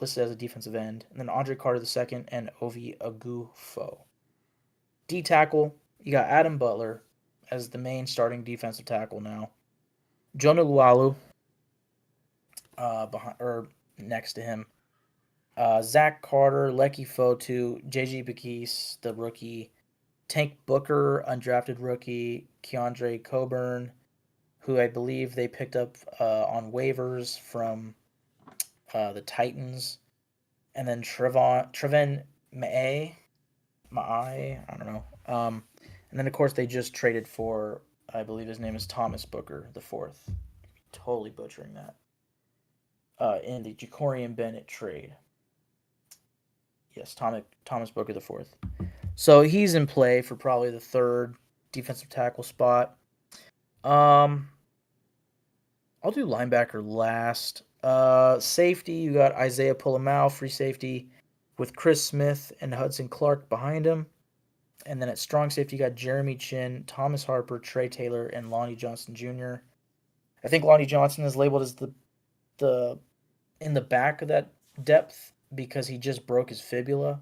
Listed as a defensive end. And then Andre Carter II and Ovi Agufo. D tackle, you got Adam Butler as the main starting defensive tackle now. Jonah Lualu, behind or next to him. Zach Carter, Lecky Fotu, JG Bakis, the rookie. Tank Booker, undrafted rookie. Keandre Coburn, who I believe they picked up on waivers from the Titans. And then Trevin Maai, I don't know. And then, of course, they just traded for, I believe his name is Thomas Booker, the fourth. Totally butchering that. In the Jacorian Bennett trade. Yes, Thomas Booker the fourth. So he's in play for probably the third defensive tackle spot. Um, I'll do linebacker last. Safety, you got Isaiah Pulamau, free safety. with Chris Smith and Hudson Clark behind him. And then at strong safety, you got Jeremy Chin, Thomas Harper, Trey Taylor, and Lonnie Johnson Jr. I think Lonnie Johnson is labeled as the in the back of that depth because he just broke his fibula.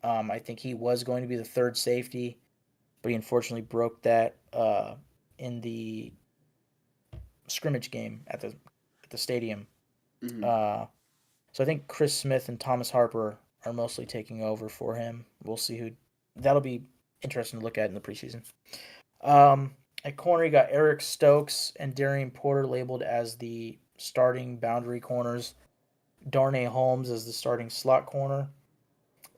I think he was going to be the third safety, but he unfortunately broke that in the scrimmage game at the stadium. Mm-hmm. So I think Chris Smith and Thomas Harper are mostly taking over for him. We'll see who. That'll be interesting to look at in the preseason. At corner, you got Eric Stokes and Darian Porter labeled as the starting boundary corners. Darnay Holmes as the starting slot corner.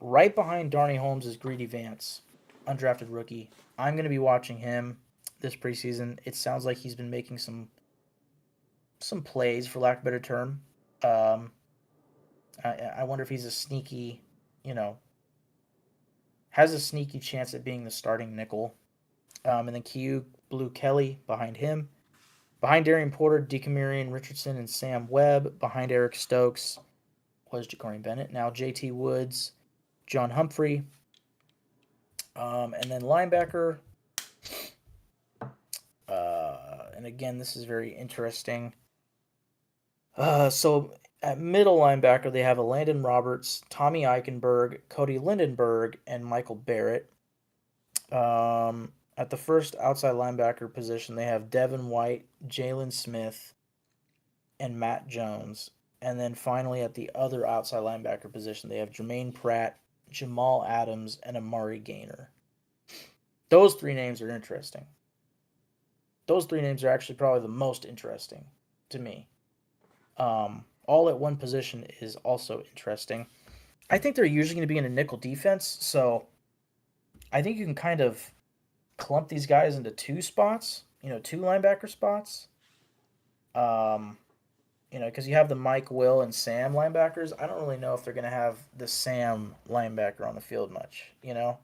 Right behind Darnay Holmes is Greedy Vance, undrafted rookie. I'm going to be watching him this preseason. It sounds like he's been making some plays, for lack of a better term. I wonder if he's a sneaky, has a sneaky chance at being the starting nickel. And then Q Blue Kelly behind him. Behind Darian Porter, Dekamarian Richardson, and Sam Webb. Behind Eric Stokes was Ja'Cory Bennett. Now JT Woods, John Humphrey. And then linebacker. And again, this is very interesting. So at middle linebacker, they have a Landon Roberts, Tommy Eichenberg, Cody Lindenberg, and Michael Barrett. At the first outside linebacker position, they have Devin White, Jalen Smith, and Matt Jones. And then finally, at the other outside linebacker position, they have Jermaine Pratt, Jamal Adams, and Amari Gaynor. Those three names are interesting. Those three names are actually probably the most interesting to me. All at one position is also interesting. I think they're usually going to be in a nickel defense, so I think you can kind of clump these guys into two spots, two linebacker spots. Because you have the Mike, Will, and Sam linebackers. I don't really know if they're going to have the Sam linebacker on the field much, or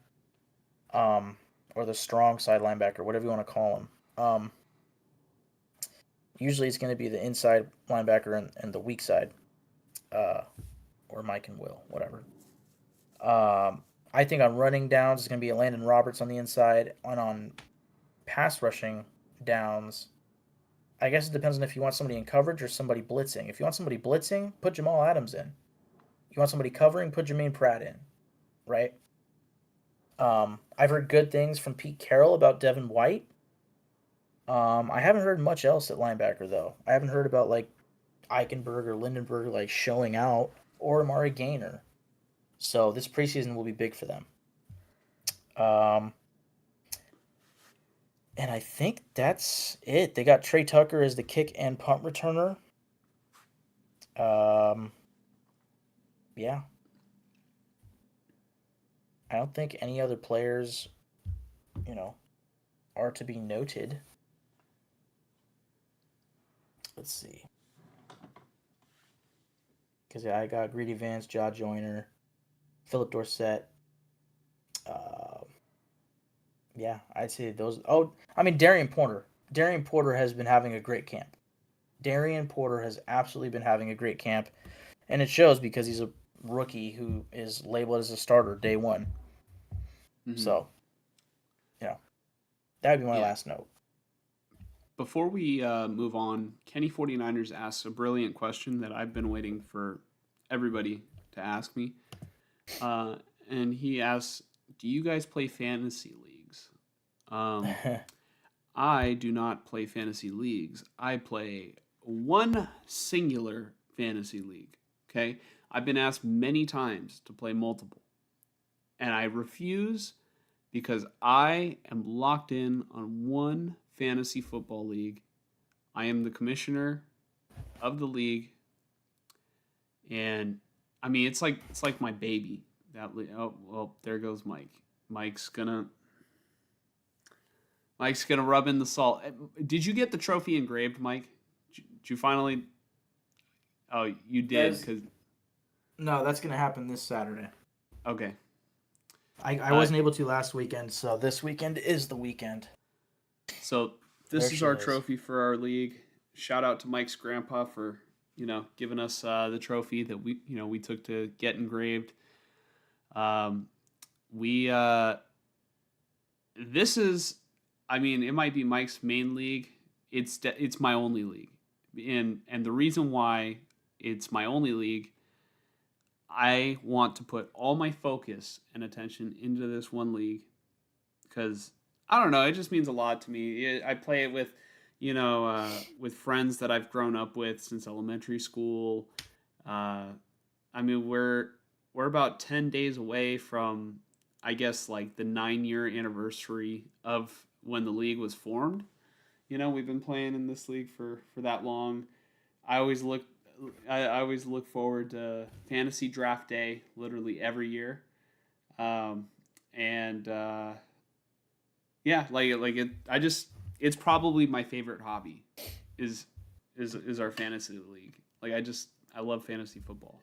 the strong side linebacker, whatever you want to call him. Usually it's going to be the inside linebacker and the weak side, or Mike and Will, whatever. I think on running downs, it's going to be a Landon Roberts on the inside. And on pass rushing downs, I guess it depends on if you want somebody in coverage or somebody blitzing. If you want somebody blitzing, put Jamal Adams in. You want somebody covering, put Jermaine Pratt in, right? I've heard good things from Pete Carroll about Devin White. I haven't heard much else at linebacker, though. I haven't heard about, Eichenberg or Lindenberg, showing out, or Amari Gaynor. So this preseason will be big for them. And I think that's it. They got Trey Tucker as the kick and punt returner. Yeah. I don't think any other players, are to be noted. Let's see. Because I got Greedy Vance, Jaw Joyner, Philip Dorsett. Yeah, I'd say those. Oh, Darian Porter. Darian Porter has been having a great camp. Darian Porter has absolutely been having a great camp. And it shows because he's a rookie who is labeled as a starter day one. Mm-hmm. So, that would be my last note. Before we move on, Kenny 49ers asks a brilliant question that I've been waiting for everybody to ask me. And he asks, do you guys play fantasy leagues? I do not play fantasy leagues. I play one singular fantasy league. Okay? I've been asked many times to play multiple. And I refuse because I am locked in on one fantasy football league. I am the commissioner of the league. And it's like my baby. Oh, well, there goes Mike. Mike's gonna rub in the salt. Did you get the trophy engraved, Mike? Did you finally? Oh, you did. No, that's gonna happen this Saturday. Okay. I wasn't able to last weekend, so this weekend is the weekend. So this is our trophy for our league. Shout out to Mike's grandpa for giving us the trophy that we took to get engraved. We this is, I mean, it might be Mike's main league. It's my only league, and the reason why it's my only league, I want to put all my focus and attention into this one league because I don't know, it just means a lot to me. I play it with, with friends that I've grown up with since elementary school. I mean, we're about 10 days away from, I guess, like the 9-year anniversary of when the league was formed. We've been playing in this league for that long. I always look I always look forward to fantasy draft day literally every year. And yeah, it's probably my favorite hobby is our fantasy league. I love fantasy football.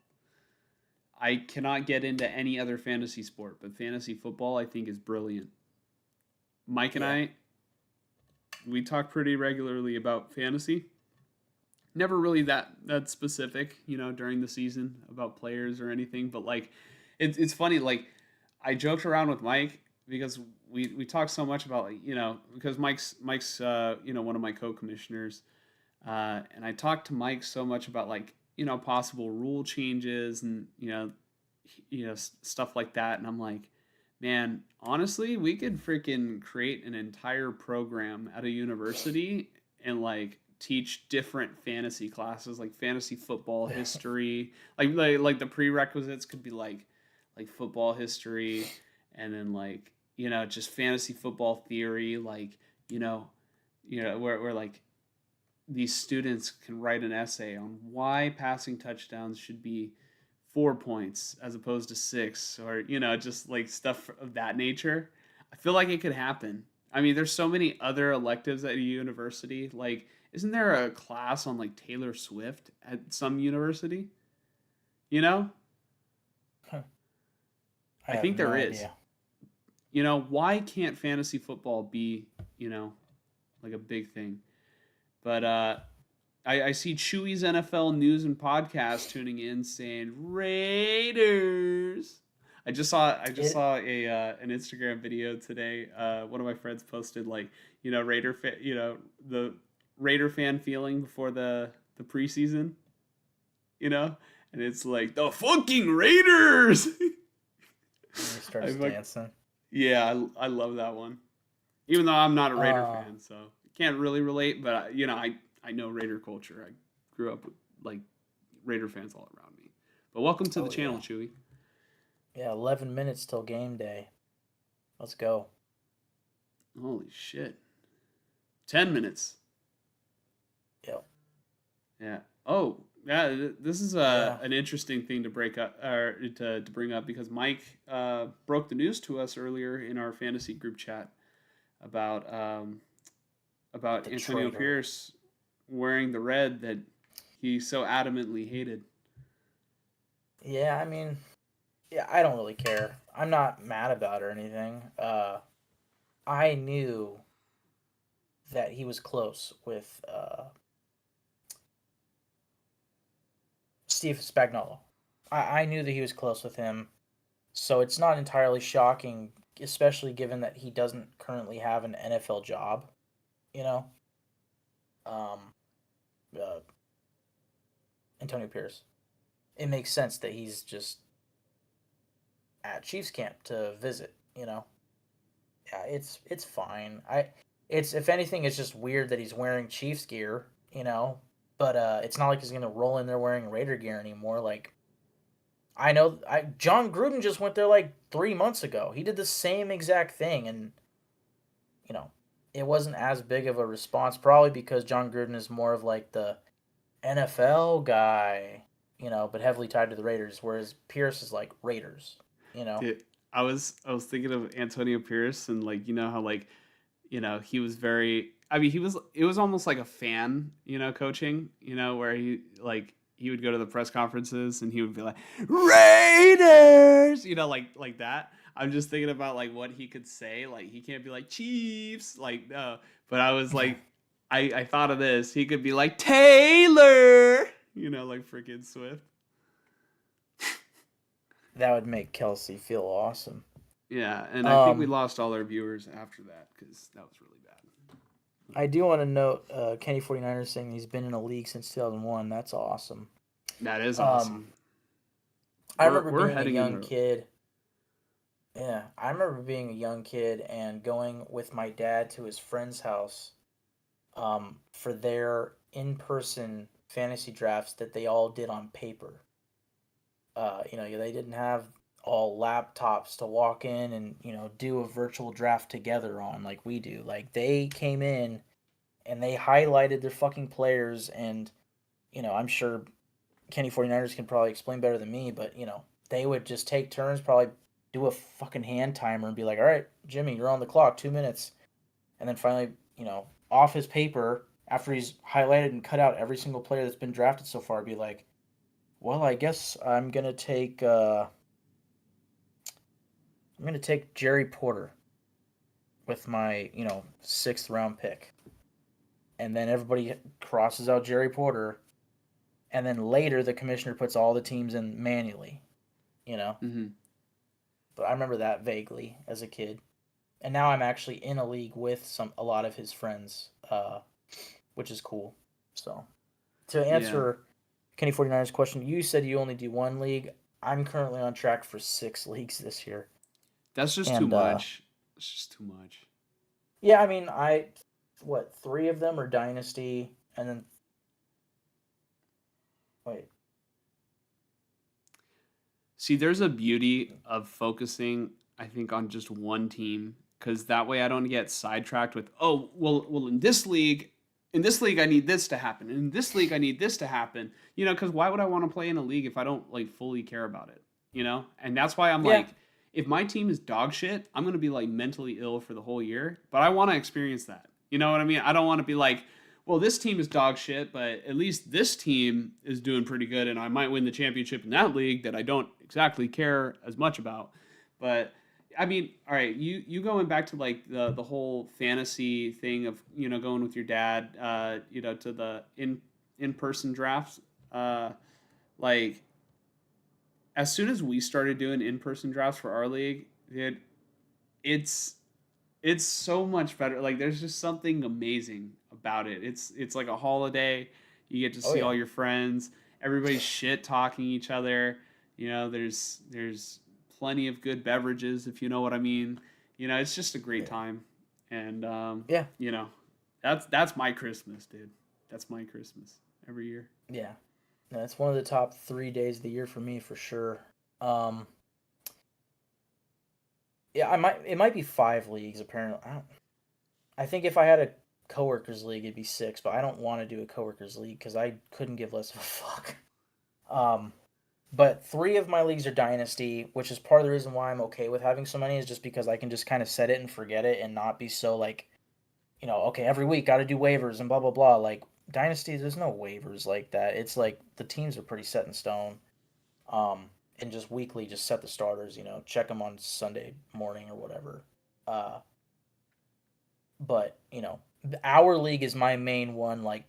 I cannot get into any other fantasy sport, but fantasy football I think is brilliant. Mike and I, we talk pretty regularly about fantasy. Never really that specific, during the season about players or anything, but like it's funny, like I joked around with Mike because we talk so much about, because Mike's one of my co-commissioners, and I talked to Mike so much about possible rule changes and stuff like that, and I'm like, man, honestly, we could freaking create an entire program at a university and teach different fantasy classes, like fantasy football history, like the prerequisites could be like football history, and then just fantasy football theory, where these students can write an essay on why passing touchdowns should be 4 points as opposed to 6, or just stuff of that nature. I feel like it could happen. I mean, there's so many other electives at a university. Isn't there a class on Taylor Swift at some university? Huh. I think there no is. idea. Why can't fantasy football be, a big thing? But I see Chewy's NFL news and podcast tuning in saying Raiders. I just saw an Instagram video today. One of my friends posted the Raider fan feeling before the preseason, and it's like the fucking Raiders. He starts dancing. Yeah, I love that one. Even though I'm not a Raider fan, so can't really relate. But I know Raider culture. I grew up with Raider fans all around me. But welcome to the channel, Chewy. Yeah, 11 minutes till game day. Let's go. Holy shit. 10 minutes. Yep. Yeah. Oh, yeah. This is an interesting thing to break up or to bring up because Mike broke the news to us earlier in our fantasy group chat about Antonio Pierce wearing the red that he so adamantly hated. Yeah, I mean, I don't really care. I'm not mad about it or anything. I knew that he was close with Steve Spagnuolo. I knew that he was close with him, so it's not entirely shocking, especially given that he doesn't currently have an NFL job. Antonio Pierce. It makes sense that he's just at Chiefs camp to visit. Yeah, it's fine. It's if anything, it's just weird that he's wearing Chiefs gear. But it's not like he's gonna roll in there wearing Raider gear anymore. I know John Gruden just went there 3 months ago. He did the same exact thing, and it wasn't as big of a response, probably because John Gruden is more of the NFL guy, but heavily tied to the Raiders, whereas Pierce is Raiders, Dude, I was thinking of Antonio Pierce and how he was very, I mean, it was almost like a fan, coaching, where he would go to the press conferences and he would be like, Raiders, like that. I'm just thinking about what he could say. He can't be like Chiefs, no. But I was I thought of this. He could be like Taylor, like freaking Swift. That would make Kelsey feel awesome. Yeah, and I think we Um, lost all our viewers after that because that was really bad. I do want to note Kenny 49ers saying he's been in a league since 2001. That's awesome. That is Um, awesome. I remember We're being a heading young into kid. Yeah, I remember being a young kid and going with my dad to his friend's house for their in-person fantasy drafts that they all did on paper. They didn't have all laptops to walk in and do a virtual draft together on like we do. Like they came in and they highlighted their fucking players, and I'm sure Kenny 49ers can probably explain better than me, but they would just take turns, probably do a fucking hand timer and be like, all right, Jimmy, you're on the clock, 2 minutes. And then finally, off his paper, after he's highlighted and cut out every single player that's been drafted so far, be like, well, I guess I'm gonna take Jerry Porter with my, sixth round pick. And then everybody crosses out Jerry Porter, and then later the commissioner puts all the teams in manually, you know. hmm But I remember that vaguely as a kid. And now I'm actually in a league with a lot of his friends, which is cool. So to yeah. answer Kenny 49ers question, you said you only do one league. I'm currently on track for 6 leagues this year. That's just too And much. It's just too much. yeah, I mean, three of them are Dynasty, and then wait, See, there's a beauty of focusing, I think, on just one team because that way I don't get sidetracked with, oh, well, in this league, I need this to happen. In this league, I need this to happen. Because why would I want to play in a league if I don't like fully care about it? And that's why I'm yeah, like, if my team is dog shit, I'm gonna be like mentally ill for the whole year. But I want to experience that. You know what I mean? I don't want to be like, well, this team is dog shit, but at least this team is doing pretty good, and I might win the championship in that league that I don't exactly care as much about. But I mean, all right, you going back to like the whole fantasy thing of going with your dad, to the in person drafts, like as soon as we started doing in person drafts for our league, it's it's so much better. Like there's just something amazing about it. It's like a holiday. You get to oh see yeah, all your friends. Everybody's shit talking each other. There's plenty of good beverages if you know what I mean. It's just a great yeah, time. And yeah, you know, that's my Christmas, dude. That's my Christmas every year. yeah. No, it's one of the top 3 days of the year for me for sure. Um, yeah, it might be 5 leagues apparently. I think if I had a coworkers league, it'd be 6, but I don't want to do a coworkers league because I couldn't give less of a fuck. Um, but 3 of my leagues are dynasty, which is part of the reason why I'm okay with having so many is just because I can just kind of set it and forget it and not be so like, okay, every week got to do waivers and blah blah blah. Like dynasty, there's no waivers like that. It's like the teams are pretty set in stone. And just weekly, just set the starters. Check them on Sunday morning or whatever. Uh, but our league is my main one. Like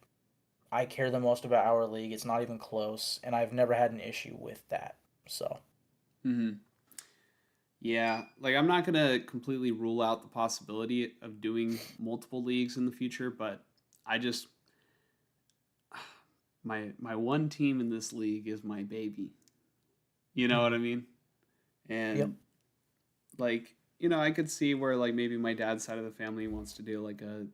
I care the most about our league. It's not even close, and I've never had an issue with that. So hmm Yeah, like I'm not gonna completely rule out the possibility of doing multiple leagues in the future, but I just my one team in this league is my baby. You know what mm, I mean? yep, And like, I could see where like maybe my dad's side of the family wants to do like a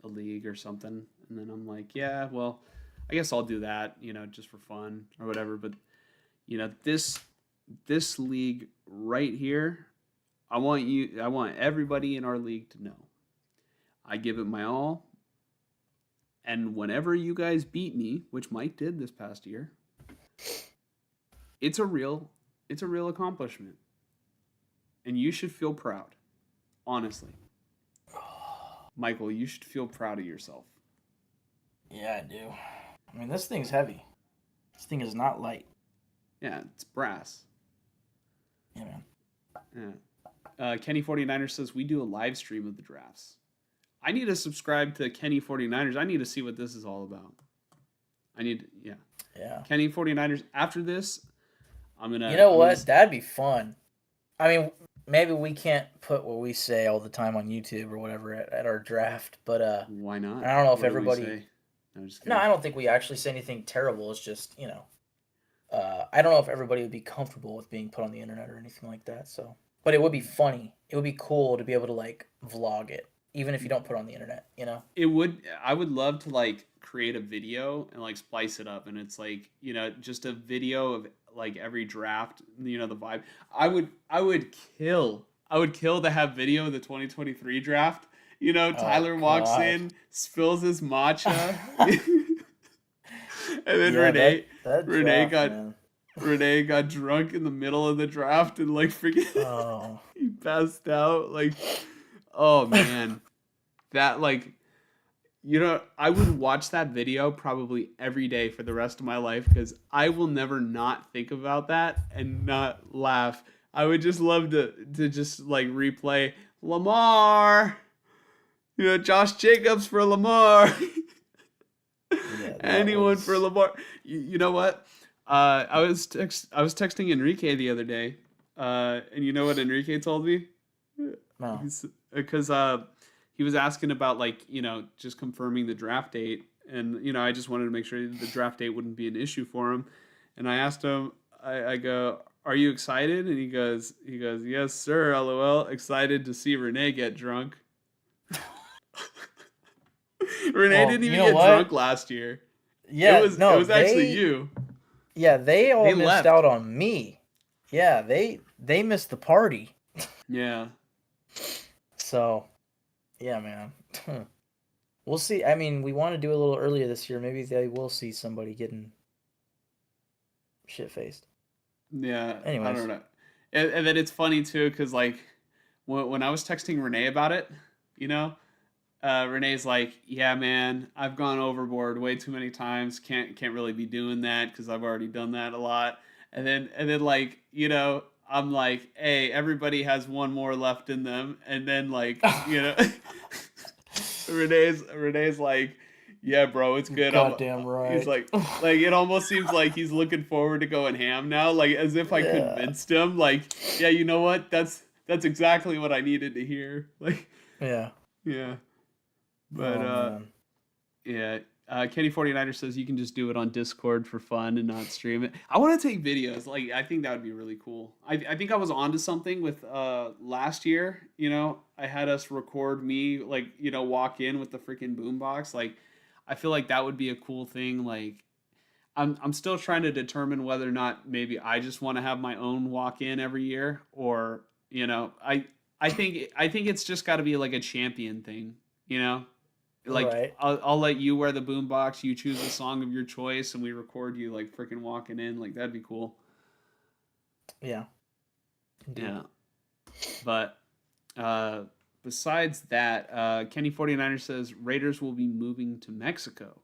league or something. And then I'm like, yeah, well, I guess I'll do that, just for fun or whatever. But this league right here, I want everybody in our league to know. I give it my all. And whenever you guys beat me, which Mike did this past year, it's a real it's a real accomplishment. And you should feel proud. Honestly. Michael, you should feel proud of yourself. yeah, I do. I mean, this thing's heavy. This thing is not light. Yeah, it's brass. Yeah, man. Yeah. Kenny 49ers says we do a live stream of the drafts. I need to subscribe to Kenny 49ers. I need to see what this is all about. Yeah. Yeah. Kenny 49ers, after this, I'm gonna. You know I'm gonna. what? That'd be fun. I mean, maybe we can't put what we say all the time on YouTube or whatever at our draft, but Why not? I don't know if What do we everybody. say? No, I'm just No, kidding. I don't think we actually say anything terrible. It's just I don't know if everybody would be comfortable with being put on the internet or anything like that. So, but it would be funny. It would be cool to be able to like vlog it, even if you don't put it on the internet. You know? It would. I would love to like create a video and like splice it up, and it's like just a video of like every draft. The vibe. I would kill. I would kill to have video of the 2023 draft. Oh Tyler walks God. in, spills his matcha, and then Yeah, that Renee draft, got man. Renee got drunk in the middle of the draft and like freaking Oh. he passed out. Like, oh man, that like I would watch that video probably every day for the rest of my life because I will never not think about that and not laugh. I would just love to just like replay Lamar, Josh Jacobs for Lamar, Yeah, that anyone for was. Lamar. You know what? I was texting Enrique the other day, and you know what Enrique told me? No. Because he was asking about like just confirming the draft date, and I just wanted to make sure the draft date wouldn't be an issue for him, and I asked him, I go, "Are you excited?" And he goes, "Yes, sir. LOL. Excited to see Renee get drunk." Renee Well, didn't you even know get what? drunk last year. It Yeah, was it no, was actually you. they all They missed left. out on me. Yeah, they missed the party. Yeah. So, yeah, man. We'll see. I mean, we want to do a little earlier this year. Maybe they will see somebody getting shit faced. Yeah, I don't Anyways. know. And then it's funny too, because like when I was texting Renee about it, you know, Renee's like, "Yeah, man, I've gone overboard way too many times. Can't really be doing that because I've already done that a lot." And then like I'm like, "Hey, everybody has one more left in them." And then like Renee's like, "Yeah, bro, it's good." Goddamn He's right. like it almost seems like he's looking forward to going ham now, like as if I Yeah. convinced him. Like, yeah, you know what? That's exactly what I needed to hear. Like, Yeah. yeah, but Oh man. yeah. Kenny 49er says you can just do it on Discord for fun and not stream it. I want to take videos. Like, I think that would be really cool. I think I was onto something with last year. I had us record me like walk in with the freaking boombox. Like, I feel like that would be a cool thing. Like, I'm still trying to determine whether or not maybe I just want to have my own walk in every year, or I think it's just got to be like a champion thing. You know, like Right. I'll let you wear the boombox, you choose a song of your choice, and we record you like freaking walking in. Like that'd be cool. Yeah. Indeed. Yeah, but uh, besides that, Kenny 49er says Raiders will be moving to Mexico.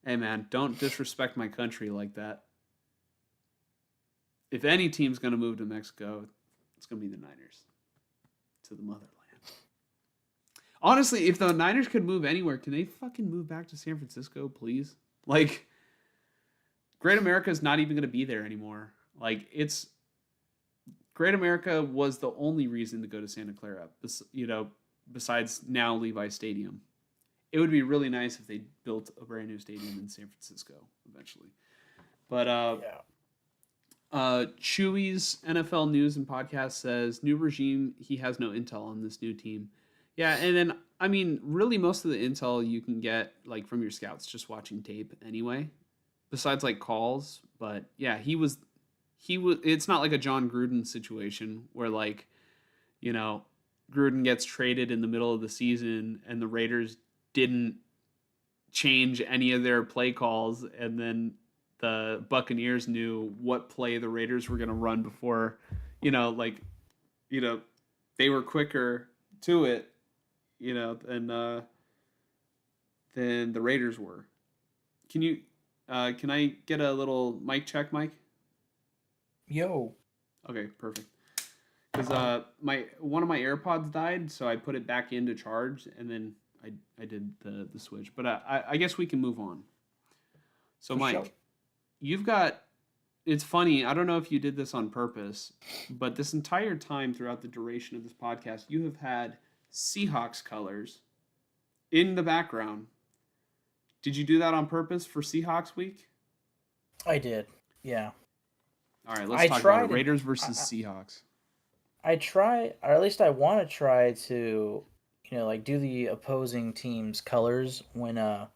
Hey man, don't disrespect my country like that. If any team's gonna move to Mexico, it's gonna be the Niners to the motherland. Honestly, if the Niners could move anywhere, can they fucking move back to San Francisco, please? Like, Great America is not even gonna be there anymore. Like, it's Great America was the only reason to go to Santa Clara, besides now Levi Stadium. It would be really nice if they built a brand new stadium in San Francisco eventually. But Yeah. Chewy's NFL News and Podcast says new regime. He has no intel on this new team. Yeah, and then I mean, really, most of the intel you can get like from your scouts just watching tape anyway. Besides like calls, but yeah, he was. It's not like a John Gruden situation where like you know Gruden gets traded in the middle of the season and the Raiders didn't change any of their play calls, and then the Buccaneers knew what play the Raiders were going to run before, like, you know, they were quicker to it, than the Raiders were. Can I get a little mic check, Mike? Yo. Okay, perfect. Because my one of my AirPods died, so I put it back into charge, and then I did the switch. But I guess we can move on. So, For Mike, sure. you've got it's funny. I don't know if you did this on purpose, but this entire time throughout the duration of this podcast, you have had Seahawks colors in the background. Did you do that on purpose for Seahawks week? I did. Yeah. All right, let's I talk about it. tried to. Raiders versus Seahawks. I try, or at least I want to try to, like do the opposing team's colors when the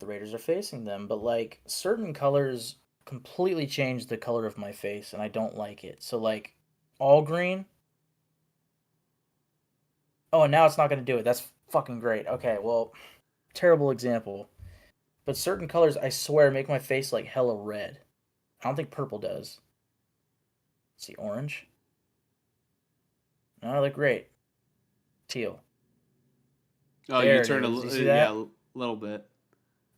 Raiders are facing them, but like certain colors completely change the color of my face and I don't like it. So like all green. Oh, and now it's not going to do it. That's fucking great. Okay, well, terrible example. But certain colors, I swear, make my face like hella red. I don't think purple does. Let's see, orange. No, I look great. Teal. Oh, you There it turned is. You see yeah, that? a little bit.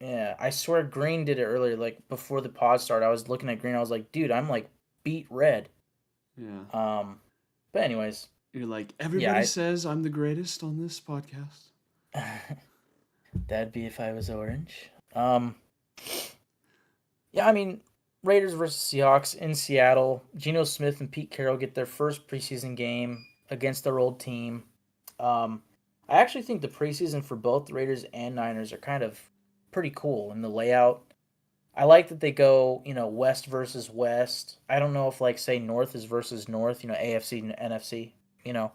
Yeah, I swear green did it earlier. Like before the pod started, I was looking at green. I was like, dude, I'm like beat red. Yeah. Um, but anyways, You're like, yeah, everybody says I'm the greatest on this podcast. that'd be if I was orange. Yeah, I mean, Raiders versus Seahawks in Seattle. Geno Smith and Pete Carroll get their first preseason game against their old team. Um, I actually think the preseason for both the Raiders and Niners are kind of pretty cool in the layout. I like that they go, west versus west. I don't know if like say north is versus north, AFC and NFC. You know,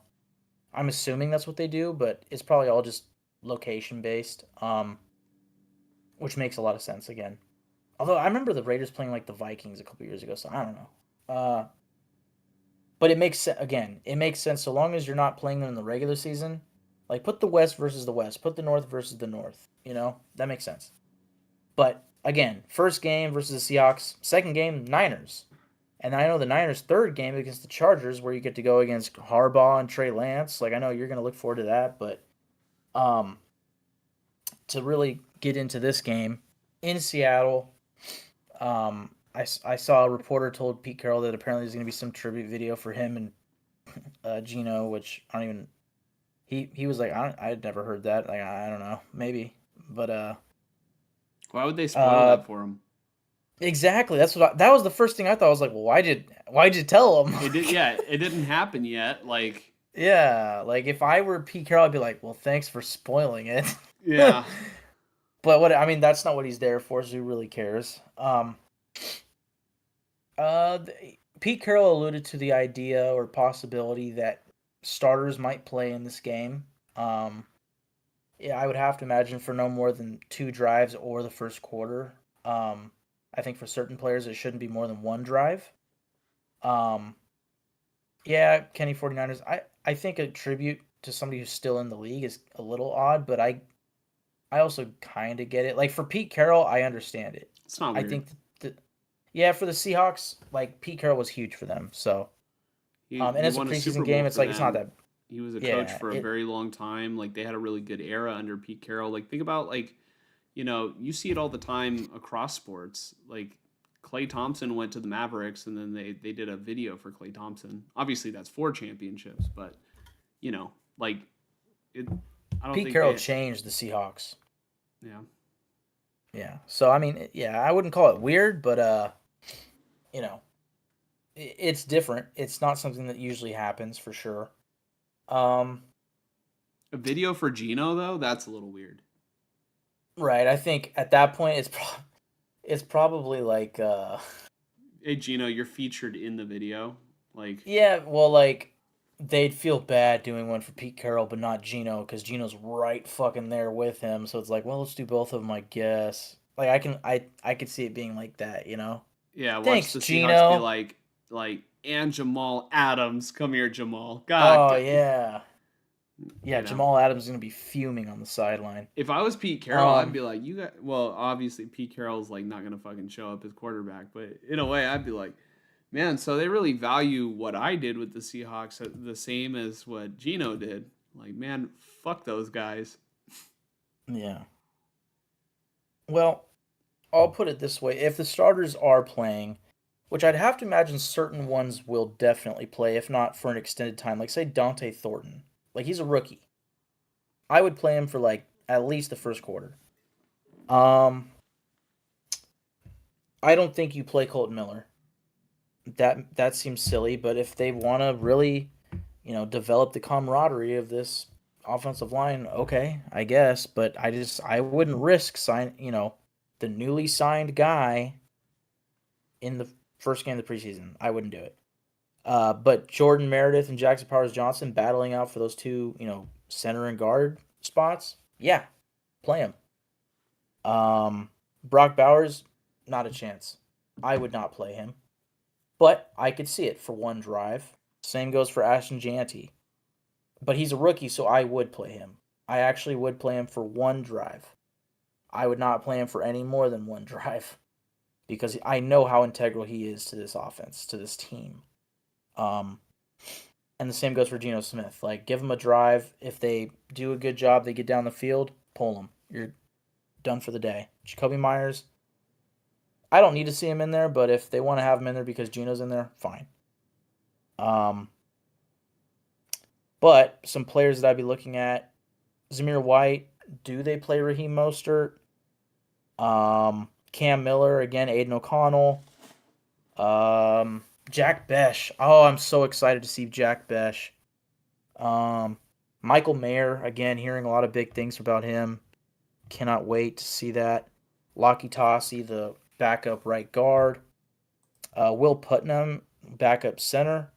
I'm assuming that's what they do, but it's probably all just location based. Which makes a lot of sense again. Although I remember the Raiders playing like the Vikings a couple years ago, so I don't know. But it makes again, it makes sense so long as you're not playing them in the regular season. Like put the West versus the West, put the North versus the North. That makes sense. But again, first game versus the Seahawks, second game Niners, and I know the Niners' third game against the Chargers, where you get to go against Harbaugh and Trey Lance. Like I know you're gonna look forward to that, but um, to really get into this game in Seattle. I saw a reporter told Pete Carroll that apparently there's going to be some tribute video for him and Gino, which I don't even. He was like, I'd never heard that. Like, I don't know, maybe, but Why would they spoil that for him? exactly. That was the first thing I thought. I was like, well, why'd you tell him? It did, yeah. It didn't happen yet. Like, yeah, like if I were Pete Carroll, I'd be like, well, thanks for spoiling it. yeah. But what I mean, that's not what he's there for. So who really cares? Uh, Pete Carroll alluded to the idea or possibility that starters might play in this game. Um, yeah, I would have to imagine for no more than 2 drives or the first quarter. I think for certain players it shouldn't be more than 1 drive. Um, yeah, Kenny 49ers. I think a tribute to somebody who's still in the league is a little odd, but I also kind of get it. Like for Pete Carroll, I understand it. It's not I weird. think yeah, for the Seahawks, like Pete Carroll was huge for them. So, and He it's a won a Super preseason Bowl game. It's for like it's not them. that. He was a coach Yeah, for a very long time. Like they had a really good era under Pete Carroll. Like think about like, you see it all the time across sports. Like Klay Thompson went to the Mavericks and then they did a video for Klay Thompson. Obviously that's 4 championships, but like it I don't Pete think Carroll they changed the Seahawks. yeah. Yeah. So I mean, yeah, I wouldn't call it weird, but you know, it's different. It's not something that usually happens for sure. Um, A video for Gino though, that's a little weird. right. I think at that point it's probably like Hey Gino, you're featured in the video. Like yeah, well, like they'd feel bad doing one for Pete Carroll, but not Gino, because Gino's right fucking there with him. So it's like, well, let's do both of them, I guess. Like I could see it being like that, you know. yeah, watch Thanks, the Seahawks be Gino. and Jamal Adams. Come here, Jamal. Oh God, yeah, yeah. you know. Jamal Adams is gonna be fuming on the sideline. If I was Pete Carroll, I'd Um, be like, you got. Well, obviously Pete Carroll's like not gonna fucking show up as quarterback, but in a way, I'd be like, man, so they really value what I did with the Seahawks the same as what Gino did. Like, man, fuck those guys. yeah. Well, I'll put it this way: if the starters are playing, which I'd have to imagine certain ones will definitely play, if not for an extended time, like say Dante Thornton, like he's a rookie. I would play him for like at least the first quarter. Um, I don't think you play Colton Miller. that seems silly. But if they want to really, develop the camaraderie of this offensive line, okay, I guess. But I wouldn't risk the newly signed guy in the first game of the preseason. I wouldn't do it. But Jordan Meredith and Jackson Powers Johnson battling out for those two, center and guard spots. Yeah, play them. Brock Bowers, not a chance. I would not play him. But I could see it for one drive. Same goes for Ashton Janty. But he's a rookie, so I would play him. I actually would play him for one drive. I would not play him for any more than one drive because I know how integral he is to this offense, to this team. Um, and the same goes for Geno Smith. Like, give him a drive. If they do a good job, they get down the field, pull him. You're done for the day. Jacoby Myers, I don't need to see him in there, but if they want to have him in there because Geno's in there, fine. But some players that I'd be looking at, Zamir White, do they play Raheem Mostert? Cam Miller, again, Aiden O'Connell. Jack Besh. Oh, I'm so excited to see Jack Besh. Michael Mayer, again, hearing a lot of big things about him. Cannot wait to see that. Lockie Tossie, the backup right guard. Will Putnam, backup center.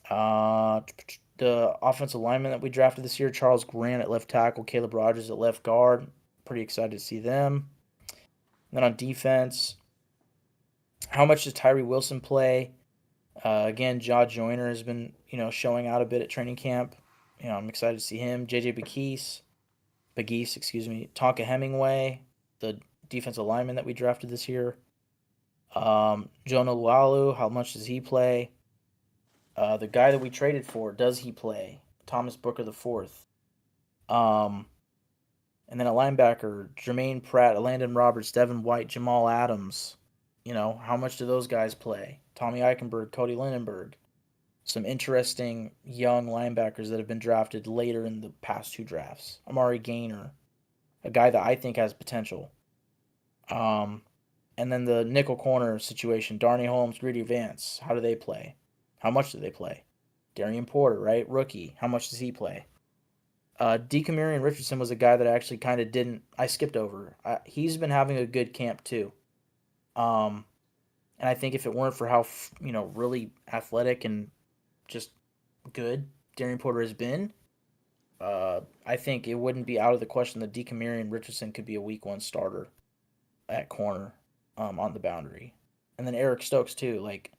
The offensive lineman that we drafted this year, Charles Grant at left tackle, Caleb Rogers at left guard. Pretty excited to see them. And then on defense, how much does Tyree Wilson play? Again, Jaw Joyner has been, showing out a bit at training camp. I'm excited to see him. JJ Bagese, Tonka Hemingway, the defensive lineman that we drafted this year. Jonah Lualu, how much does he play? The guy that we traded for, does he play? Thomas Booker the fourth. And then a linebacker, Jermaine Pratt, Landon Roberts, Devin White, Jamal Adams. How much do those guys play? Tommy Eichenberg, Cody Lindenberg. Some interesting young linebackers that have been drafted later in the past two drafts. Amari Gaynor, a guy that I think has potential. And then the nickel corner situation, Darnay Holmes, Greedy Vance. How do they play? How much do they play? Darian Porter, right? Rookie. How much does he play? Decamerion Richardson was a guy that I actually kind of I skipped over. He's been having a good camp too. And I think if it weren't for how, really athletic and just good Darian Porter has been, I think it wouldn't be out of the question that Decamerion Richardson could be a week one starter at corner on the boundary. And then Eric Stokes too. Like,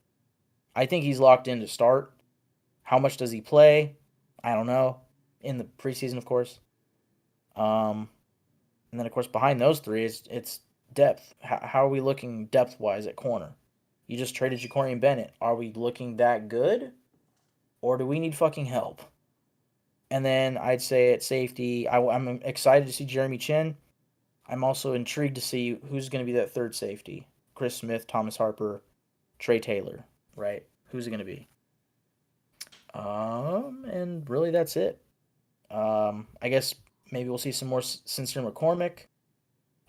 I think he's locked in to start. How much does he play? I don't know. In the preseason, of course. And then, of course, behind those three, it's depth. How are we looking depth-wise at corner? You just traded Jacorian Bennett. Are we looking that good? Or do we need fucking help? And then I'd say at safety, I'm excited to see Jeremy Chin. I'm also intrigued to see who's going to be that third safety. Chris Smith, Thomas Harper, Trey Taylor, right? Who's it going to be? And really that's it. I guess maybe we'll see some more Sincere McCormick.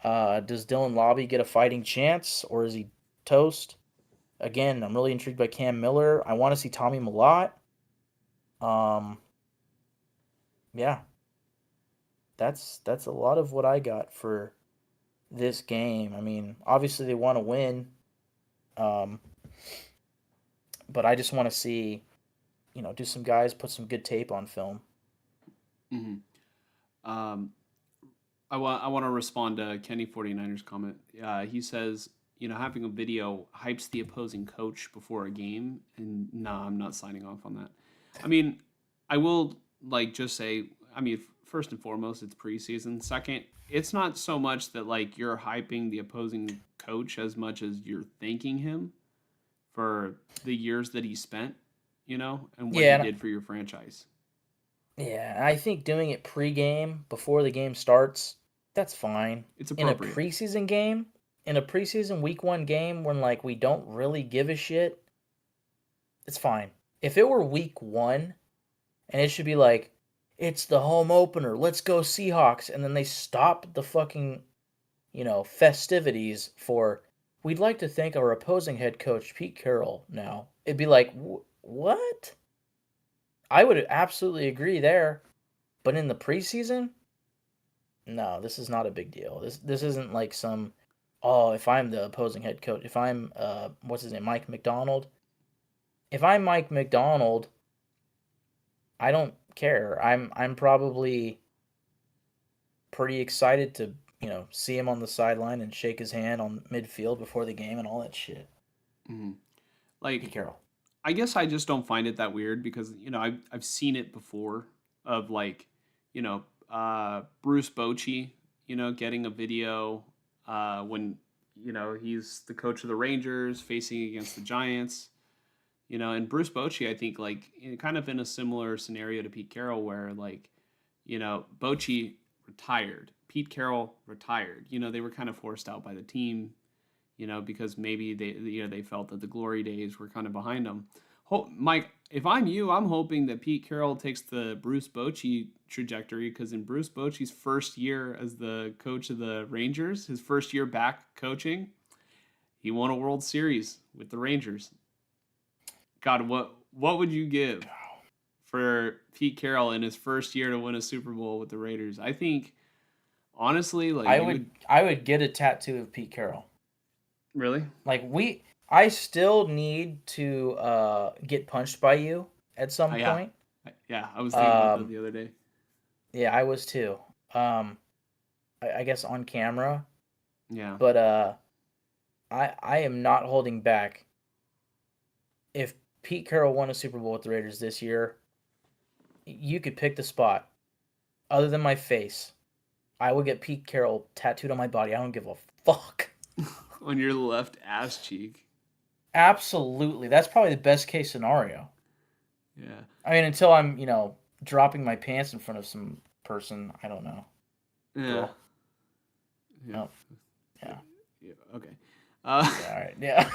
Does Dylan Lobby get a fighting chance, or is he toast? Again, I'm really intrigued by Cam Miller. I want to see Tommy Millott. Yeah, that's a lot of what I got for this game. I mean, obviously they want to win, but I just want to see, do some guys put some good tape on film. Mm-hmm. Um, I want to respond to Kenny 49ers comment. He says, having a video hypes the opposing coach before a game, and nah, I'm not signing off on that. I mean, I will just say, first and foremost, it's preseason. Second, it's not so much that you're hyping the opposing coach as much as you're thanking him for the years that he spent, and what he did for your franchise. Yeah, I think doing it pre-game before the game starts, that's fine. It's appropriate. In a preseason week 1 game when we don't really give a shit, it's fine. If it were week 1 and it should be it's the home opener, let's go Seahawks, and then they stop the fucking, festivities for we'd like to thank our opposing head coach, Pete Carroll, now. It'd be like, what? I would absolutely agree there. But in the preseason, no, this is not a big deal. This isn't like some, oh, if I'm the opposing head coach, if I'm what's his name, Mike McDonald. If I'm Mike McDonald, I don't care. I'm probably pretty excited to, see him on the sideline and shake his hand on midfield before the game and all that shit. Mhm. Pete Like, Carroll. I guess I just don't find it that weird because I've seen it before of like Bruce Bochy getting a video when he's the coach of the Rangers facing against the Giants. And Bruce Bochy, I think, like, kind of in a similar scenario to Pete Carroll, where, like, Bochy retired, Pete Carroll retired. They were kind of forced out by the team, because maybe they felt that the glory days were kind of behind them. Mike, if I'm you, I'm hoping that Pete Carroll takes the Bruce Bochy trajectory, because in Bruce Bochy's first year as the coach of the Rangers, his first year back coaching, he won a World Series with the Rangers. God, what would you give for Pete Carroll in his first year to win a Super Bowl with the Raiders? I think, honestly, like, I you would would I would get a tattoo of Pete Carroll. really. Like I still need to get punched by you at some Yeah, point. yeah. I was thinking about that Um the other day. yeah, I was too. Um I guess on camera, Yeah, but I am not holding back. If Pete Carroll won a Super Bowl with the Raiders this year, you could pick the spot. Other than my face, I would get Pete Carroll tattooed on my body. I don't give a fuck. on your left ass cheek. Absolutely. That's probably the best case scenario. Yeah, I mean, until I'm, dropping my pants in front of some person. I don't know. yeah, Girl. yeah, No. Yeah. yeah. Okay. Yeah. All right. Yeah.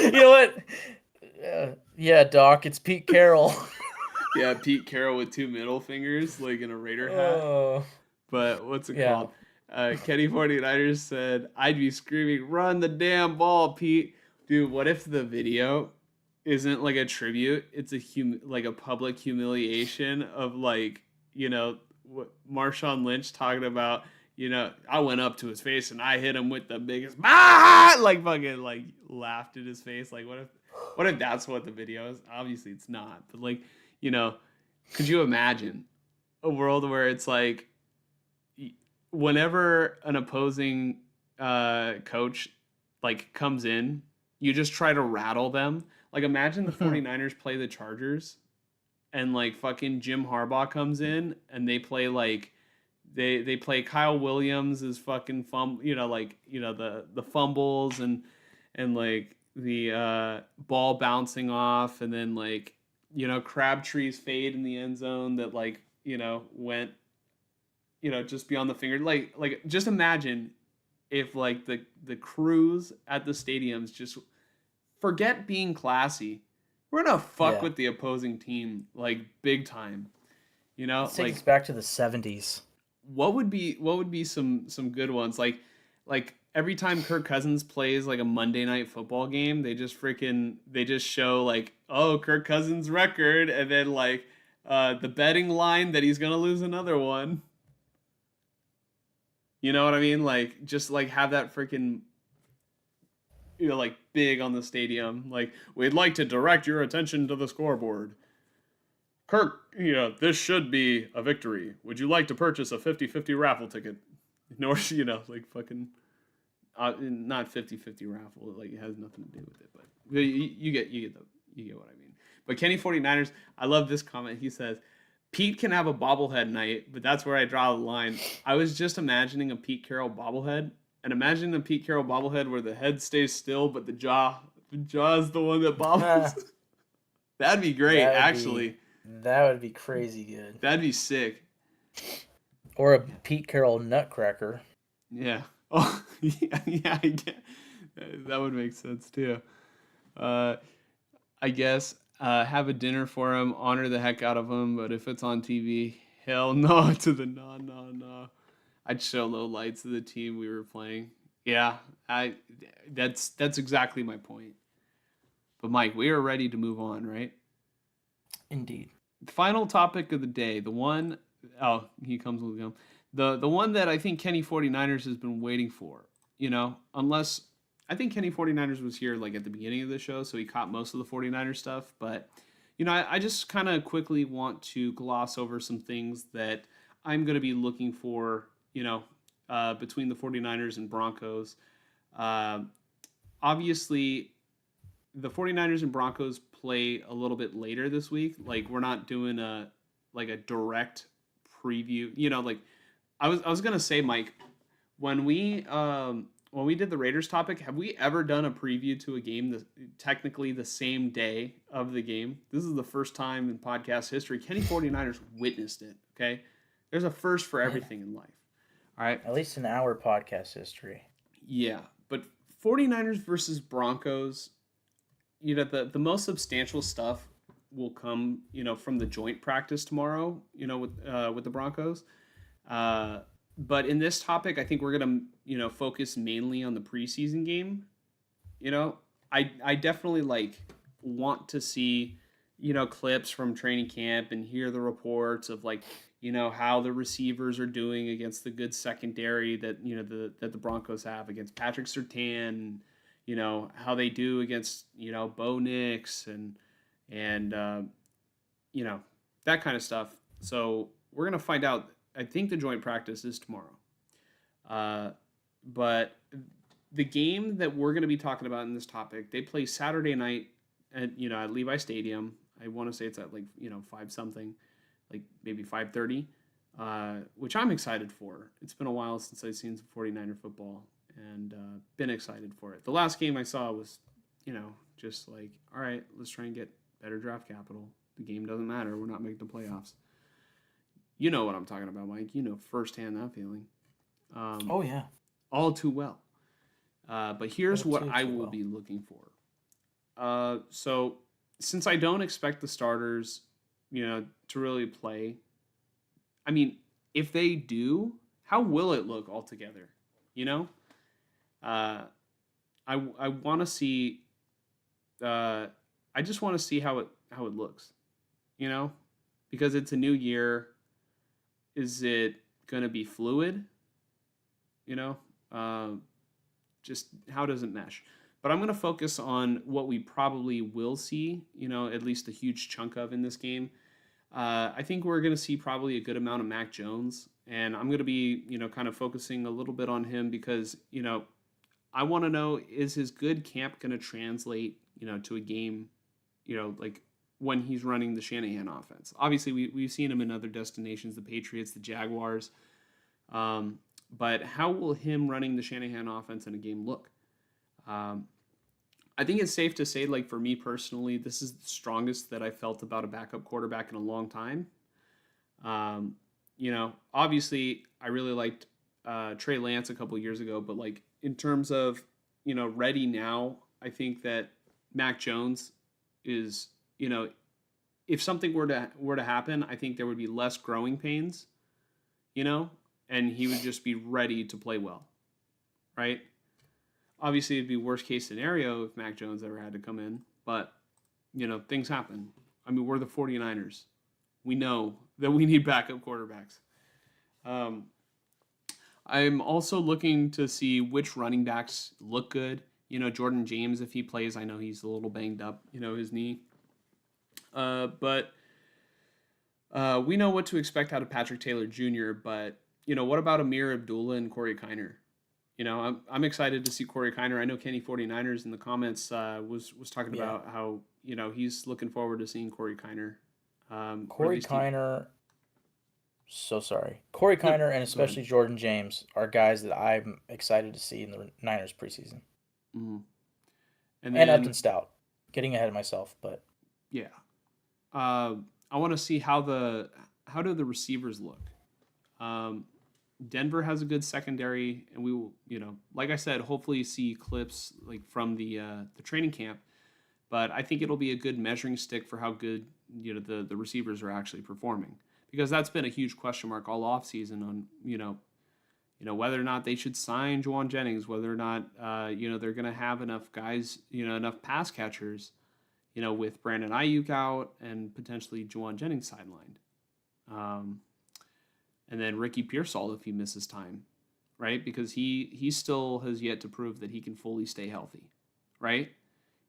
You know what? Yeah, Doc. It's Pete Carroll. Yeah, Pete Carroll with two middle fingers, like in a Raider hat. Oh. But what's it Yeah. called? Kenny 49ers said, I'd be screaming, run the damn ball, Pete. Dude, what if the video isn't like a tribute? It's like a public humiliation of, like, what Marshawn Lynch talking about, I went up to his face and I hit him with the biggest like fucking like laughed in his face. Like, what if that's what the video is? Obviously it's not. But, like, you know, could you imagine a world where it's like whenever an opposing coach like comes in, you just try to rattle them. Like, imagine the 49ers play the Chargers and, like, fucking Jim Harbaugh comes in and they play like they play Kyle Williams as fucking the fumbles and like the ball bouncing off, and then, like, Crabtree's fade in the end zone that, like, went just beyond the finger. Like just imagine if, like, the crews at the stadiums just forget being classy. We're gonna fuck Yeah. with the opposing team, like, big time. Let's take us Like, back to the 70s. what would be some good ones? Like every time Kirk Cousins plays like a Monday night football game, they just show, like, oh, Kirk Cousins record, and then, like, the betting line that he's gonna lose another one. You know what I mean? Like, just, like, have that freaking, like, big on the stadium. Like, we'd like to direct your attention to the scoreboard. Kirk, this should be a victory. Would you like to purchase a 50-50 raffle ticket? In order, like, fucking, not 50-50 raffle. Like, it has nothing to do with it. But you get what I mean. But Kenny 49ers, I love this comment. He says, Pete can have a bobblehead night, but that's where I draw the line. I was just imagining a Pete Carroll bobblehead, and imagine a Pete Carroll bobblehead where the head stays still, but the jaw is the one that bobbles. That'd be great, actually. That would be crazy good. That'd be sick. Or a Pete Carroll nutcracker. Yeah. Oh, yeah. That would make sense too. I guess have a dinner for him, honor the heck out of him. But if it's on TV, hell no to the no. I'd show low lights of the team we were playing. Yeah, I that's exactly my point. But Mike, we are ready to move on, right? Indeed. Final topic of the day, the one oh, he comes with him. The one that I think Kenny 49ers has been waiting for, unless I think Kenny 49ers was here like at the beginning of the show, so he caught most of the 49ers stuff, but I just kind of quickly want to gloss over some things that I'm going to be looking for, between the 49ers and Broncos. Uh, Obviously, the 49ers and Broncos play a little bit later this week. Like we're not doing a direct preview. Like I was gonna say, Mike, when we did the Raiders topic, have we ever done a preview to a game technically the same day of the game? This is the first time in podcast history. Kenny 49ers witnessed it. Okay, there's a first for everything in life. All right. At least in our podcast history. Yeah, but 49ers versus Broncos, the most substantial stuff will come, from the joint practice tomorrow, with the Broncos. But in this topic, I think we're gonna, focus mainly on the preseason game. I definitely want to see, clips from training camp and hear the reports of how the receivers are doing against the good secondary that that the Broncos have against Patrick Surtain, how they do against Bo Nix and that kind of stuff. So we're gonna find out. I think the joint practice is tomorrow, but the game that we're gonna be talking about in this topic, they play Saturday night at Levi Stadium. I want to say it's at 5 something, like maybe 5:30, which I'm excited for. It's been a while since I've seen some 49er football and been excited for it. The last game I saw was, just all right, let's try and get better draft capital. The game doesn't matter. We're not making the playoffs. You know what I'm talking about, Mike. You know firsthand that feeling. Oh, yeah. All too well. But here's what I will be looking for. So since I don't expect the starters, to really play, I mean, if they do, how will it look altogether? I want to see. I just want to see how it looks. Because it's a new year. Is it gonna be fluid? Just how does it mesh? But I'm going to focus on what we probably will see, at least a huge chunk of in this game. I think we're going to see probably a good amount of Mac Jones, and I'm going to be, kind of focusing a little bit on him because, I want to know, is his good camp going to translate, to a game, when he's running the Shanahan offense? Obviously, we've seen him in other destinations, the Patriots, the Jaguars. But how will him running the Shanahan offense in a game look? I think it's safe to say, for me personally, this is the strongest that I felt about a backup quarterback in a long time. Obviously, I really liked Trey Lance a couple years ago, but in terms of ready now, I think that Mac Jones is if something were to happen, I think there would be less growing pains, and he would just be ready to play well, right? Obviously, it'd be worst case scenario if Mac Jones ever had to come in, but, things happen. I mean, we're the 49ers. We know that we need backup quarterbacks. I'm also looking to see which running backs look good. Jordan James, if he plays, I know he's a little banged up, his knee. But we know what to expect out of Patrick Taylor Jr., but what about Amir Abdullah and Corey Kiner? I'm excited to see Corey Kiner. I know Kenny 49ers in the comments was talking about how, he's looking forward to seeing Corey Kiner. Corey Kiner, Corey Kiner and especially Jordan James are guys that I'm excited to see in the Niners preseason. Mm-hmm. And Upton Stout. Getting ahead of myself, but yeah. I want to see how do the receivers look. Denver has a good secondary, and we will, like I said, hopefully see clips from the training camp. But I think it'll be a good measuring stick for how good the receivers are actually performing, because that's been a huge question mark all offseason on whether or not they should sign Juwan Jennings, whether or not, they're going to have enough guys, enough pass catchers, with Brandon Ayuk out and potentially Juwan Jennings sidelined. And then Ricky Pearsall if he misses time, right? Because he still has yet to prove that he can fully stay healthy, right?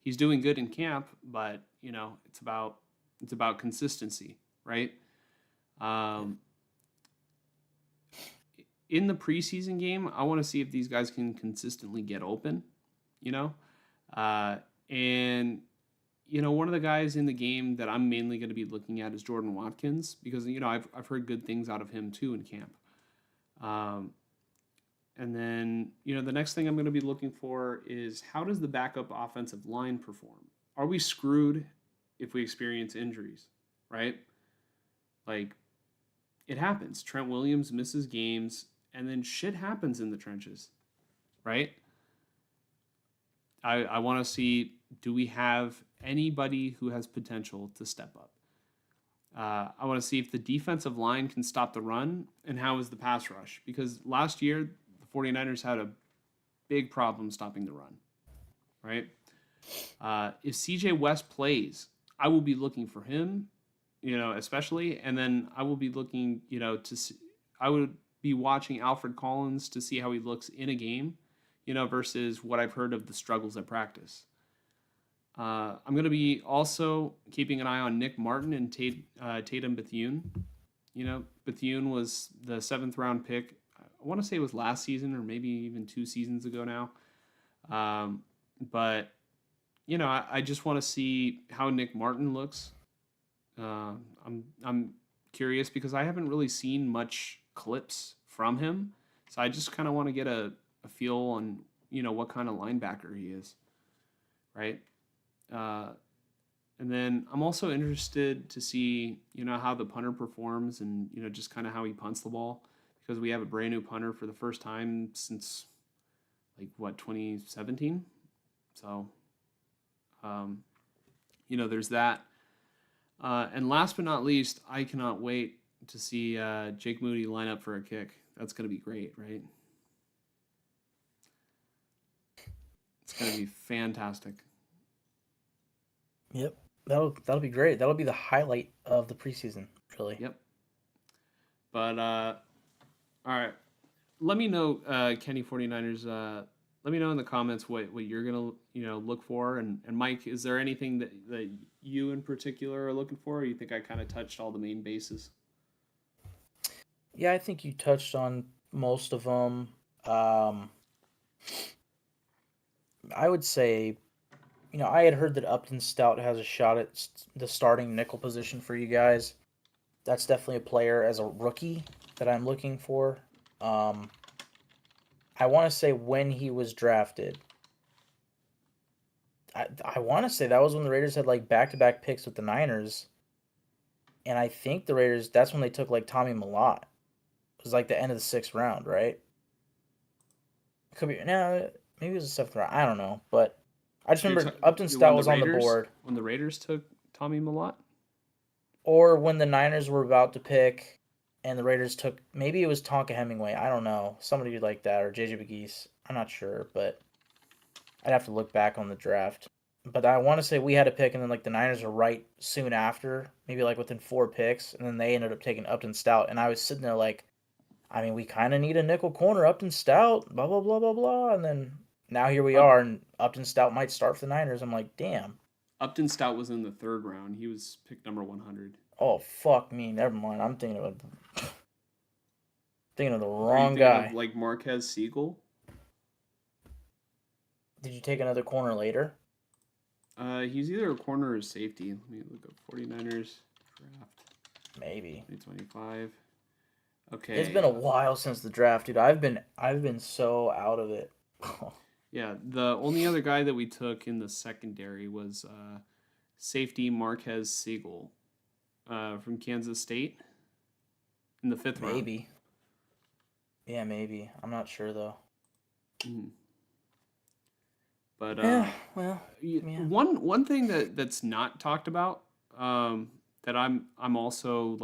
He's doing good in camp, but it's about consistency, right? In the preseason game, I want to see if these guys can consistently get open, and one of the guys in the game that I'm mainly going to be looking at is Jordan Watkins because I've heard good things out of him too in camp. And then the next thing I'm going to be looking for is how does the backup offensive line perform? Are we screwed if we experience injuries, right? Like it happens. Trent Williams misses games, and then shit happens in the trenches, right? I want to see, do we have anybody who has potential to step up? I want to see if the defensive line can stop the run, and how is the pass rush? Because last year, the 49ers had a big problem stopping the run, right? If CJ West plays, I will be looking for him, especially, and then I will be looking, I would be watching Alfred Collins to see how he looks in a game, versus what I've heard of the struggles at practice. I'm going to be also keeping an eye on Nick Martin and Tatum Bethune. Bethune was the 7th round pick. I want to say it was last season or maybe even 2 seasons ago now. But, I just want to see how Nick Martin looks. I'm curious because I haven't really seen much clips from him. So I just kind of want to get a feel on, what kind of linebacker he is, right? And then I'm also interested to see, how the punter performs and, just kind of how he punts the ball because we have a brand new punter for the first time since 2017. So, there's that. And last but not least, I cannot wait to see Jake Moody line up for a kick. That's going to be great, right? It's going to be fantastic. Yep. That'll be great. That'll be the highlight of the preseason, really. Yep. But all right. Let me know, Kenny 49ers, let me know in the comments what you're going to look for, and Mike, is there anything that you in particular are looking for, or you think I kind of touched all the main bases? Yeah, I think you touched on most of them. I would say, I had heard that Upton Stout has a shot at the starting nickel position for you guys. That's definitely a player as a rookie that I'm looking for. I want to say when he was drafted, I want to say that was when the Raiders had back-to-back picks with the Niners. And I think the Raiders, that's when they took Tommy Millott. It was the end of the 6th round, right? Could be, no, maybe it was the 7th round. I don't know. But I just remember Upton Stout was on the board. When the Raiders took Tommy Millott? Or when the Niners were about to pick and the Raiders took, maybe it was Tonka Hemingway. I don't know. Somebody like that, or JJ McGeese. I'm not sure, but I'd have to look back on the draft. But I want to say we had a pick, and then the Niners were right soon after, maybe within 4 picks, and then they ended up taking Upton Stout. And I was sitting there we kind of need a nickel corner, Upton Stout, blah, blah, blah, blah, blah. And then now here we are, and Upton Stout might start for the Niners. I'm like, damn. Upton Stout was in the 3rd round. He was pick number 100. Oh, fuck me. Never mind. I'm thinking of the wrong guy. Of, Marquez Siegel? Did you take another corner later? He's either a corner or a safety. Let me look up 49ers draft. Maybe. 2025. Okay. It's been a while since the draft, dude. I've been so out of it. Yeah, the only other guy that we took in the secondary was safety Marquez Siegel from Kansas State in the 5th round. Maybe. Yeah, maybe. I'm not sure though. Mm. But one thing that's not talked about that I'm also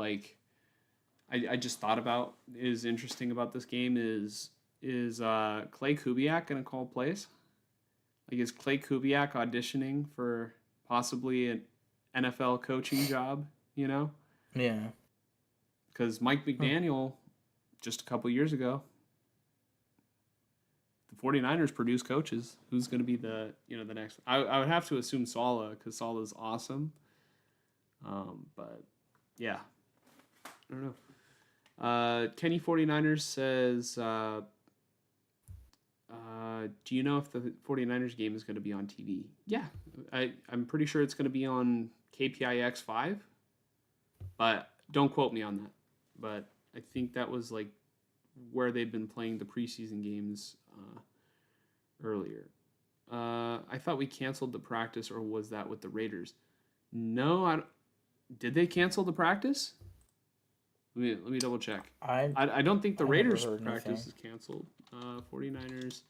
I just thought about is interesting about this game is Is Clay Kubiak gonna call plays? Like, is Clay Kubiak auditioning for possibly an NFL coaching job? You know, Yeah. because Mike Hmm. McDaniel just a couple years ago, the 49ers produce coaches. Who's going to be the next? I would have to assume Saleh because Saleh's awesome. But yeah, I don't know. Kenny 49ers says, do you know if the 49ers game is going to be on TV? Yeah, I'm pretty sure it's going to be on KPIX 5, but don't quote me on that. But I think that was like where they've been playing the preseason games earlier. I thought we canceled the practice, or was that with the Raiders? No, did they cancel the practice? Let me double check. I I don't think the I never Raiders heard practice anything. is canceled. 49ers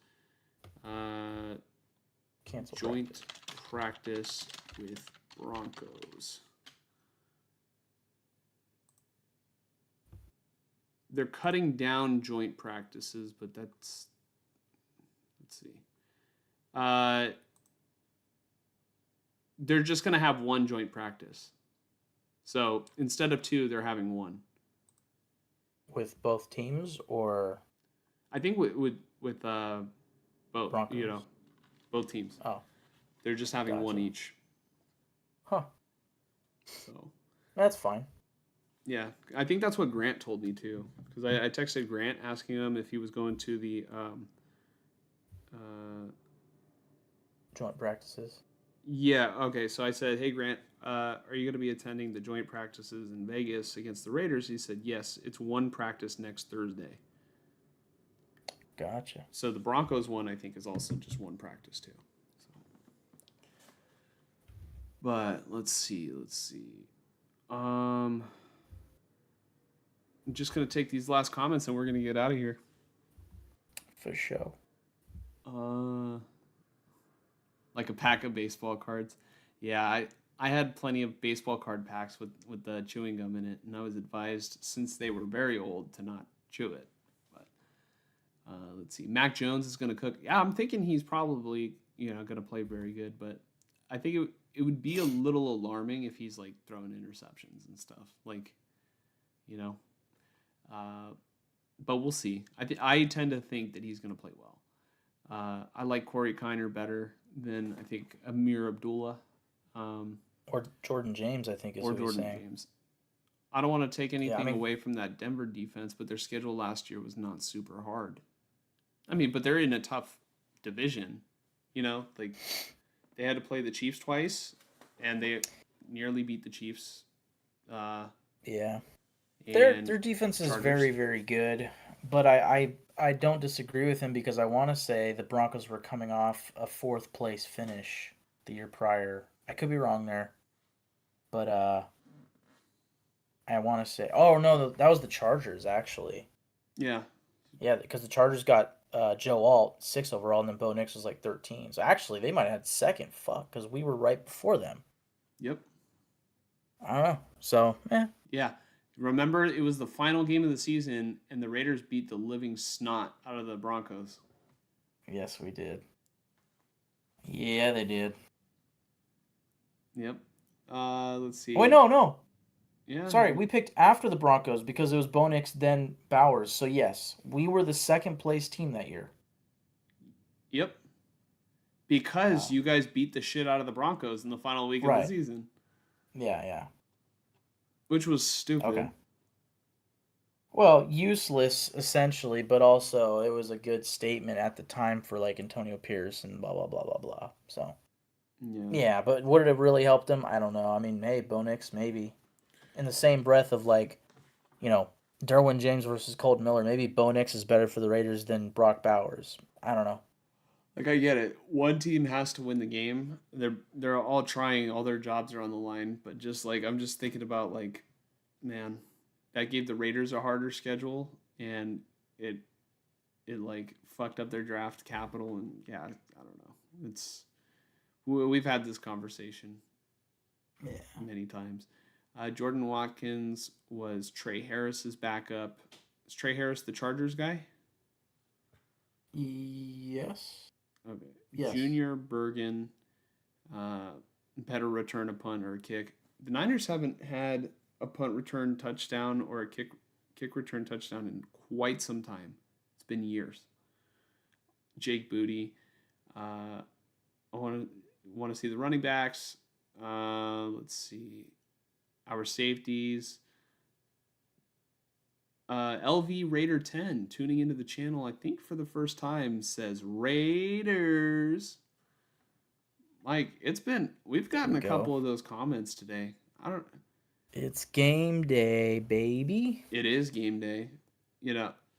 Cancel joint practice. practice with Broncos. They're cutting down joint practices, but let's see. Uh, they're just going to have one joint practice. So instead of two, they're having one. With both teams or I think with both, Broncos? both teams. Oh, They're just having one gotcha. each. Huh. So That's fine. yeah, I think that's what Grant told me too. Because I texted Grant asking him if he was going to the Joint practices. yeah, okay. So I said, hey Grant, are you going to be attending the joint practices in Vegas against the Raiders? He said, yes, it's one practice next Thursday. Gotcha. So the Broncos one, I think, is also just one practice too. So. But let's see. I'm just gonna take these last comments and we're gonna get out of here. For sure. Like a pack of baseball cards. Yeah, I had plenty of baseball card packs with the chewing gum in it, and I was advised since they were very old to not chew it. But let's see, Mac Jones is gonna cook. Yeah, I'm thinking he's probably gonna play very good, but I think it would be a little alarming if he's like throwing interceptions and stuff, like you know. But we'll see. I tend to think that he's gonna play well. I like Corey Kiner better than I think Amir Abdullah Or Jordan James, I think is or what he's Jordan saying. James. I don't want to take Yeah, I anything mean, away from that Denver defense, but their schedule last year was not super hard. I mean, but they're in a tough division. Like they had to play the Chiefs twice, and they nearly beat the Chiefs. yeah. And Their defense is Chargers. very, very good. But I don't disagree with him because I want to say the Broncos were coming off a fourth place finish the year prior. I could be wrong there. But I want to say, oh no, that was the Chargers actually. Yeah. Yeah, because the Chargers got Joe Alt 6 overall, and then Bo Nix was like 13. So actually, they might have had second. Fuck, because we were right before them. Yep. I don't know. So, Yeah. Remember, it was the final game of the season, and the Raiders beat the living snot out of the Broncos. yes, we did. Yeah, they did. Yep. Let's Oh, wait, see. no. Yeah. Sorry, we picked after the Broncos because it was Bo Nix, then Bowers. So yes, we were the second place team that year. Yep. Because Wow. you guys beat the shit out of the Broncos in the final week of the Right. season, Yeah. which was Okay. stupid. Well, useless essentially, but also it was a good statement at the time for like Antonio Pierce and blah blah blah blah blah. So Yeah. yeah, but would it have really helped him? I don't know. I mean, hey, Bo Nix maybe. In the same breath of like, you know, Derwin James versus Colt Miller, maybe Bo Nix is better for the Raiders than Brock Bowers. I don't know. Like I get it. One team has to win the game. They're all trying. All their jobs are on the line. But just like I'm just thinking about like, man, that gave the Raiders a harder schedule, and it like fucked up their draft capital. And yeah, I don't know. We've had this conversation Yeah. many times. Jordan Watkins was Trey Harris's backup. Is Trey Harris the Chargers guy? Yes. Okay. Yes. Junior Bergen, better return a punt or a kick. The Niners haven't had a punt return touchdown or a kick return touchdown in quite some time. It's been years. Jake Booty. I want to see the running backs. Let's see our safeties. LV Raider 10 tuning into the channel, I think for the first time, says Raiders. Mike, we've gotten a couple of those comments today. It's game day, baby. It is game day.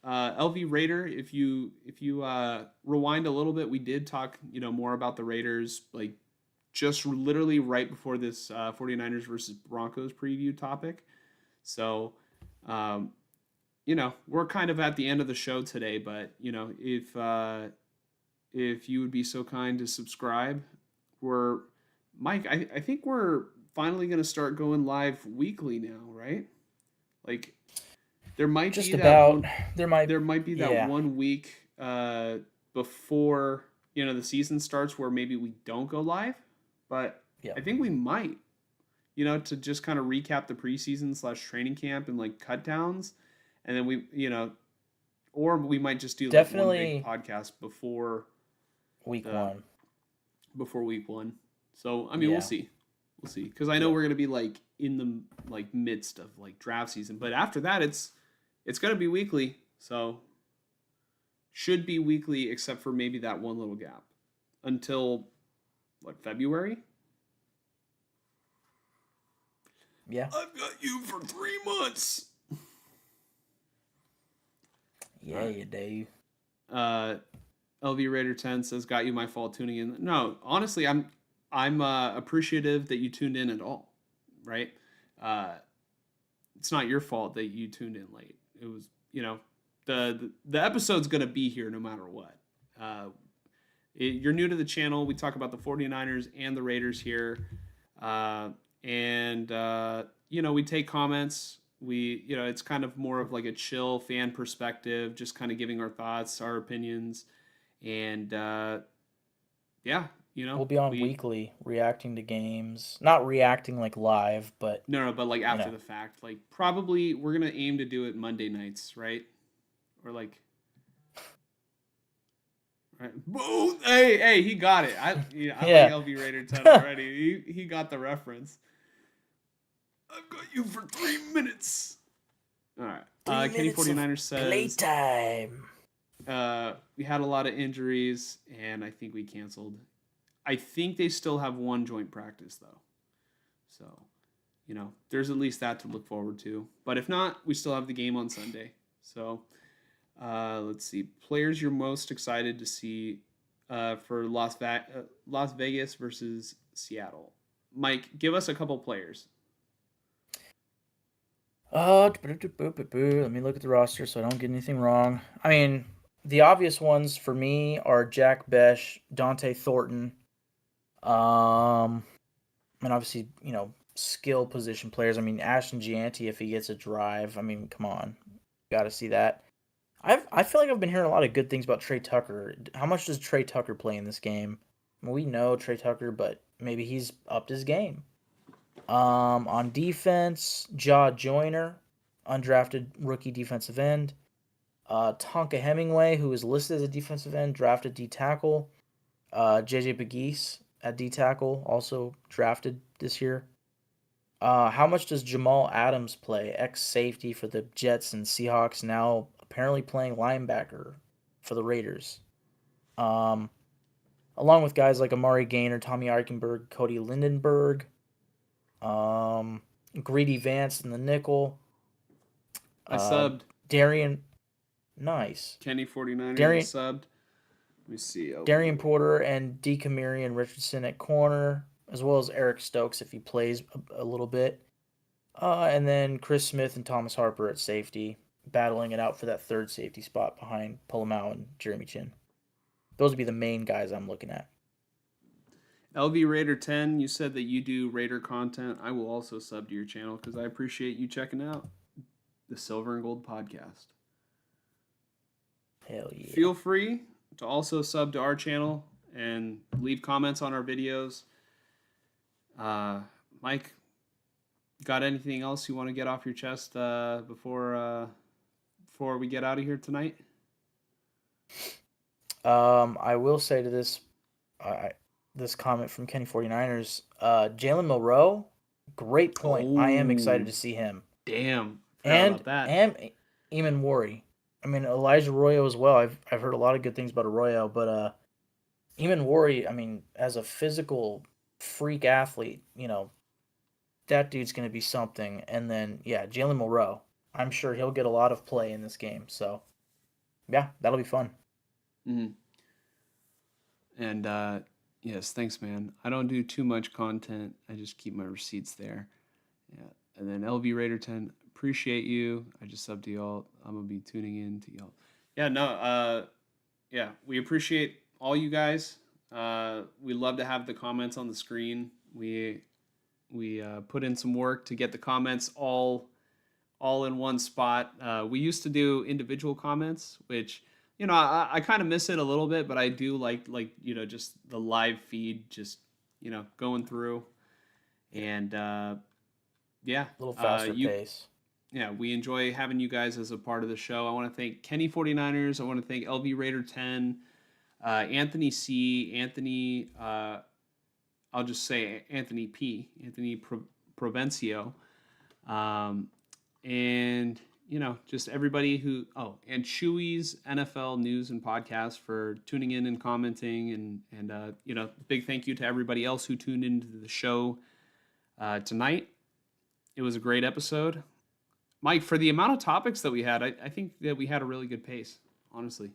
LV Raider, if you rewind a little bit, we did talk, more about the Raiders, like just literally right before this 49ers versus Broncos preview topic. So, we're kind of at the end of the show today, but if you would be so kind to subscribe, Mike, I think we're finally going to start going live weekly now, right? Like there might just be about that there might be that yeah. 1 week before the season starts where maybe we don't go live, but yeah. I think we might, to just kind of recap the preseason / training camp and like cut downs. And then or we might just do like one big podcast before week 1. Before week 1. So, I mean, we'll see. We'll see. Because I know we're going to be like in the like midst of like draft season. But after that, it's going to be weekly. So, should be weekly except for maybe that one little gap. Until, February? Yeah. I've got you for 3 months. Yeah, you do. LV Raider 10 says, "Got you. My fault tuning in." No, honestly, I'm appreciative that you tuned in at all. Right? It's not your fault that you tuned in late. It was, the episode's gonna be here no matter what. You're new to the channel. We talk about the 49ers and the Raiders here, and we take comments. It's kind of more of like a chill fan perspective, just kind of giving our thoughts, our opinions, and we'll be on weekly reacting to games, not reacting like live, but but like after the fact, like probably we're gonna aim to do it Monday nights, right? Or like, right? Boom! Hey, he got it. I like LV Raider 10 already. He got the reference. I've got you for 3 minutes. All right. Kenny 49er says playtime. We had a lot of injuries, and I think we canceled. I think they still have one joint practice though, so there's at least that to look forward to. But if not, we still have the game on Sunday. So let's see, players you're most excited to see for Las Vegas versus Seattle. Mike, give us a couple players. Let me look at the roster so I don't get anything wrong. I mean, the obvious ones for me are Jack Besh, Dante Thornton, and obviously, skill position players. I mean, Ashton Gianti, if he gets a drive, I mean, come on, got to see that. I feel like I've been hearing a lot of good things about Trey Tucker. How much does Trey Tucker play in this game? I mean, we know Trey Tucker, but maybe he's upped his game. On defense, Jaw Joyner, undrafted rookie defensive end. Tonka Hemingway, who is listed as a defensive end, drafted D tackle. JJ Pegues at D tackle, also drafted this year. How much does Jamal Adams play? Ex safety for the Jets and Seahawks, now apparently playing linebacker for the Raiders. Along with guys like Amari Gaynor, Tommy Eichenberg, Cody Lindenberg. Greedy Vance in the nickel. I subbed. Darian, nice. Kenny 49er subbed. Let me see. Darian Porter and DeCamerion Richardson at corner, as well as Eric Stokes if he plays a little bit. And then Chris Smith and Thomas Harper at safety, battling it out for that third safety spot behind Polamalu and Jeremy Chin. Those would be the main guys I'm looking at. LV Raider 10, you said that you do Raider content. I will also sub to your channel because I appreciate you checking out the Silver and Gold podcast. Hell yeah. Feel free to also sub to our channel and leave comments on our videos. Mike, got anything else you want to get off your chest before we get out of here tonight? I will say to this comment from Kenny 49ers, Jalen Milroe, great point. I am excited to see him. Damn, forgot And about that. Eamon Worry. I mean, Elijah Arroyo as well. I've heard a lot of good things about Arroyo, but Eamon Worry, I mean, as a physical freak athlete, that dude's going to be something. And then, yeah, Jalen Milroe. I'm sure he'll get a lot of play in this game. So, yeah, that'll be fun. Mm-hmm. And yes, thanks, man. I don't do too much content. I just keep my receipts there. Yeah. And then LV Raider 10, appreciate you. I just subbed to y'all. I'm gonna be tuning in to y'all. Yeah, no, yeah, we appreciate all you guys. We love to have the comments on the screen. We put in some work to get the comments all in one spot. We used to do individual comments, which I kind of miss it a little bit, but I do like just the live feed, just going through, and yeah, A little faster pace. Yeah, we enjoy having you guys as a part of the show. I want to thank Kenny 49ers. I want to thank LV Raider 10, Anthony C, Anthony. I'll just say Anthony P, Anthony Provencio, and just everybody who. Oh, and Chewy's NFL News and Podcast for tuning in and commenting, and big thank you to everybody else who tuned into the show tonight. It was a great episode. Mike, for the amount of topics that we had, I think that we had a really good pace, honestly.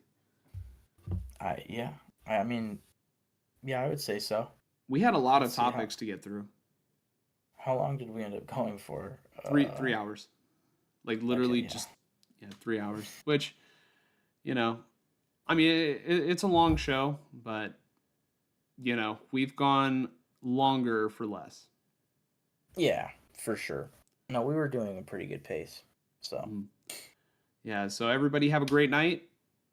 I mean, I would say so. We had a lot of topics to get through. How long did we end up going for? 3 hours. Like literally 3 hours. Which, I mean, it's a long show, but, we've gone longer for less. Yeah, for sure. No, we were doing a pretty good pace. So, yeah, so everybody have a great night.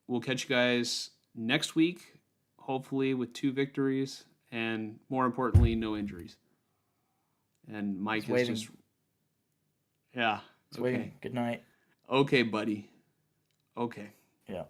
We'll catch you guys next week, hopefully with 2 victories and, more importantly, no injuries. And Mike is just... Yeah. It's waiting. Good night. Okay, buddy. Okay. Yeah.